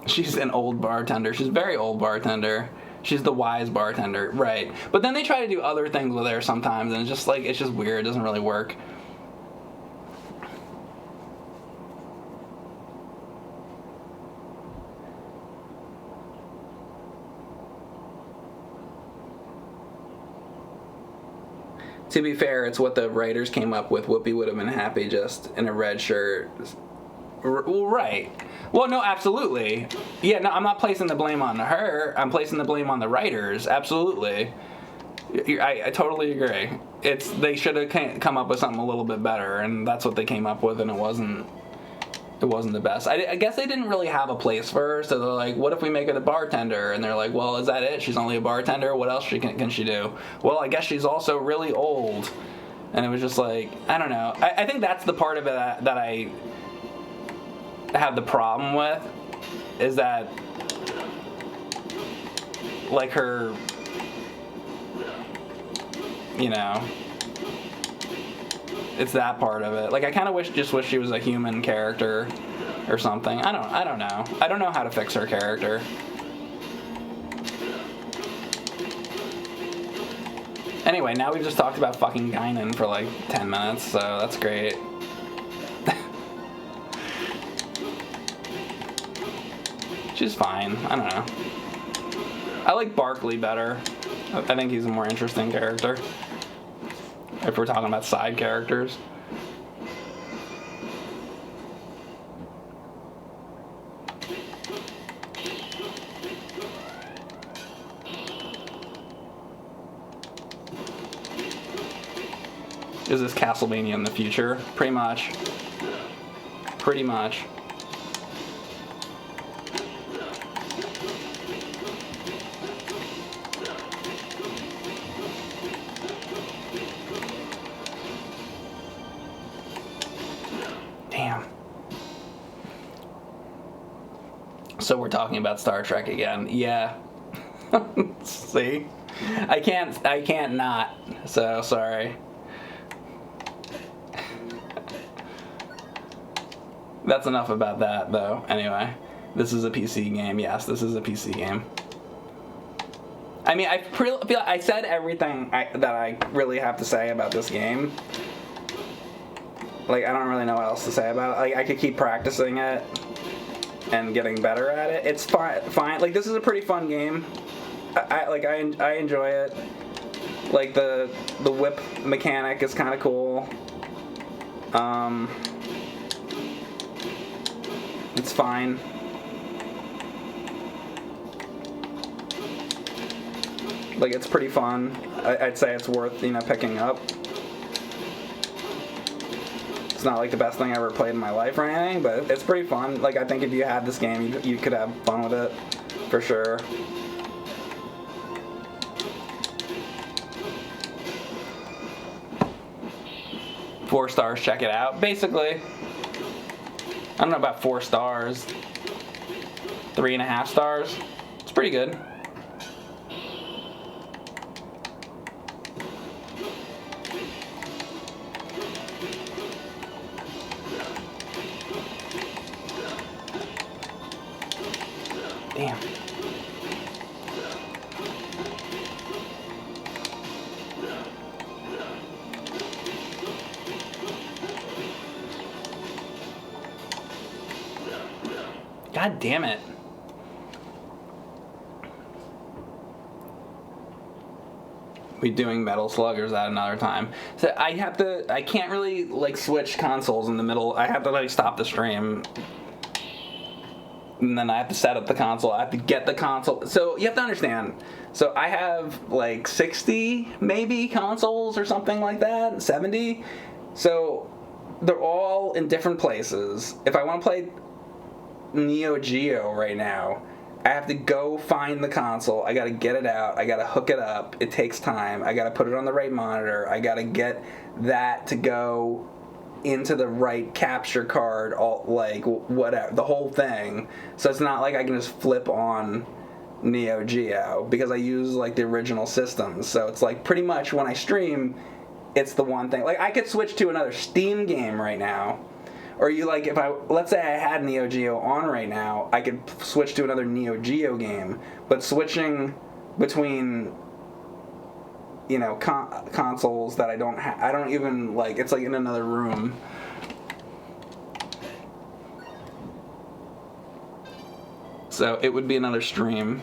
She's an old bartender. She's a very old bartender. She's the wise bartender, right? But then they try to do other things with her sometimes, and it's just weird. It doesn't really work. To be fair, it's what the writers came up with. Whoopi would have been happy just in a red shirt. Well, right. Well, no, absolutely. Yeah, no, I'm not placing the blame on her. I'm placing the blame on the writers. Absolutely. I totally agree. They should have come up with something a little bit better, and that's what they came up with, and it wasn't the best. I guess they didn't really have a place for her, so they're like, what if we make her the bartender? And they're like, well, is that it? She's only a bartender? What else can she do? Well, I guess she's also really old. And it was just like, I don't know. I think that's the part of it that I have the problem with, is that, like, her, you know, it's that part of it. Like, I kind of wish she was a human character or something. I don't know. I don't know how to fix her character. Anyway, now we've just talked about fucking Guinan for like 10 minutes, so that's great. She's fine. I don't know. I like Barkley better. I think he's a more interesting character, if we're talking about side characters. Is this Castlevania in the future? Pretty much. Pretty much. Damn. So we're talking about Star Trek again. Yeah. See? I can't not. So sorry. That's enough about that, though. Anyway, this is a PC game. Yes, this is a PC game. I mean, I feel I said everything that I really have to say about this game. Like, I don't really know what else to say about it. Like, I could keep practicing it and getting better at it. It's fine. Like, this is a pretty fun game. I enjoy it. Like, the whip mechanic is kind of cool. It's fine. Like, it's pretty fun. I'd say it's worth, picking up. It's not like the best thing I ever played in my life or anything, but it's pretty fun. Like, I think if you had this game, you could have fun with it, for sure. Four stars, check it out. Basically, I don't know about 4 stars. 3.5 stars. It's pretty good. Damn. God damn it. We doing Metal Slug, or is that another time? So I can't really, like, switch consoles in the middle. I have to, like, stop the stream. And then I have to set up the console. I have to get the console. So you have to understand. So I have, like, 60, maybe, consoles or something like that. 70. So they're all in different places. If I want to play Neo Geo right now. I have to go find the console. I gotta get it out. I gotta hook it up. It takes time. I gotta put it on the right monitor. I gotta get that to go into the right capture card, all like whatever, the whole thing. So it's not like I can just flip on Neo Geo because I use like the original systems. So it's like pretty much when I stream, it's the one thing. Like I could switch to another Steam game right now. Or you like if let's say I had Neo Geo on right now, I could switch to another Neo Geo game. But switching between, you know, consoles that I don't even like. It's like in another room. So it would be another stream.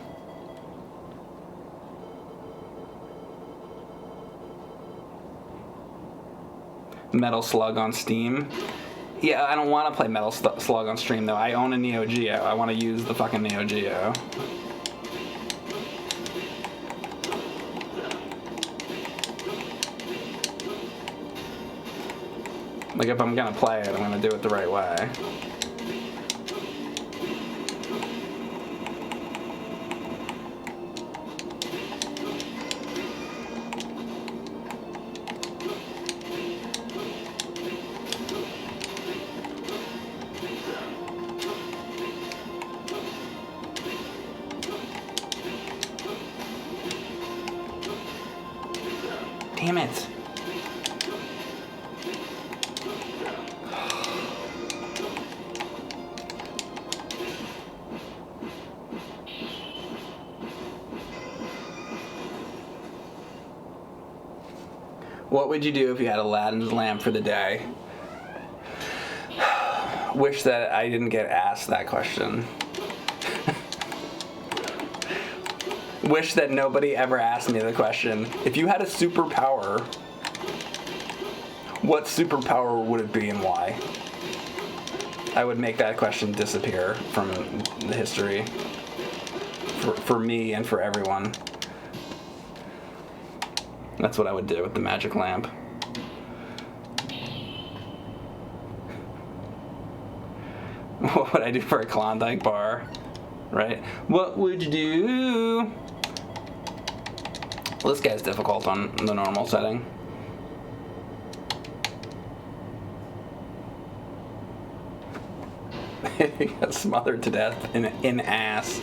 Metal Slug on Steam. Yeah, I don't want to play Metal Slug on stream, though. I own a Neo Geo. I want to use the fucking Neo Geo. Like, if I'm going to play it, I'm going to do it the right way. Damn it. What would you do if you had Aladdin's lamp for the day? Wish that I didn't get asked that question. Wish that nobody ever asked me the question, if you had a superpower, what superpower would it be and why? I would make that question disappear from the history. For me and for everyone. That's what I would do with the magic lamp. What would I do for a Klondike bar? Right? What would you do? Well, this guy's difficult on the normal setting. He got smothered to death in ass.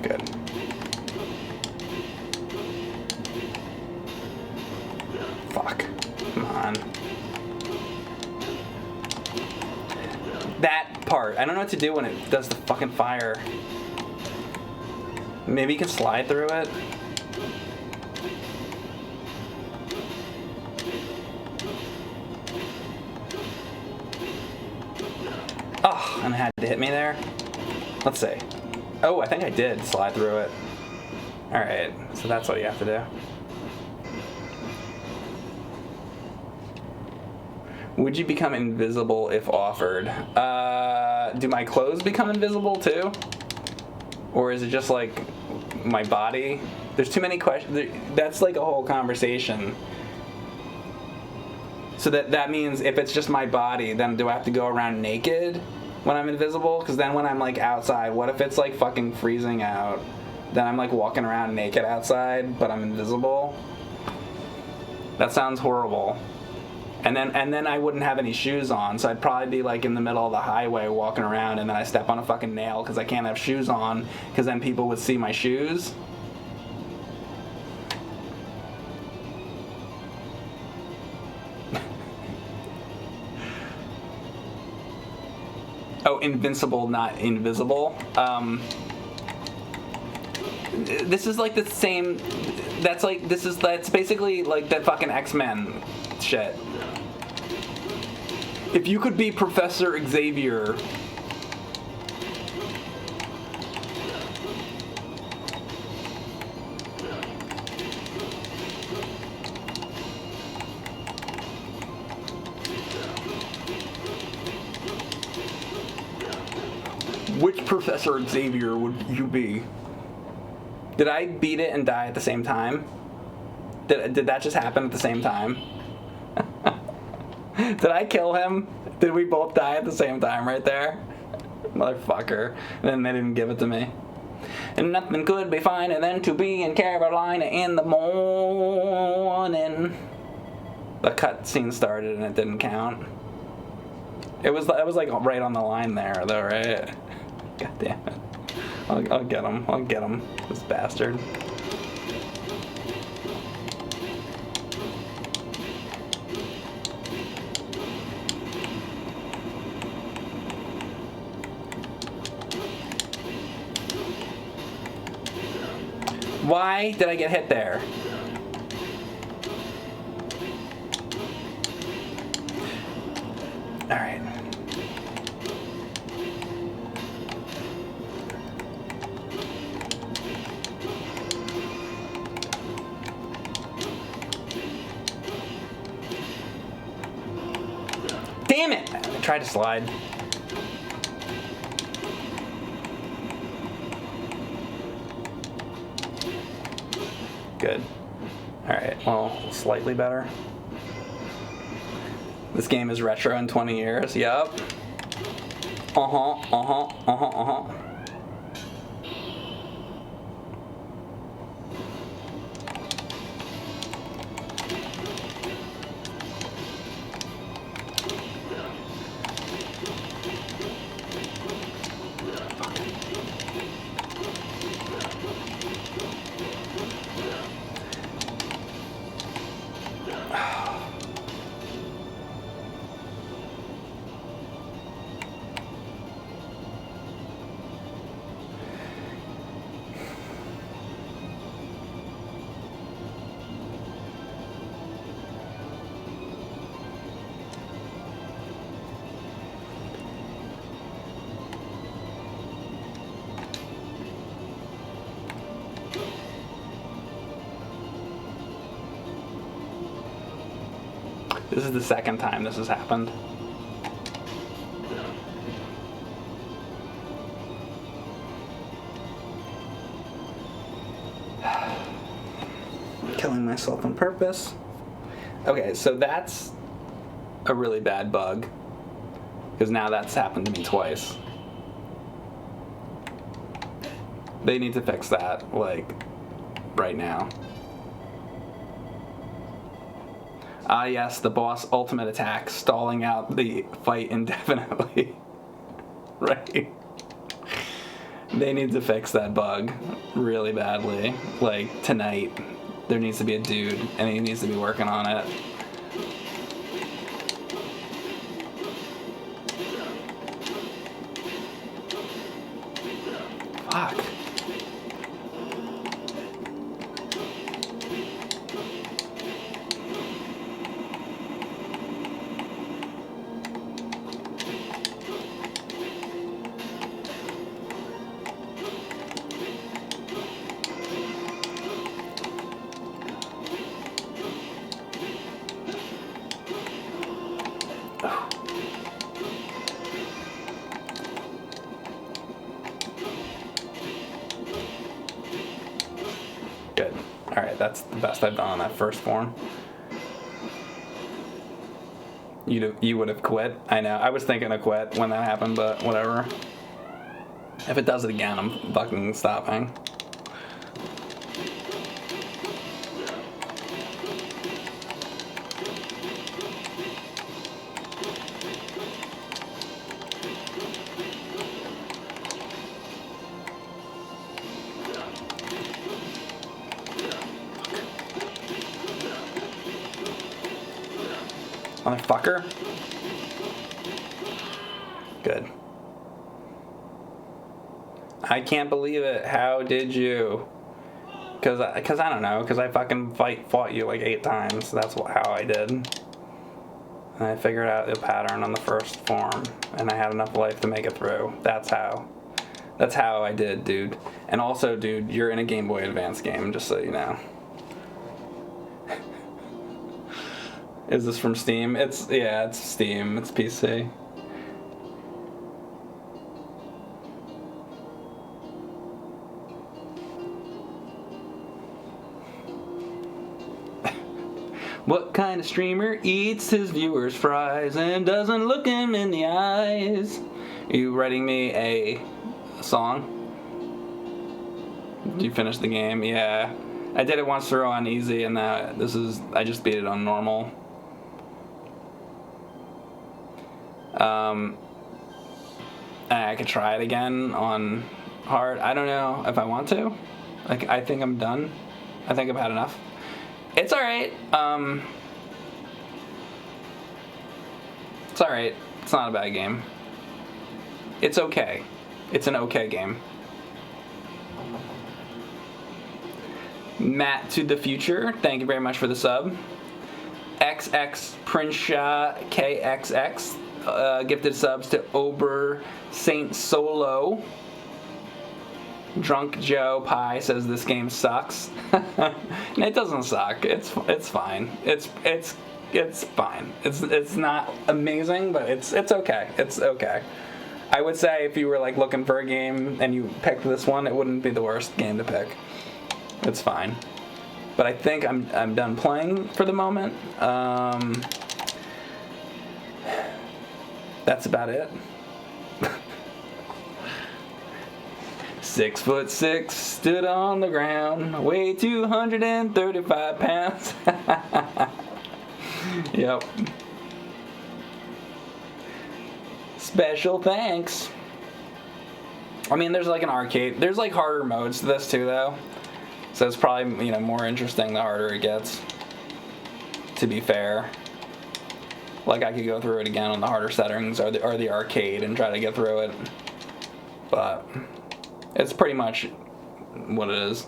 Good. Fuck. Come on. That part. I don't know what to do when it does the fucking fire. Maybe you can slide through it. Oh, and it had to hit me there. Let's see. Oh, I think I did slide through it. Alright, so that's what you have to do. Would you become invisible if offered? Do my clothes become invisible too? Or is it just like my body? There's too many questions. That's like a whole conversation. So that means if it's just my body, then do I have to go around naked when I'm invisible? Because then when I'm like outside, what if it's like fucking freezing out? Then I'm like walking around naked outside, but I'm invisible? That sounds horrible. And then I wouldn't have any shoes on, so I'd probably be like in the middle of the highway walking around, and then I step on a fucking nail because I can't have shoes on, because then people would see my shoes. Oh, invincible, not invisible. This is like the same. That's basically like that fucking X-Men shit. If you could be Professor Xavier, Which Professor Xavier would you be? Did I beat it and die at the same time? Did that just happen at the same time? Did I kill him? Did we both die at the same time right there? Motherfucker. And then they didn't give it to me. And nothing could be finer than to be in Carolina in the morning. The cutscene started and it didn't count. It was like right on the line there, though, right? God damn it. I'll get him. I'll get him. This bastard. Why did I get hit there? All right. Damn it! I tried to slide. Good. Alright, well, slightly better. This game is retro in 20 years, yep. Uh-huh. This is the second time this has happened. Killing myself on purpose. Okay, so that's a really bad bug. Because now that's happened to me twice. They need to fix that, like, right now. Ah, yes, the boss ultimate attack, stalling out the fight indefinitely. Right. They need to fix that bug really badly. Like, tonight, there needs to be a dude, and he needs to be working on it. Fuck. Good. Alright, that's the best I've done on that first form. You would have quit. I know. I was thinking of quit when that happened, but whatever. If it does it again, I'm fucking stopping. Motherfucker. Good. I can't believe it. How did you? Cause I don't know. Cause I fucking fought you like 8 times. That's how I did. And I figured out the pattern on the first form, and I had enough life to make it through. That's how. That's how I did, dude. And also, dude, you're in a Game Boy Advance game, just so you know. Is this from Steam? It's Steam. It's PC. What kind of streamer eats his viewers' fries and doesn't look him in the eyes? Are you writing me a song? Did you finish the game? Yeah. I did it once through on easy, and I just beat it on normal. I could try it again on hard. I don't know if I want to. Like, I think I'm done. I think I've had enough. It's alright. It's alright. It's not a bad game. It's okay. It's an okay game. Matt to the future, thank you very much for the sub. XX Prinsha KXX gifted subs to Ober Saint Solo. Drunk Joe Pie says this game sucks. It doesn't suck. It's fine. It's fine. It's not amazing, but it's okay. It's okay. I would say if you were like looking for a game and you picked this one, it wouldn't be the worst game to pick. It's fine. But I think I'm done playing for the moment. That's about it. 6'6", stood on the ground, weighed 235 pounds. Yep. Special thanks. I mean, there's like an arcade. There's like harder modes to this too, though. So it's probably, more interesting the harder it gets. To be fair. Like, I could go through it again on the harder settings or the arcade and try to get through it. But it's pretty much what it is.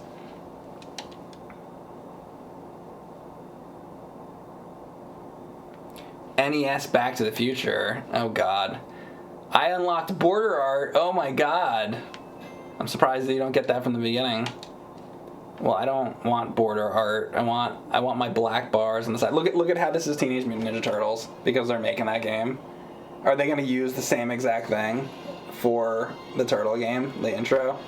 NES Back to the Future. Oh, God. I unlocked border art. Oh, my God. I'm surprised that you don't get that from the beginning. Well, I don't want border art. I want my black bars on the side. Look at how this is Teenage Mutant Ninja Turtles, because they're making that game. Are they going to use the same exact thing for the Turtle game, the intro?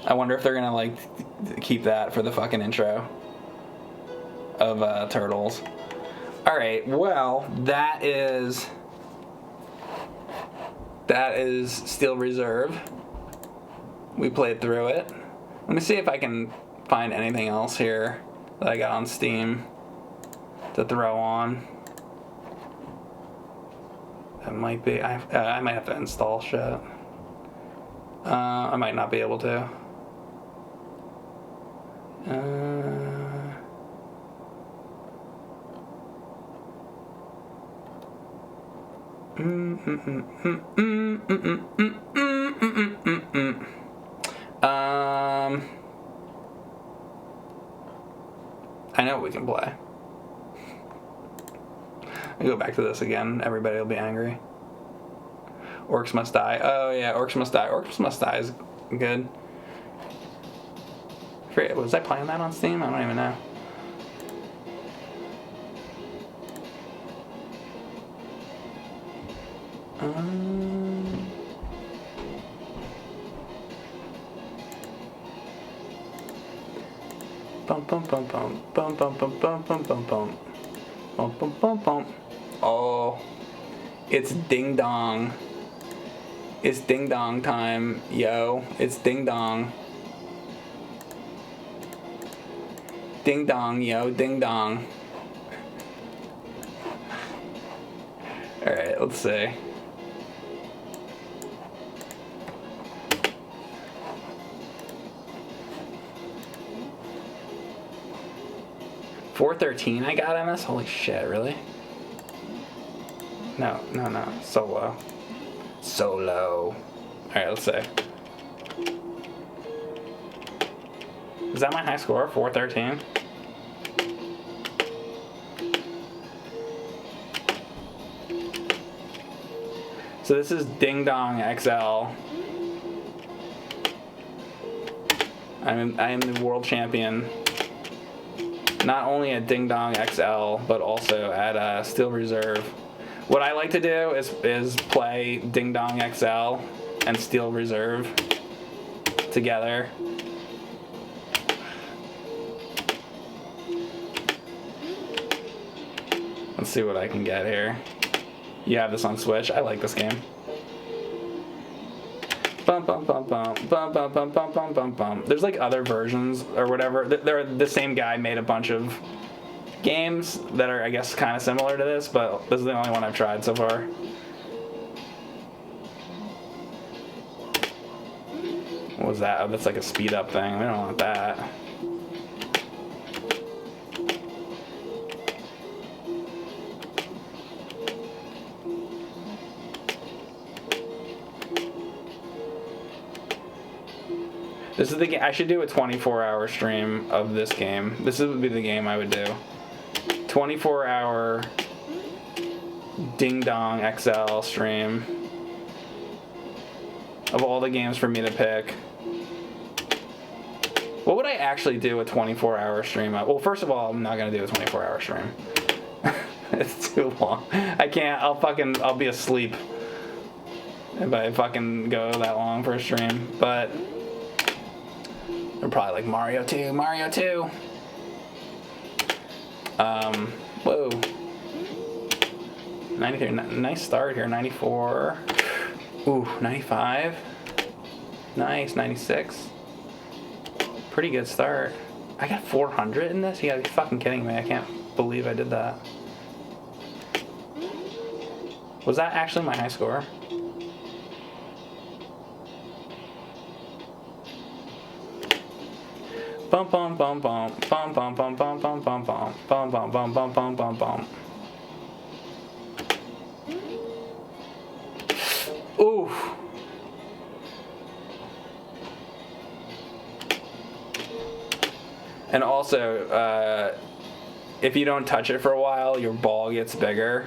I wonder if they're going to like keep that for the fucking intro of Turtles. All right. Well, that is Steel Reserve. We played through it. Let me see if I can find anything else here that I got on Steam to throw on. That might be... I might have to install shit. I might not be able to. I know we can play. I go back to this again. Everybody will be angry. Orcs Must Die. Oh yeah, Orcs Must Die. Orcs Must Die is good. Was I playing that on Steam? I don't even know. Bum bum bum bum bum bum bum bum bum bum bum bum bum bum bum. Oh, it's ding dong. It's ding dong time, yo. It's ding dong. Ding dong, yo, ding dong. Alright, let's see. $4.13 I got on this? Holy shit, really? No. Solo. Alright, let's see. Is that my high score? 413? So this is Ding Dong XL. I am the world champion. Not only at Ding Dong XL, but also at Steel Reserve. What I like to do is play Ding Dong XL and Steel Reserve together. Let's see what I can get here. You have this on Switch. I like this game. Bum bum bum bum bum bum bum bum bum bum bum. There's like other versions or whatever. They're the same guy made a bunch of games that are, I guess, kind of similar to this, but this is the only one I've tried so far. What was that? Oh, that's like a speed up thing. We don't want that. This is the game. I should do a 24-hour stream of this game. This would be the game I would do. 24-hour Ding Dong XL stream of all the games for me to pick. What would I actually do a 24-hour stream of? Well, first of all, I'm not gonna do a 24-hour stream. It's too long. I can't. I'll be asleep if I fucking go that long for a stream. But I'm probably like Mario 2. Whoa. 93. Nice start here. 94. Ooh, 95. Nice. 96. Pretty good start. I got 400 in this? You gotta be fucking kidding me. I can't believe I did that. Was that actually my high score? Bum bum bum bum bum bum bum bum bum bum bum bum bum bum bum bum bum bum. Ooh. And also, if you don't touch it for a while, your ball gets bigger.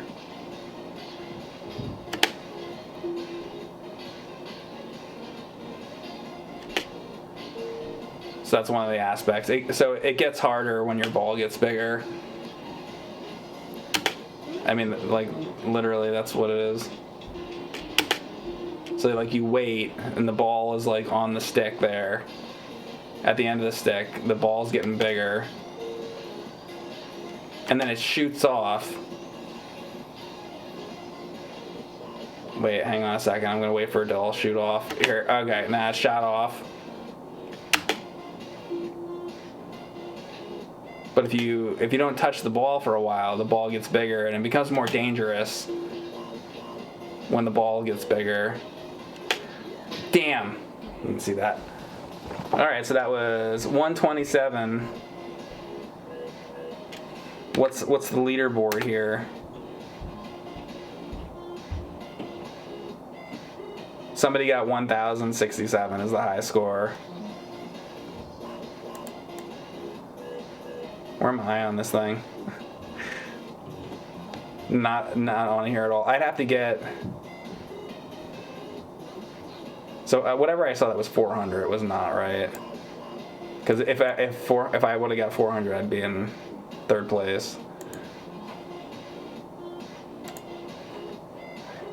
So that's one of the aspects. So it gets harder when your ball gets bigger. I mean, like, literally, that's what it is. So, like, you wait, and the ball is, like, on the stick there. At the end of the stick, the ball's getting bigger. And then it shoots off. Wait, hang on a second. I'm going to wait for it to all shoot off. Here, okay, now it's shot off. But if you don't touch the ball for a while, the ball gets bigger and it becomes more dangerous when the ball gets bigger. Damn. You can see that. Alright, so that was 127. What's the leaderboard here? Somebody got 1,067 is the high score. Where am I on this thing? Not on here at all. I'd have to get. So whatever I saw that was 400, it was not right. Because if I would have got 400, I'd be in third place.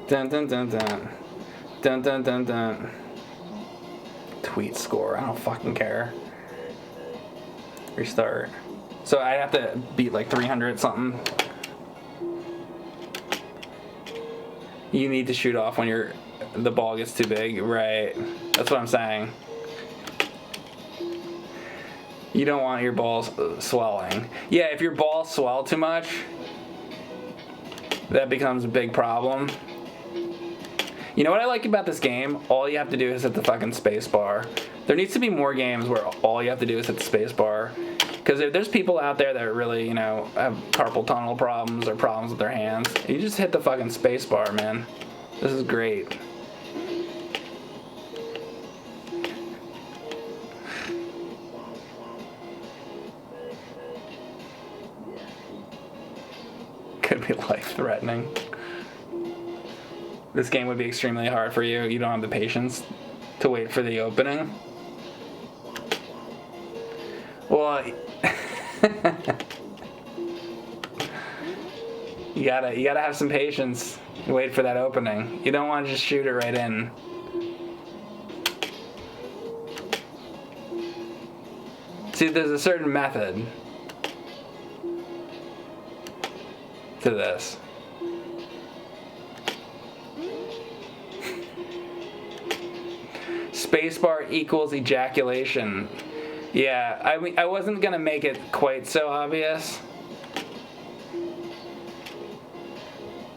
Dun dun dun dun. Dun dun dun dun. Tweet score. I don't fucking care. Restart. So I'd have to beat like 300 something. You need to shoot off when the ball gets too big, right? That's what I'm saying. You don't want your balls swelling. Yeah, if your balls swell too much, that becomes a big problem. You know what I like about this game? All you have to do is hit the fucking space bar. There needs to be more games where all you have to do is hit the space bar. Because if there's people out there that really, have carpal tunnel problems or problems with their hands, you just hit the fucking space bar, man. This is great. Could be life-threatening. This game would be extremely hard for you. You don't have the patience to wait for the opening. Well, you gotta have some patience. Wait for that opening. You don't want to just shoot it right in. See, there's a certain method. to this. Spacebar equals ejaculation. Yeah, I mean, I wasn't gonna make it quite so obvious,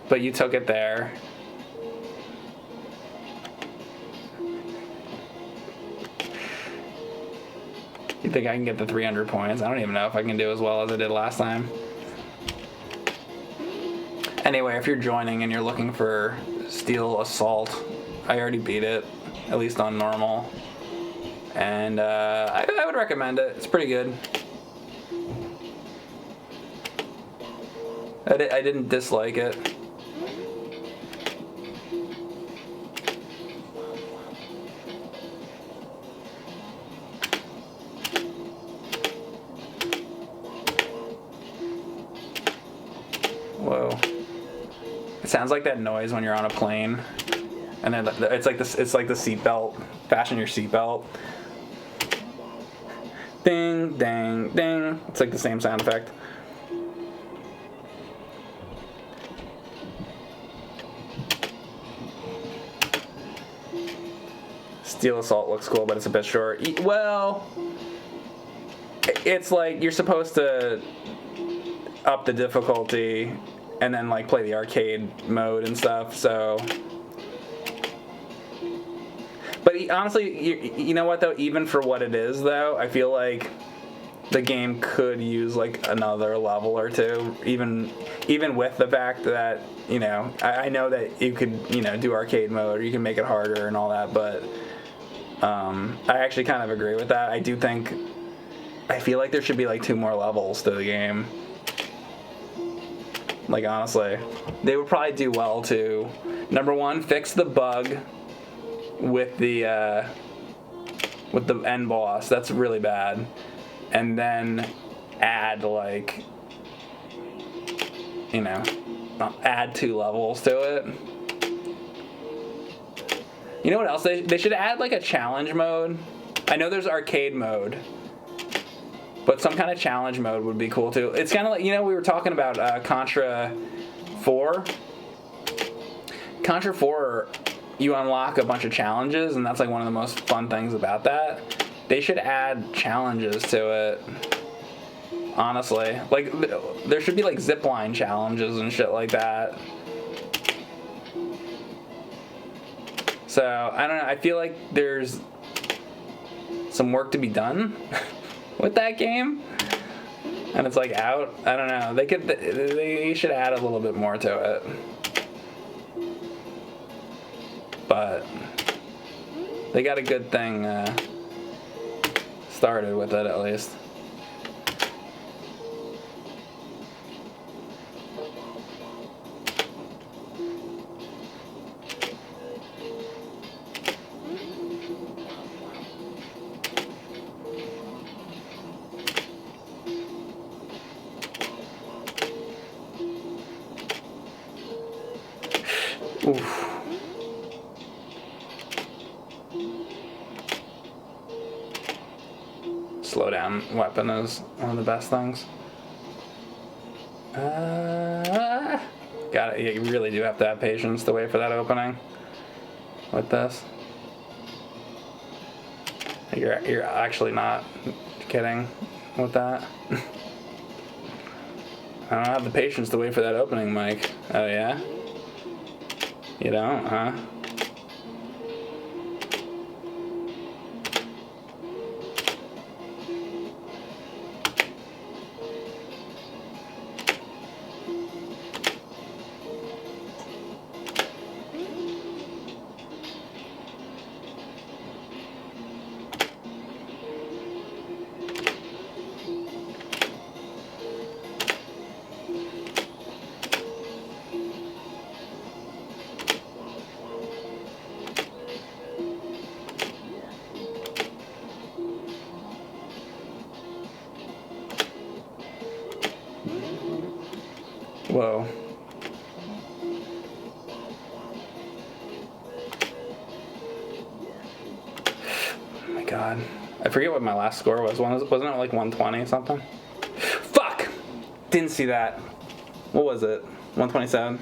but you took it there. You think I can get the 300 points? I don't even know if I can do as well as I did last time. Anyway, if you're joining and you're looking for Steel Assault, I already beat it, at least on normal. And I would recommend it. It's pretty good. I didn't dislike it. Whoa. It sounds like that noise when you're on a plane. And then it's like this. It's like the seatbelt. Fasten your seatbelt. Ding, ding, ding. It's like the same sound effect. Steel Assault looks cool, but it's a bit short. Well, it's like you're supposed to up the difficulty and then like play the arcade mode and stuff, so. But honestly, you know what though? Even for what it is though, I feel like the game could use like another level or two, even with the fact that, you know, I know that you could, you know, do arcade mode or you can make it harder and all that, but I actually kind of agree with that. I feel like there should be like 2 more levels to the game. Like honestly, they would probably do well to, number 1, fix the bug with the end boss. That's really bad. And then add like, you know, add 2 levels to it. You know what else? They should add like a challenge mode. I know there's arcade mode, but some kind of challenge mode would be cool too. It's kind of like, you know, we were talking about Contra 4. Contra 4, you unlock a bunch of challenges, and that's like one of the most fun things about that. They should add challenges to it. Honestly, like there should be like zipline challenges and shit like that. So I don't know. I feel like there's some work to be done with that game, and it's like out. I don't know. They should add a little bit more to it, but they got a good thing started with it at least. Oof. Slow down weapon is one of the best things. Got it. You really do have to have patience to wait for that opening with this. You're actually not kidding with that. I don't have the patience to wait for that opening, Mike. Oh yeah? You don't, huh? Whoa. Oh my god. I forget what my last score was. Wasn't it like 120 something? Fuck! Didn't see that. What was it? 127.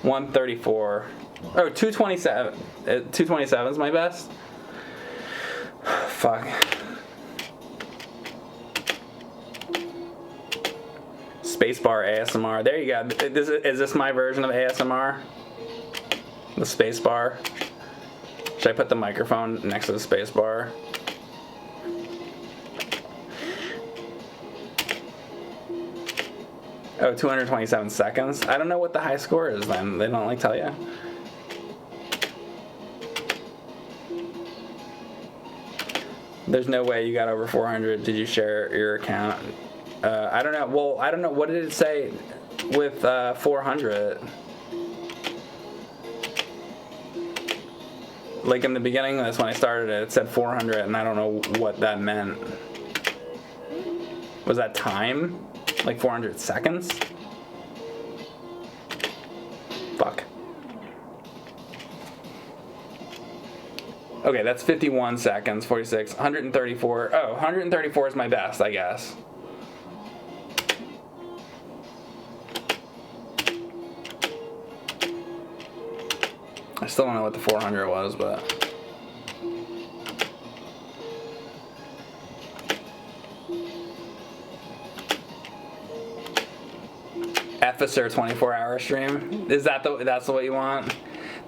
134. Oh, 227. 227 is my best? Fuck. Spacebar ASMR. There you go. Is this my version of ASMR? The spacebar. Should I put the microphone next to the spacebar? Oh, 227 seconds. I don't know what the high score is then. They don't tell you. There's no way you got over 400. Did you share your account? I don't know. Well, I don't know. What did it say with 400? Like in the beginning, that's when I started it. It said 400, and I don't know what that meant. Was that time? Like 400 seconds? Fuck. Okay, that's 51 seconds, 46, 134. Oh, 134 is my best, I guess. I still don't know what the 400 was, but... Officer 24-hour stream. Is that that's what you want?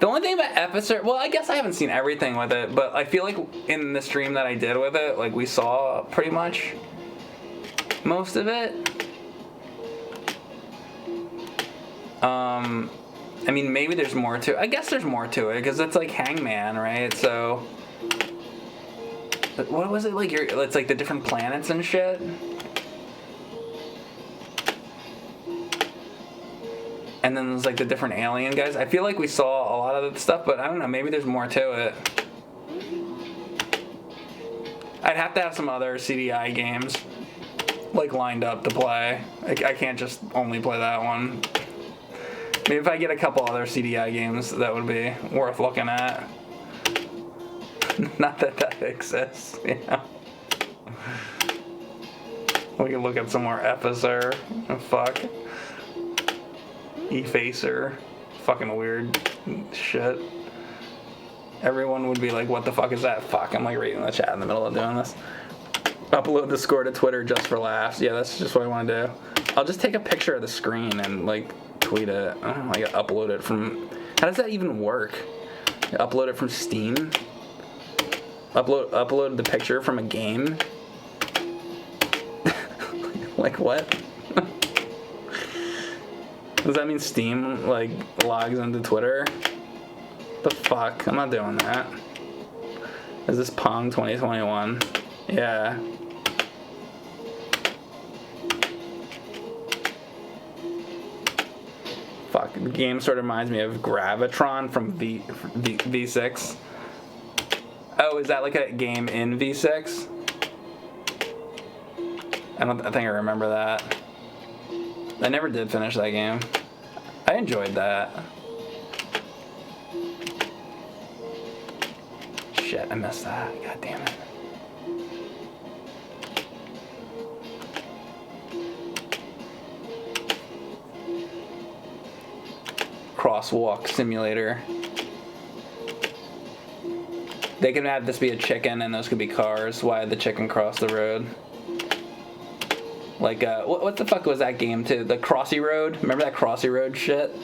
The only thing about Officer, well, I guess I haven't seen everything with it, but I feel like in the stream that I did with it, like we saw pretty much most of it. I mean, maybe there's more to it. I guess there's more to it because it's like Hangman, right? So, what was it like? It's like the different planets and shit. And then there's like the different alien guys. I feel like we saw a lot of the stuff, but I don't know. Maybe there's more to it. I'd have to have some other CDI games like lined up to play. I can't just only play that one. Maybe if I get a couple other CDI games, that would be worth looking at. Not that that exists, you know. We can look at some more Officer. Oh, fuck. Effacer. Fucking weird shit. Everyone would be like, what the fuck is that? Fuck, I'm like reading the chat in the middle of doing this. Upload the score to Twitter just for laughs. Yeah, that's just what I want to do. I'll just take a picture of the screen and like tweet it. I don't know, like upload it from... How does that even work? Upload it from Steam? Upload the picture from a game? Like what? Does that mean Steam like logs into Twitter? The fuck? I'm not doing that. Is this Pong 2021? Yeah. Fuck. The game sort of reminds me of Gravitron from V6. Oh, is that like a game in V6? I think I remember that. I never did finish that game. I enjoyed that. Shit, I missed that. God damn it. Crosswalk simulator. They can have this be a chicken and those could be cars. Why did the chicken cross the road? Like, what the fuck was that game too? The Crossy Road? Remember that Crossy Road shit?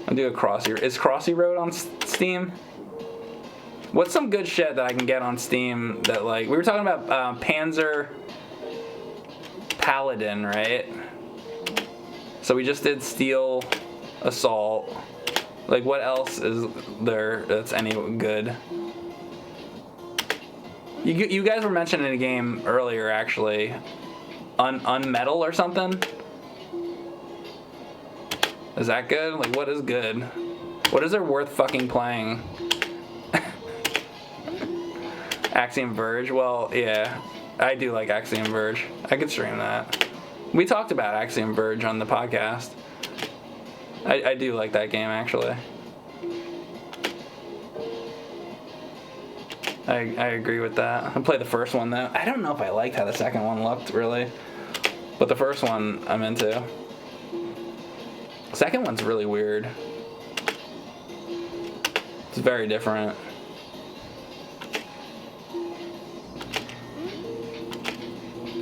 I'll do a Crossy. Is Crossy Road on Steam? What's some good shit that I can get on Steam that, like, we were talking about Panzer Paladin, right? So we just did Steel Assault. Like, what else is there that's any good? You guys were mentioning a game earlier, actually. Unmetal or something? Is that good? Like, what is good? What is there worth fucking playing? Axiom Verge? Well, yeah. I do like Axiom Verge. I could stream that. We talked about Axiom Verge on the podcast. I do like that game, actually. I agree with that. I played the first one, though. I don't know if I liked how the second one looked, really. But the first one I'm into. Second one's really weird. It's very different.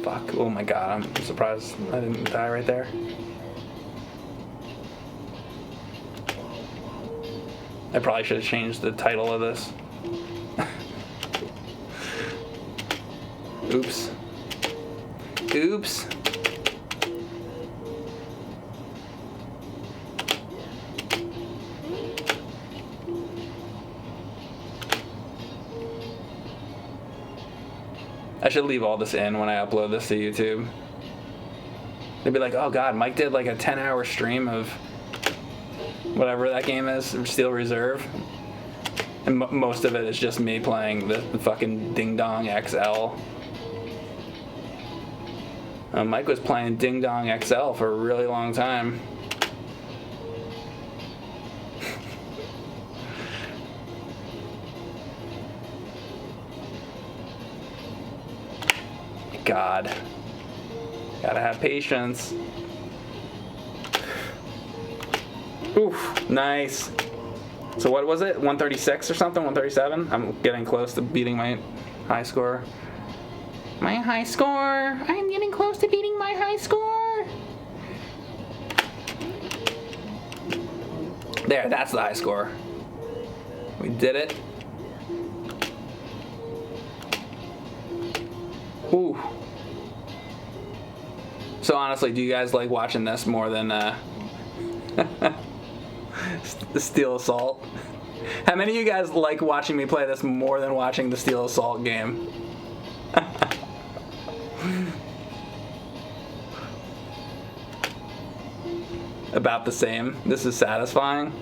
Fuck. Oh my god, I'm surprised I didn't die right there. I probably should have changed the title of this. Oops. Oops. I should leave all this in when I upload this to YouTube. They'd be like, oh god, Mike did like a 10-hour stream of whatever that game is, Steel Reserve. And most of it is just me playing the fucking Ding Dong XL. Mike was playing Ding Dong XL for a really long time. God. Gotta have patience. Oof, nice. So what was it? 136 or something? 137? I'm getting close to beating my high score. My high score! I'm getting close to beating my high score! There, that's the high score. We did it. Ooh. So honestly, do you guys like watching this more than the Steel Assault? How many of you guys like watching me play this more than watching the Steel Assault game? About the same. This is satisfying?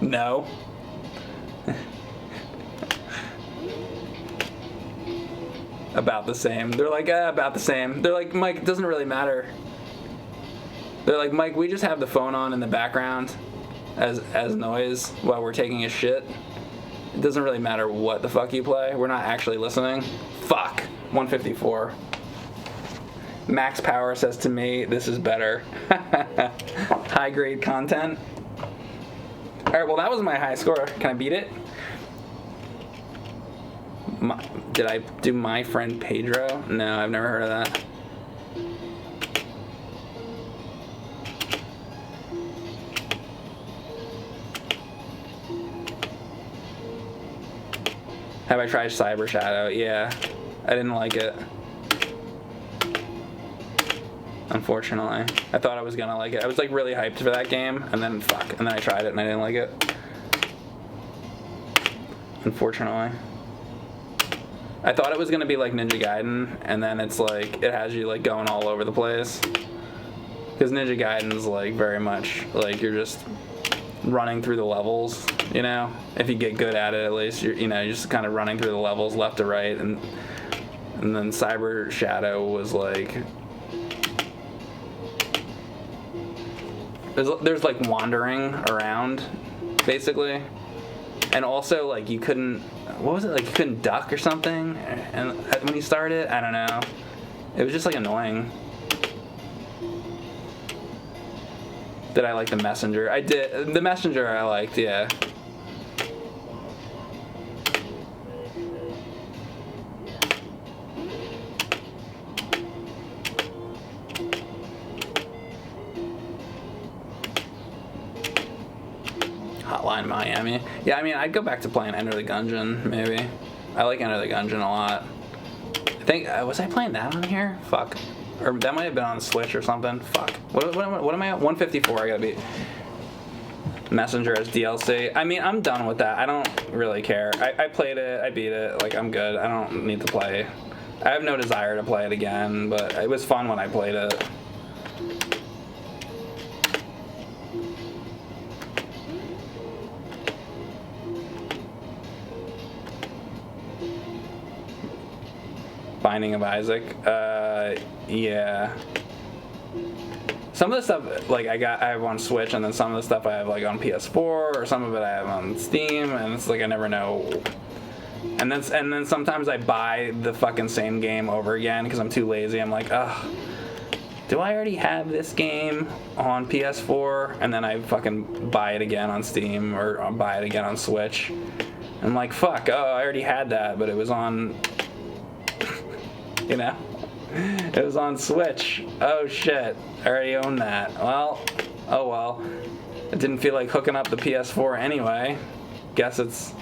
No. About the same. They're like, about the same. They're like, Mike, it doesn't really matter. They're like, Mike, we just have the phone on in the background as noise while we're taking a shit. It doesn't really matter what the fuck you play. We're not actually listening. Fuck. 154. Max Power says to me, this is better. High grade content. Alright, well that was my high score. Can I beat it? Did I do My Friend Pedro? No, I've never heard of that. Have I tried Cyber Shadow? Yeah. I didn't like it. Unfortunately. I thought I was gonna like it. I was like really hyped for that game, and then fuck. And then I tried it and I didn't like it. Unfortunately. I thought it was gonna be like Ninja Gaiden, and then it's like, it has you like going all over the place. Because Ninja Gaiden's like very much like you're just running through the levels, you know? If you get good at it, at least, you're just kind of running through the levels left to right, and then Cyber Shadow was like, there's like wandering around, basically, and also like you couldn't, what was it, like you couldn't duck or something, and when you started, I don't know, it was just like annoying. Did I like the Messenger? I did. The Messenger I liked, yeah. Hotline Miami. Yeah, I mean, I'd go back to playing Enter the Gungeon, maybe. I like Enter the Gungeon a lot. I think, was I playing that on here? Fuck. Or that might have been on Switch or something. Fuck. What am I at? 154, I gotta beat. Messenger as DLC. I mean, I'm done with that. I don't really care. I played it, I beat it, like, I'm good. I don't need to play. I have no desire to play it again, but it was fun when I played it. Binding of Isaac. Yeah. Some of the stuff like I have on Switch, and then some of the stuff I have like on PS4, or some of it I have on Steam, and it's like I never know. And then sometimes I buy the fucking same game over again because I'm too lazy. I'm like, ugh. do I already have this game on PS4? And then I fucking buy it again on Steam or buy it again on Switch. I'm like, fuck, oh, I already had that, but it was on, you know? It was on Switch. Oh shit, I already own that. Well, oh well. It didn't feel like hooking up the PS4 anyway. Guess it's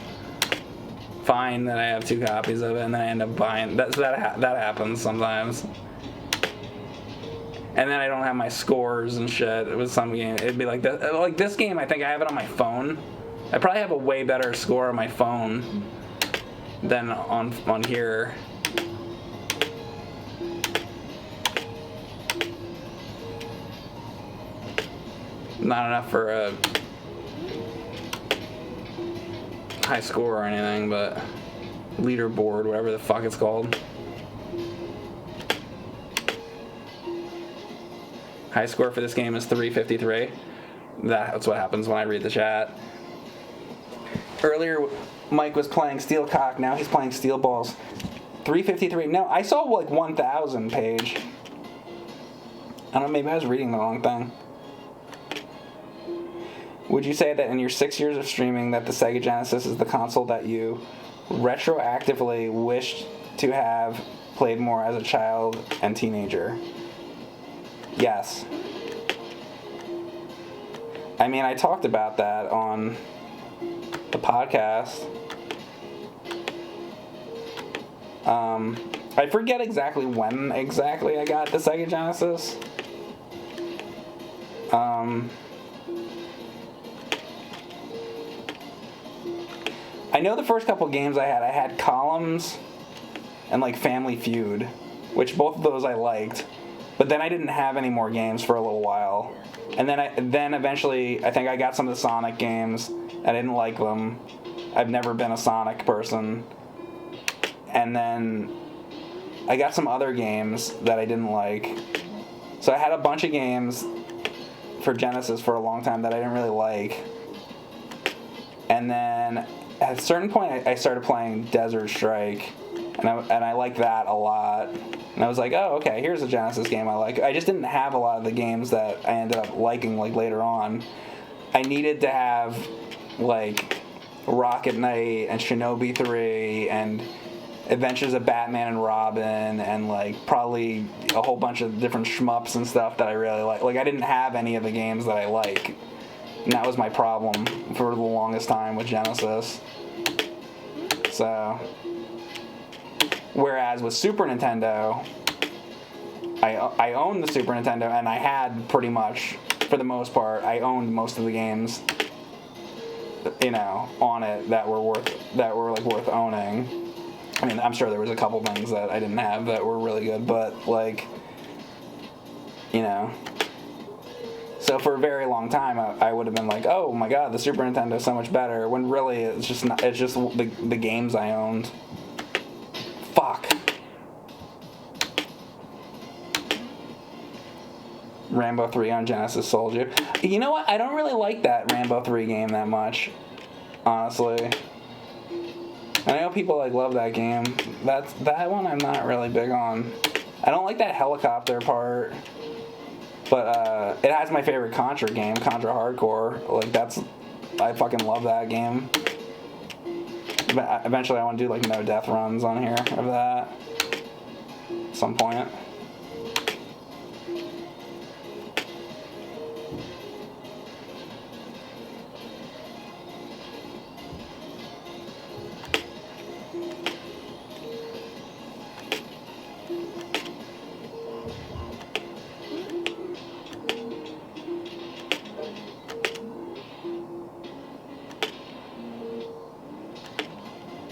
fine that I have 2 copies of it, and then I end up buying. That happens sometimes. And then I don't have my scores and shit. It was some game. It'd be like this. Like this game, I think I have it on my phone. I probably have a way better score on my phone than on here. Not enough for a high score or anything, but leaderboard, whatever the fuck it's called. High score for this game is 353. That's what happens when I read the chat. Earlier, Mike was playing Steel Cock. Now he's playing Steel Balls. 353. No, I saw like 1,000 page. I don't know, maybe I was reading the wrong thing. Would you say that in your 6 years of streaming that the Sega Genesis is the console that you retroactively wished to have played more as a child and teenager? Yes. I mean, I talked about that on the podcast. I forget exactly when exactly I got the Sega Genesis. I know the first couple games I had Columns and like Family Feud, which both of those I liked. But then I didn't have any more games for a little while. And then eventually I think I got some of the Sonic games. I didn't like them. I've never been a Sonic person. And then I got some other games that I didn't like. So I had a bunch of games for Genesis for a long time that I didn't really like. And then at a certain point I started playing Desert Strike. And I liked that a lot. And I was like, oh, okay, here's a Genesis game I like. I just didn't have a lot of the games that I ended up liking like later on. I needed to have like Rocket Knight and Shinobi 3 and Adventures of Batman and Robin and like probably a whole bunch of different shmups and stuff that I really like. Like I didn't have any of the games that I like. And that was my problem for the longest time with Genesis. So, whereas with Super Nintendo, I owned the Super Nintendo and I had pretty much, for the most part, I owned most of the games, you know, on it that were worth owning. I mean, I'm sure there was a couple things that I didn't have that were really good, but like, you know. So for a very long time, I would have been like, oh my god, the Super Nintendo is so much better, when really it's just the games I owned. Fuck. Rambo 3 on Genesis sold you. You know what? I don't really like that Rambo 3 game that much, honestly. I know people like love that game. That one I'm not really big on. I don't like that helicopter part. But it has my favorite Contra game, Contra Hardcore. Like I fucking love that game. But eventually I want to do like no death runs on here of that at some point.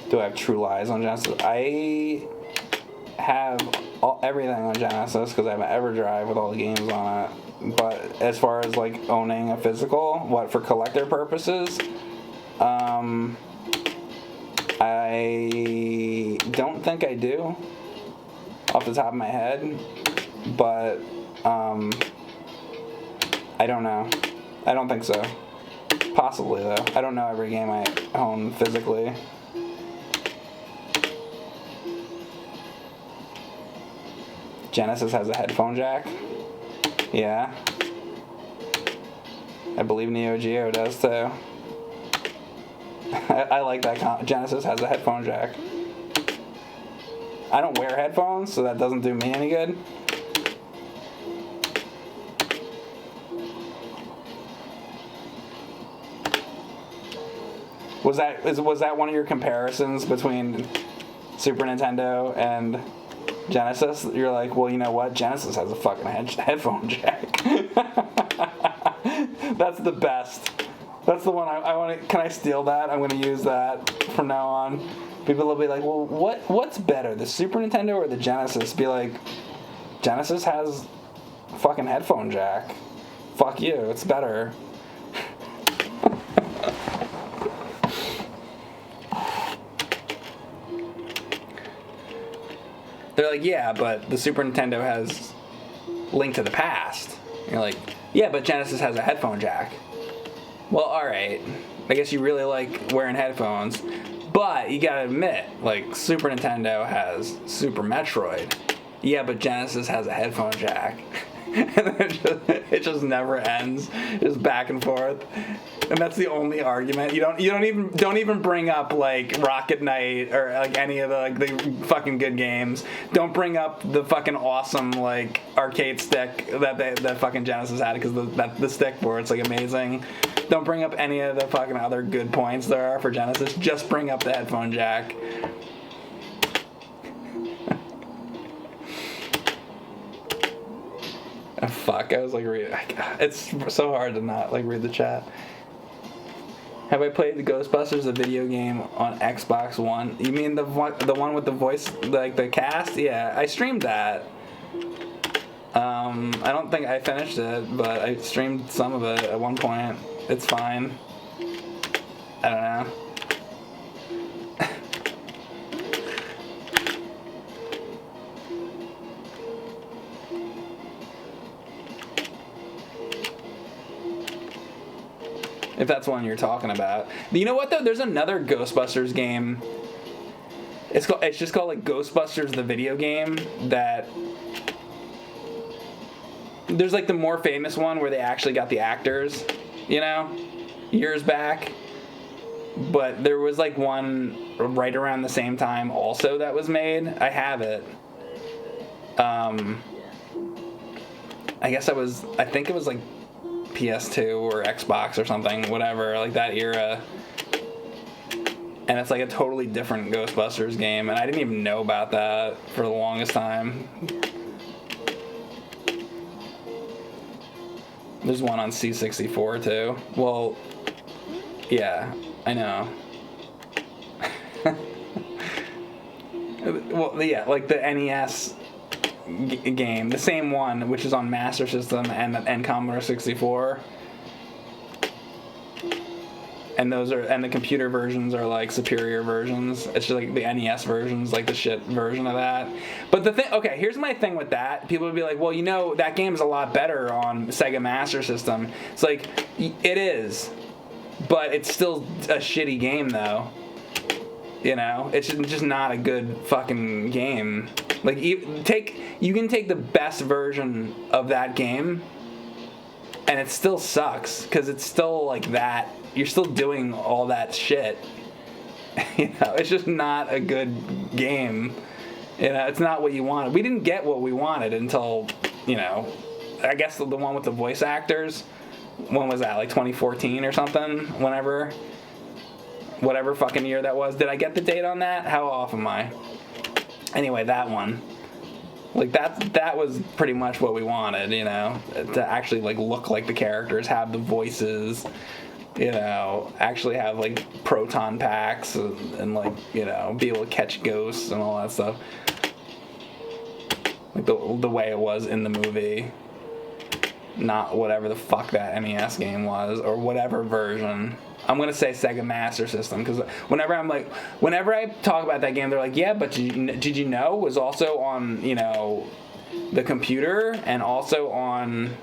Do I have True Lies on Genesis? I have everything on Genesis because I have an EverDrive with all the games on it. But as far as like owning a physical, for collector purposes, I don't think I do off the top of my head. But I don't know. I don't think so. Possibly though. I don't know every game I own physically. Genesis has a headphone jack. Yeah. I believe Neo Geo does too. I like that. Genesis has a headphone jack. I don't wear headphones, so that doesn't do me any good. Was that one of your comparisons between Super Nintendo and Genesis? You're like, well, you know what? Genesis has a fucking headphone jack. That's the best. That's the one I want to. Can I steal that? I'm going to use that from now on. People will be like, well, what's better, the Super Nintendo or the Genesis? Be like, Genesis has a fucking headphone jack. Fuck you. It's better. They're like, yeah, but the Super Nintendo has Link to the Past. And you're like, yeah, but Genesis has a headphone jack. Well, alright. I guess you really like wearing headphones. But you gotta admit, like, Super Nintendo has Super Metroid. Yeah, but Genesis has a headphone jack. And it just never ends. Just back and forth. And that's the only argument. You don't even bring up like Rocket Knight or like any of the fucking good games. Don't bring up the fucking awesome like arcade stick that fucking Genesis had, because the stick for it's like amazing. Don't bring up any of the fucking other good points there are for Genesis. Just bring up the headphone jack. Oh, fuck, I was like reading. It's so hard to not like read the chat. Have I played the Ghostbusters, the video game, on Xbox One? You mean the one with the voice, like the cast? Yeah, I streamed that. I don't think I finished it, but I streamed some of it at one point. It's fine. I don't know. If that's one you're talking about. You know what though? There's another Ghostbusters game. It's just called like Ghostbusters the video game. That there's like the more famous one where they actually got the actors, you know, years back. But there was like one right around the same time also that was made. I have it. I think it was like PS2 or Xbox or something, whatever, like that era. And it's like a totally different Ghostbusters game, and I didn't even know about that for the longest time. There's one on C64 too. Well, yeah, I know. Well, yeah, like the NES game, the same one, which is on Master System and Commodore 64. And the computer versions are like superior versions. It's just like the NES version's like the shit version of that. But the thing, okay, here's my thing with that. People would be like, well, you know, that game's a lot better on Sega Master System. It's like, it is, but it's still a shitty game though. You know, it's just not a good fucking game. Like, you can take the best version of that game, and it still sucks, because it's still like that. You're still doing all that shit. You know, it's just not a good game. You know, it's not what you wanted. We didn't get what we wanted until, you know, I guess the one with the voice actors. When was that? Like 2014 or something? Whatever fucking year that was. Did I get the date on that? How off am I? Anyway, that one. Like, that was pretty much what we wanted, you know, to actually, like, look like the characters, have the voices, you know, actually have, like, proton packs and like, you know, be able to catch ghosts and all that stuff. Like, the way it was in the movie. Not whatever the fuck that NES game was, or whatever version. I'm going to say Sega Master System, because whenever I talk about that game, they're like, yeah, but did you know it was also on, you know, the computer and also on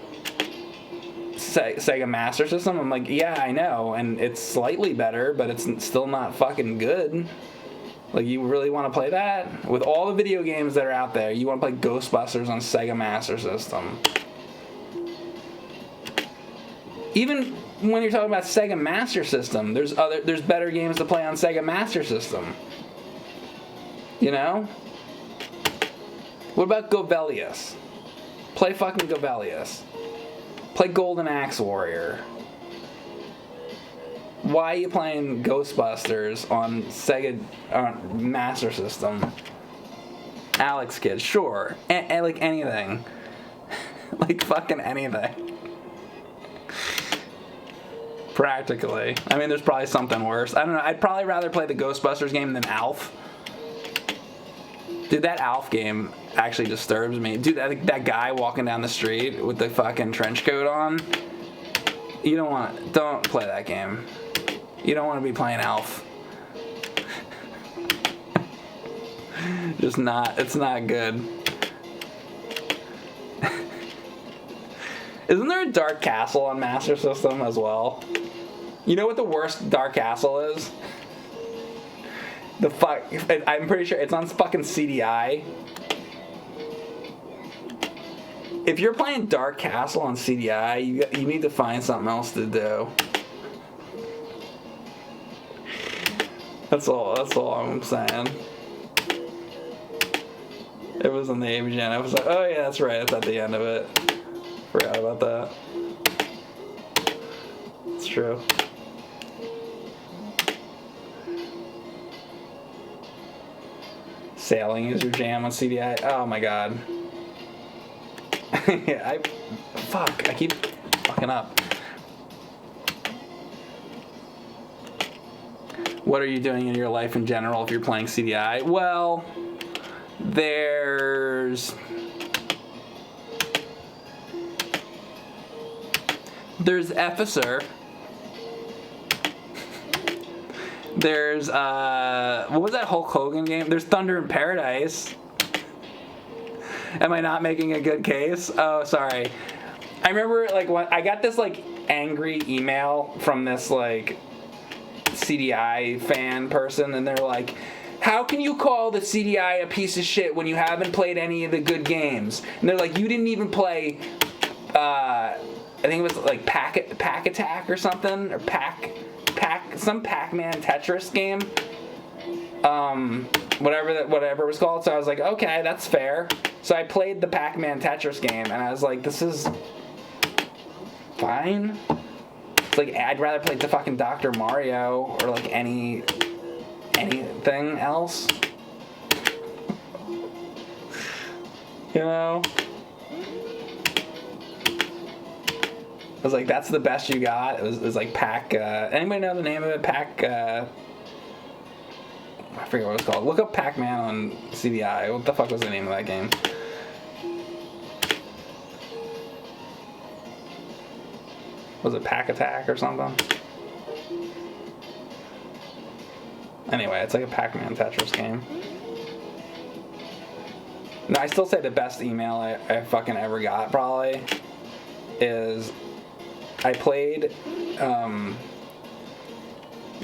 Sega Master System? I'm like, yeah, I know, and it's slightly better, but it's still not fucking good. Like, you really want to play that? With all the video games that are out there, you want to play Ghostbusters on Sega Master System. Even when you're talking about Sega Master System, there's better games to play on Sega Master System. You know? What about Govelius? Play fucking Govelius. Play Golden Axe Warrior. Why are you playing Ghostbusters on Sega Master System? Alex Kidd, sure. And like anything. Like fucking anything. Practically. I mean, there's probably something worse. I don't know. I'd probably rather play the Ghostbusters game than Alf. Dude, that Alf game actually disturbs me. Dude, that guy walking down the street with the fucking trench coat on. Don't play that game. You don't want to be playing Alf. It's not good. Isn't there a Dark Castle on Master System as well? You know what the worst Dark Castle is? I'm pretty sure it's on fucking CDI. If you're playing Dark Castle on CDI, you need to find something else to do. That's all I'm saying. It was in the AVGN. I was like, oh yeah, that's right. It's at the end of it. Forgot about that. It's true. Sailing is your jam on CDI. Oh my god. Yeah, I keep fucking up. What are you doing in your life in general if you're playing CDI? Well, there's Efficer. There's what was that Hulk Hogan game? There's Thunder in Paradise. Am I not making a good case? Oh, sorry. I remember like when I got this like angry email from this like CDI fan person, and they're like, how can you call the CDI a piece of shit when you haven't played any of the good games? And they're like, you didn't even play I think it was like Pack Attack or something, or some Pac-Man Tetris game, whatever it was called. So I was like, okay, that's fair. So I played the Pac-Man Tetris game, and I was like, this is fine. It's like I'd rather play the fucking Dr. Mario or like anything else. You know? I was like, that's the best you got. It was like Pac. Anybody know the name of it? Pac. I forget what it was called. Look up Pac-Man on CDI. What the fuck was the name of that game? Was it Pack Attack or something? Anyway, it's like a Pac-Man Tetris game. No, I still say the best email I fucking ever got probably is I played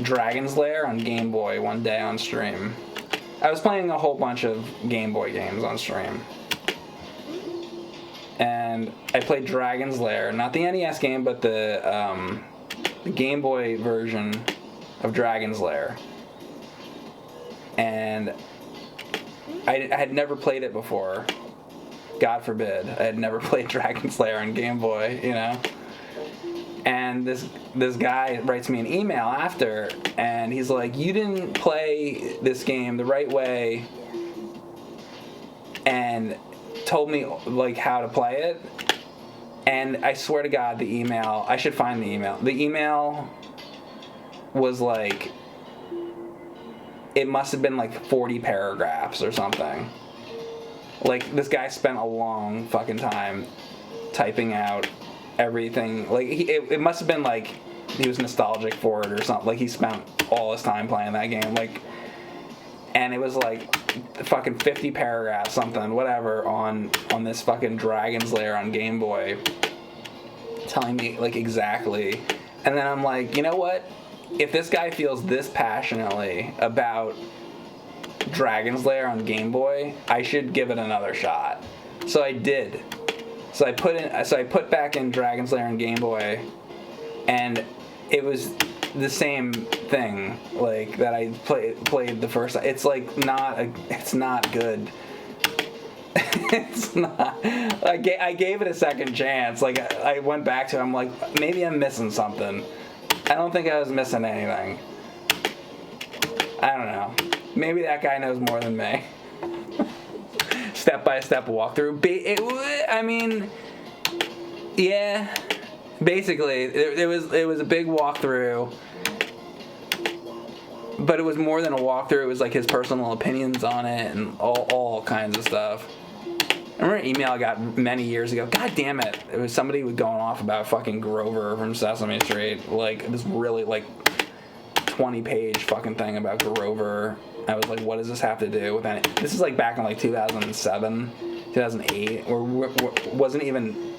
Dragon's Lair on Game Boy one day on stream. I was playing a whole bunch of Game Boy games on stream. And I played Dragon's Lair, not the NES game, but the Game Boy version of Dragon's Lair. And I had never played it before. God forbid. I had never played Dragon's Lair on Game Boy, you know? And this guy writes me an email after, and he's like, you didn't play this game the right way, and told me like how to play it. And I swear to God, the email, I should find the email. The email was like, it must have been like 40 paragraphs or something. Like, this guy spent a long fucking time typing out everything. Like, it must have been like he was nostalgic for it or something. Like, he spent all his time playing that game. Like, and it was like fucking 50 paragraphs, something, whatever, on this fucking Dragon's Lair on Game Boy, telling me like exactly. And then I'm like, you know what? If this guy feels this passionately about Dragon's Lair on Game Boy, I should give it another shot. So I did. So I put back in Dragon's Lair on Game Boy, and it was the same thing, like, that I played the first time. It's like it's not good. It's not. I gave it a second chance. Like, I went back to it. I'm like, maybe I'm missing something. I don't think I was missing anything. I don't know. Maybe that guy knows more than me. Step-by-step walkthrough. I mean, yeah. Basically, it was a big walkthrough. But it was more than a walkthrough. It was like his personal opinions on it and all kinds of stuff. I remember an email I got many years ago. God damn it. It was somebody going off about fucking Grover from Sesame Street. Like, this really, like, 20-page fucking thing about Grover. I was like, what does this have to do with any... This is, like, back in, like, 2007, 2008, or wasn't even...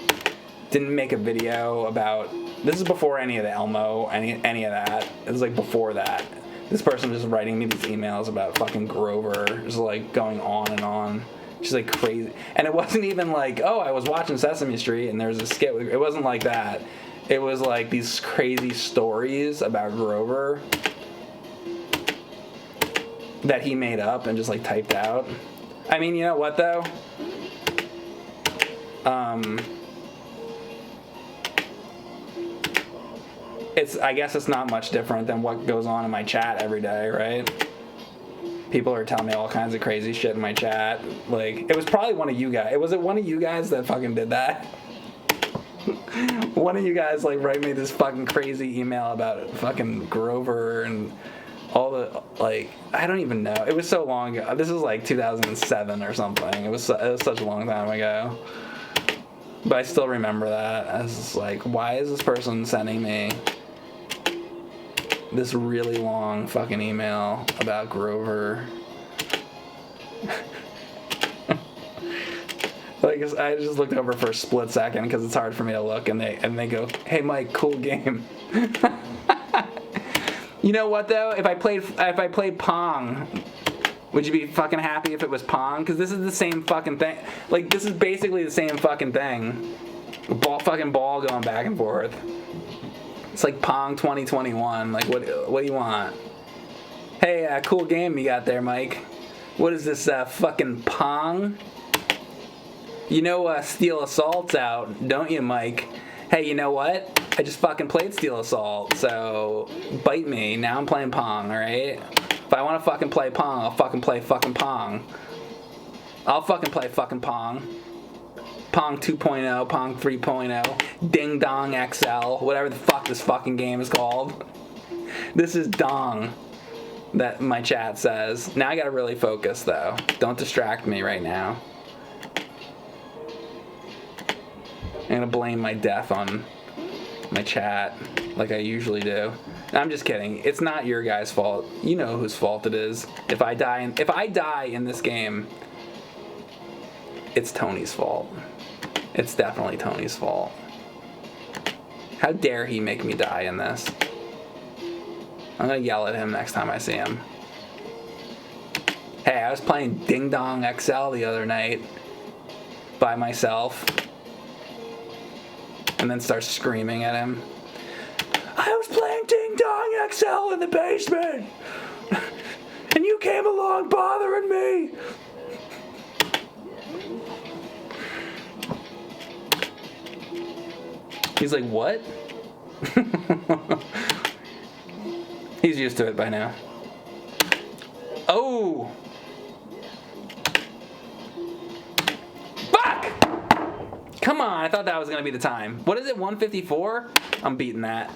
Didn't make a video about... This is before any of the Elmo, any of that. It was, like, before that. This person was just writing me these emails about fucking Grover. Just, like, going on and on. She's like crazy. And it wasn't even like, oh, I was watching Sesame Street and there was a skit. It wasn't like that. It was like these crazy stories about Grover that he made up and just like typed out. I mean, you know what though? I guess it's not much different than what goes on in my chat every day, right? People are telling me all kinds of crazy shit in my chat. Like, it was probably one of you guys. Was it one of you guys that fucking did that? One of you guys, like, write me this fucking crazy email about fucking Grover and all the, like, I don't even know. It was so long ago. This was, like, 2007 or something. It was such a long time ago. But I still remember that. I was just like, why is this person sending me this really long fucking email about Grover? Like, I just looked over for a split second because it's hard for me to look, and they go, "Hey Mike, cool game." You know what though? If I played Pong, would you be fucking happy if it was Pong? Because this is the same fucking thing. Like, this is basically the same fucking thing. Ball going back and forth. It's like Pong 2021. Like, what do you want? Hey, cool game you got there, Mike. What is this, fucking Pong? You know, Steel Assault's out, don't you, Mike? Hey, you know what? I just fucking played Steel Assault, so bite me. Now I'm playing Pong, alright? If I want to fucking play Pong, I'll fucking play fucking Pong. I'll fucking play fucking Pong. Pong 2.0, Pong 3.0, Ding Dong XL, whatever the fuck this fucking game is called. This is Dong, that my chat says. Now I gotta really focus, though. Don't distract me right now. I'm gonna blame my death on my chat, like I usually do. I'm just kidding. It's not your guys' fault. You know whose fault it is. If I die in this game, it's Tony's fault. It's definitely Tony's fault. How dare he make me die in this? I'm gonna yell at him next time I see him. Hey, I was playing Ding Dong XL the other night by myself, and then start screaming at him. I was playing Ding Dong XL in the basement, and you came along bothering me. He's like, what? He's used to it by now. Oh! Fuck! Come on, I thought that was going to be the time. What is it, 154? I'm beating that.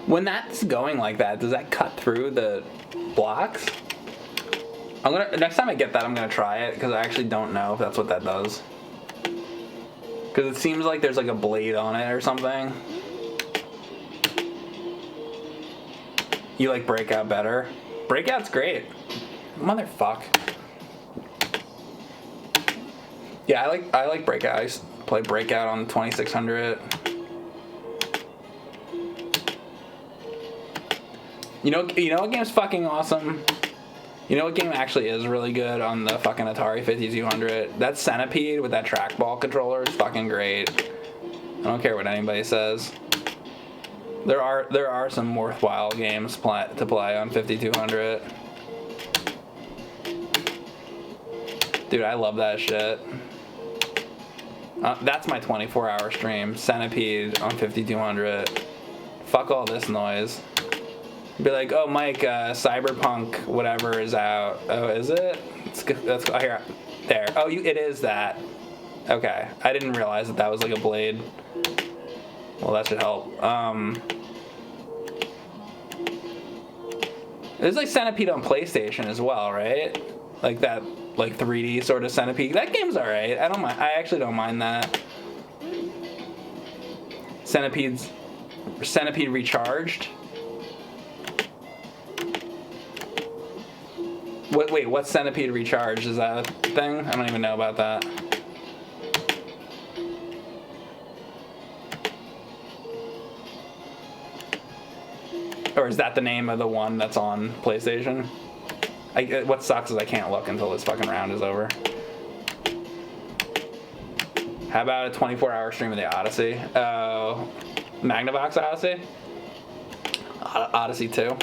When that's going like that, does that cut through the blocks? Next time I get that, I'm gonna try it, because I actually don't know if that's what that does. Because it seems like there's like a blade on it or something. You like Breakout better? Breakout's great. Motherfuck. Yeah, I like Breakout. I used to play Breakout on the 2600. You know what game's fucking awesome? You know what game actually is really good on the fucking Atari 5200? That Centipede with that trackball controller is fucking great. I don't care what anybody says. There are some worthwhile games to play on 5200. Dude, I love that shit. That's my 24-hour stream. Centipede on 5200. Fuck all this noise. Be like, oh, Mike, Cyberpunk whatever is out. Oh, is it? That's here. There. Oh, it is that. Okay. I didn't realize that was like a blade. Well, that should help. There's like Centipede on PlayStation as well, right? Like that, like 3D sort of Centipede. That game's alright. I don't mind. I actually don't mind that. Centipede Recharged. Wait, what's Centipede Recharged? Is that a thing? I don't even know about that. Or is that the name of the one that's on PlayStation? What sucks is I can't look until this fucking round is over. How about a 24-hour stream of the Odyssey? Magnavox Odyssey? Odyssey 2.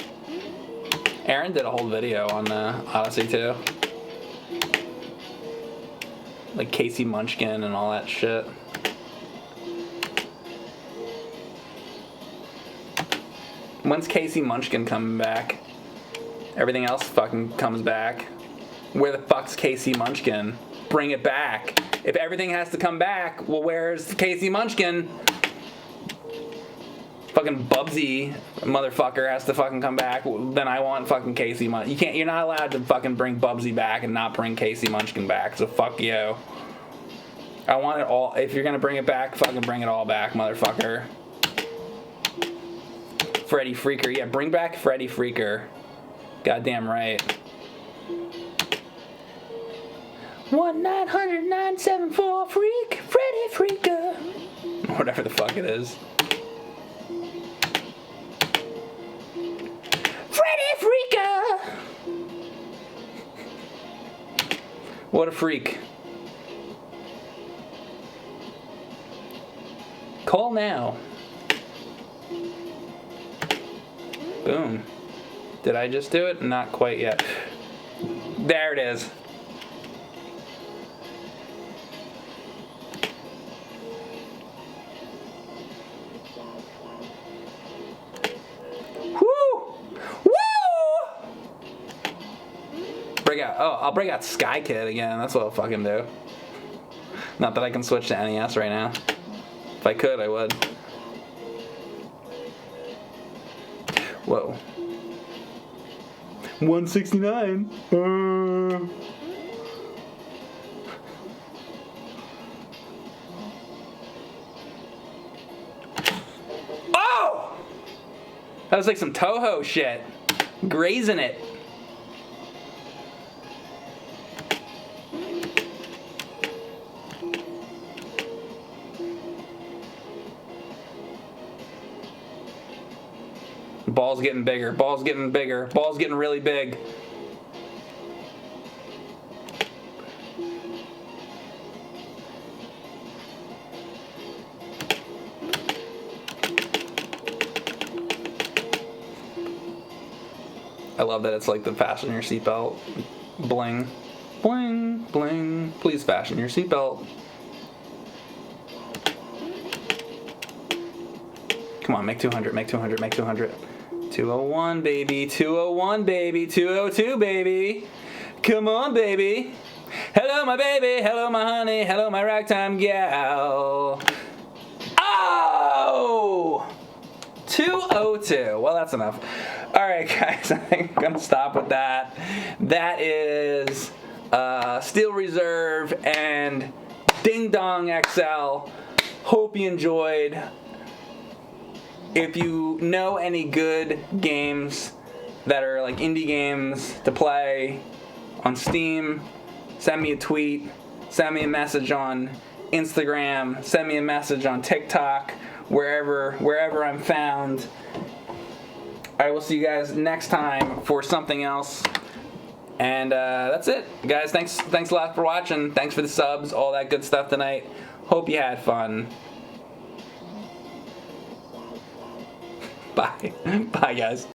Erin did a whole video on the Odyssey 2. Like Casey Munchkin and all that shit. When's Casey Munchkin coming back? Everything else fucking comes back. Where the fuck's Casey Munchkin? Bring it back. If everything has to come back, well, where's Casey Munchkin? Fucking Bubsy motherfucker has to fucking come back. Then I want fucking Casey Munchkin. You're not allowed to fucking bring Bubsy back and not bring Casey Munchkin back. So fuck you. I want it all. If you're gonna bring it back, fucking bring it all back, motherfucker. Freddy Freaker. Yeah, bring back Freddy Freaker. Goddamn right. 1-900-974 Freak. Freddy Freaker. Whatever the fuck it is. Freddy Freaker. What a freak. Call now. Boom. Did I just do it? Not quite yet. There it is. Woo! Woo! I'll break out Sky Kid again. That's what I'll fucking do. Not that I can switch to NES right now. If I could, I would. Whoa. 169. Oh! That was like some Toho shit. Grazing it. Ball's getting bigger. Ball's getting bigger. Ball's getting really big. I love that it's like the fasten your seatbelt. Bling. Bling. Bling. Please fasten your seatbelt. Come on, make 200, make 200, make 200. 201, baby. 201, baby. 202, baby. Come on, baby. Hello, my baby. Hello, my honey. Hello, my ragtime gal. Oh! 202. Well, that's enough. All right, guys. I think I'm going to stop with that. That is Steel Reserve and Ding Dong XL. Hope you enjoyed. If you know any good games that are like indie games to play on Steam, send me a tweet. send me a message on Instagram, send me a message on TikTok, wherever I'm found. I will see you guys next time for something else. And that's it, guys. Thanks a lot for watching. Thanks for the subs, all that good stuff tonight. Hope you had fun. Bye. Bye, guys.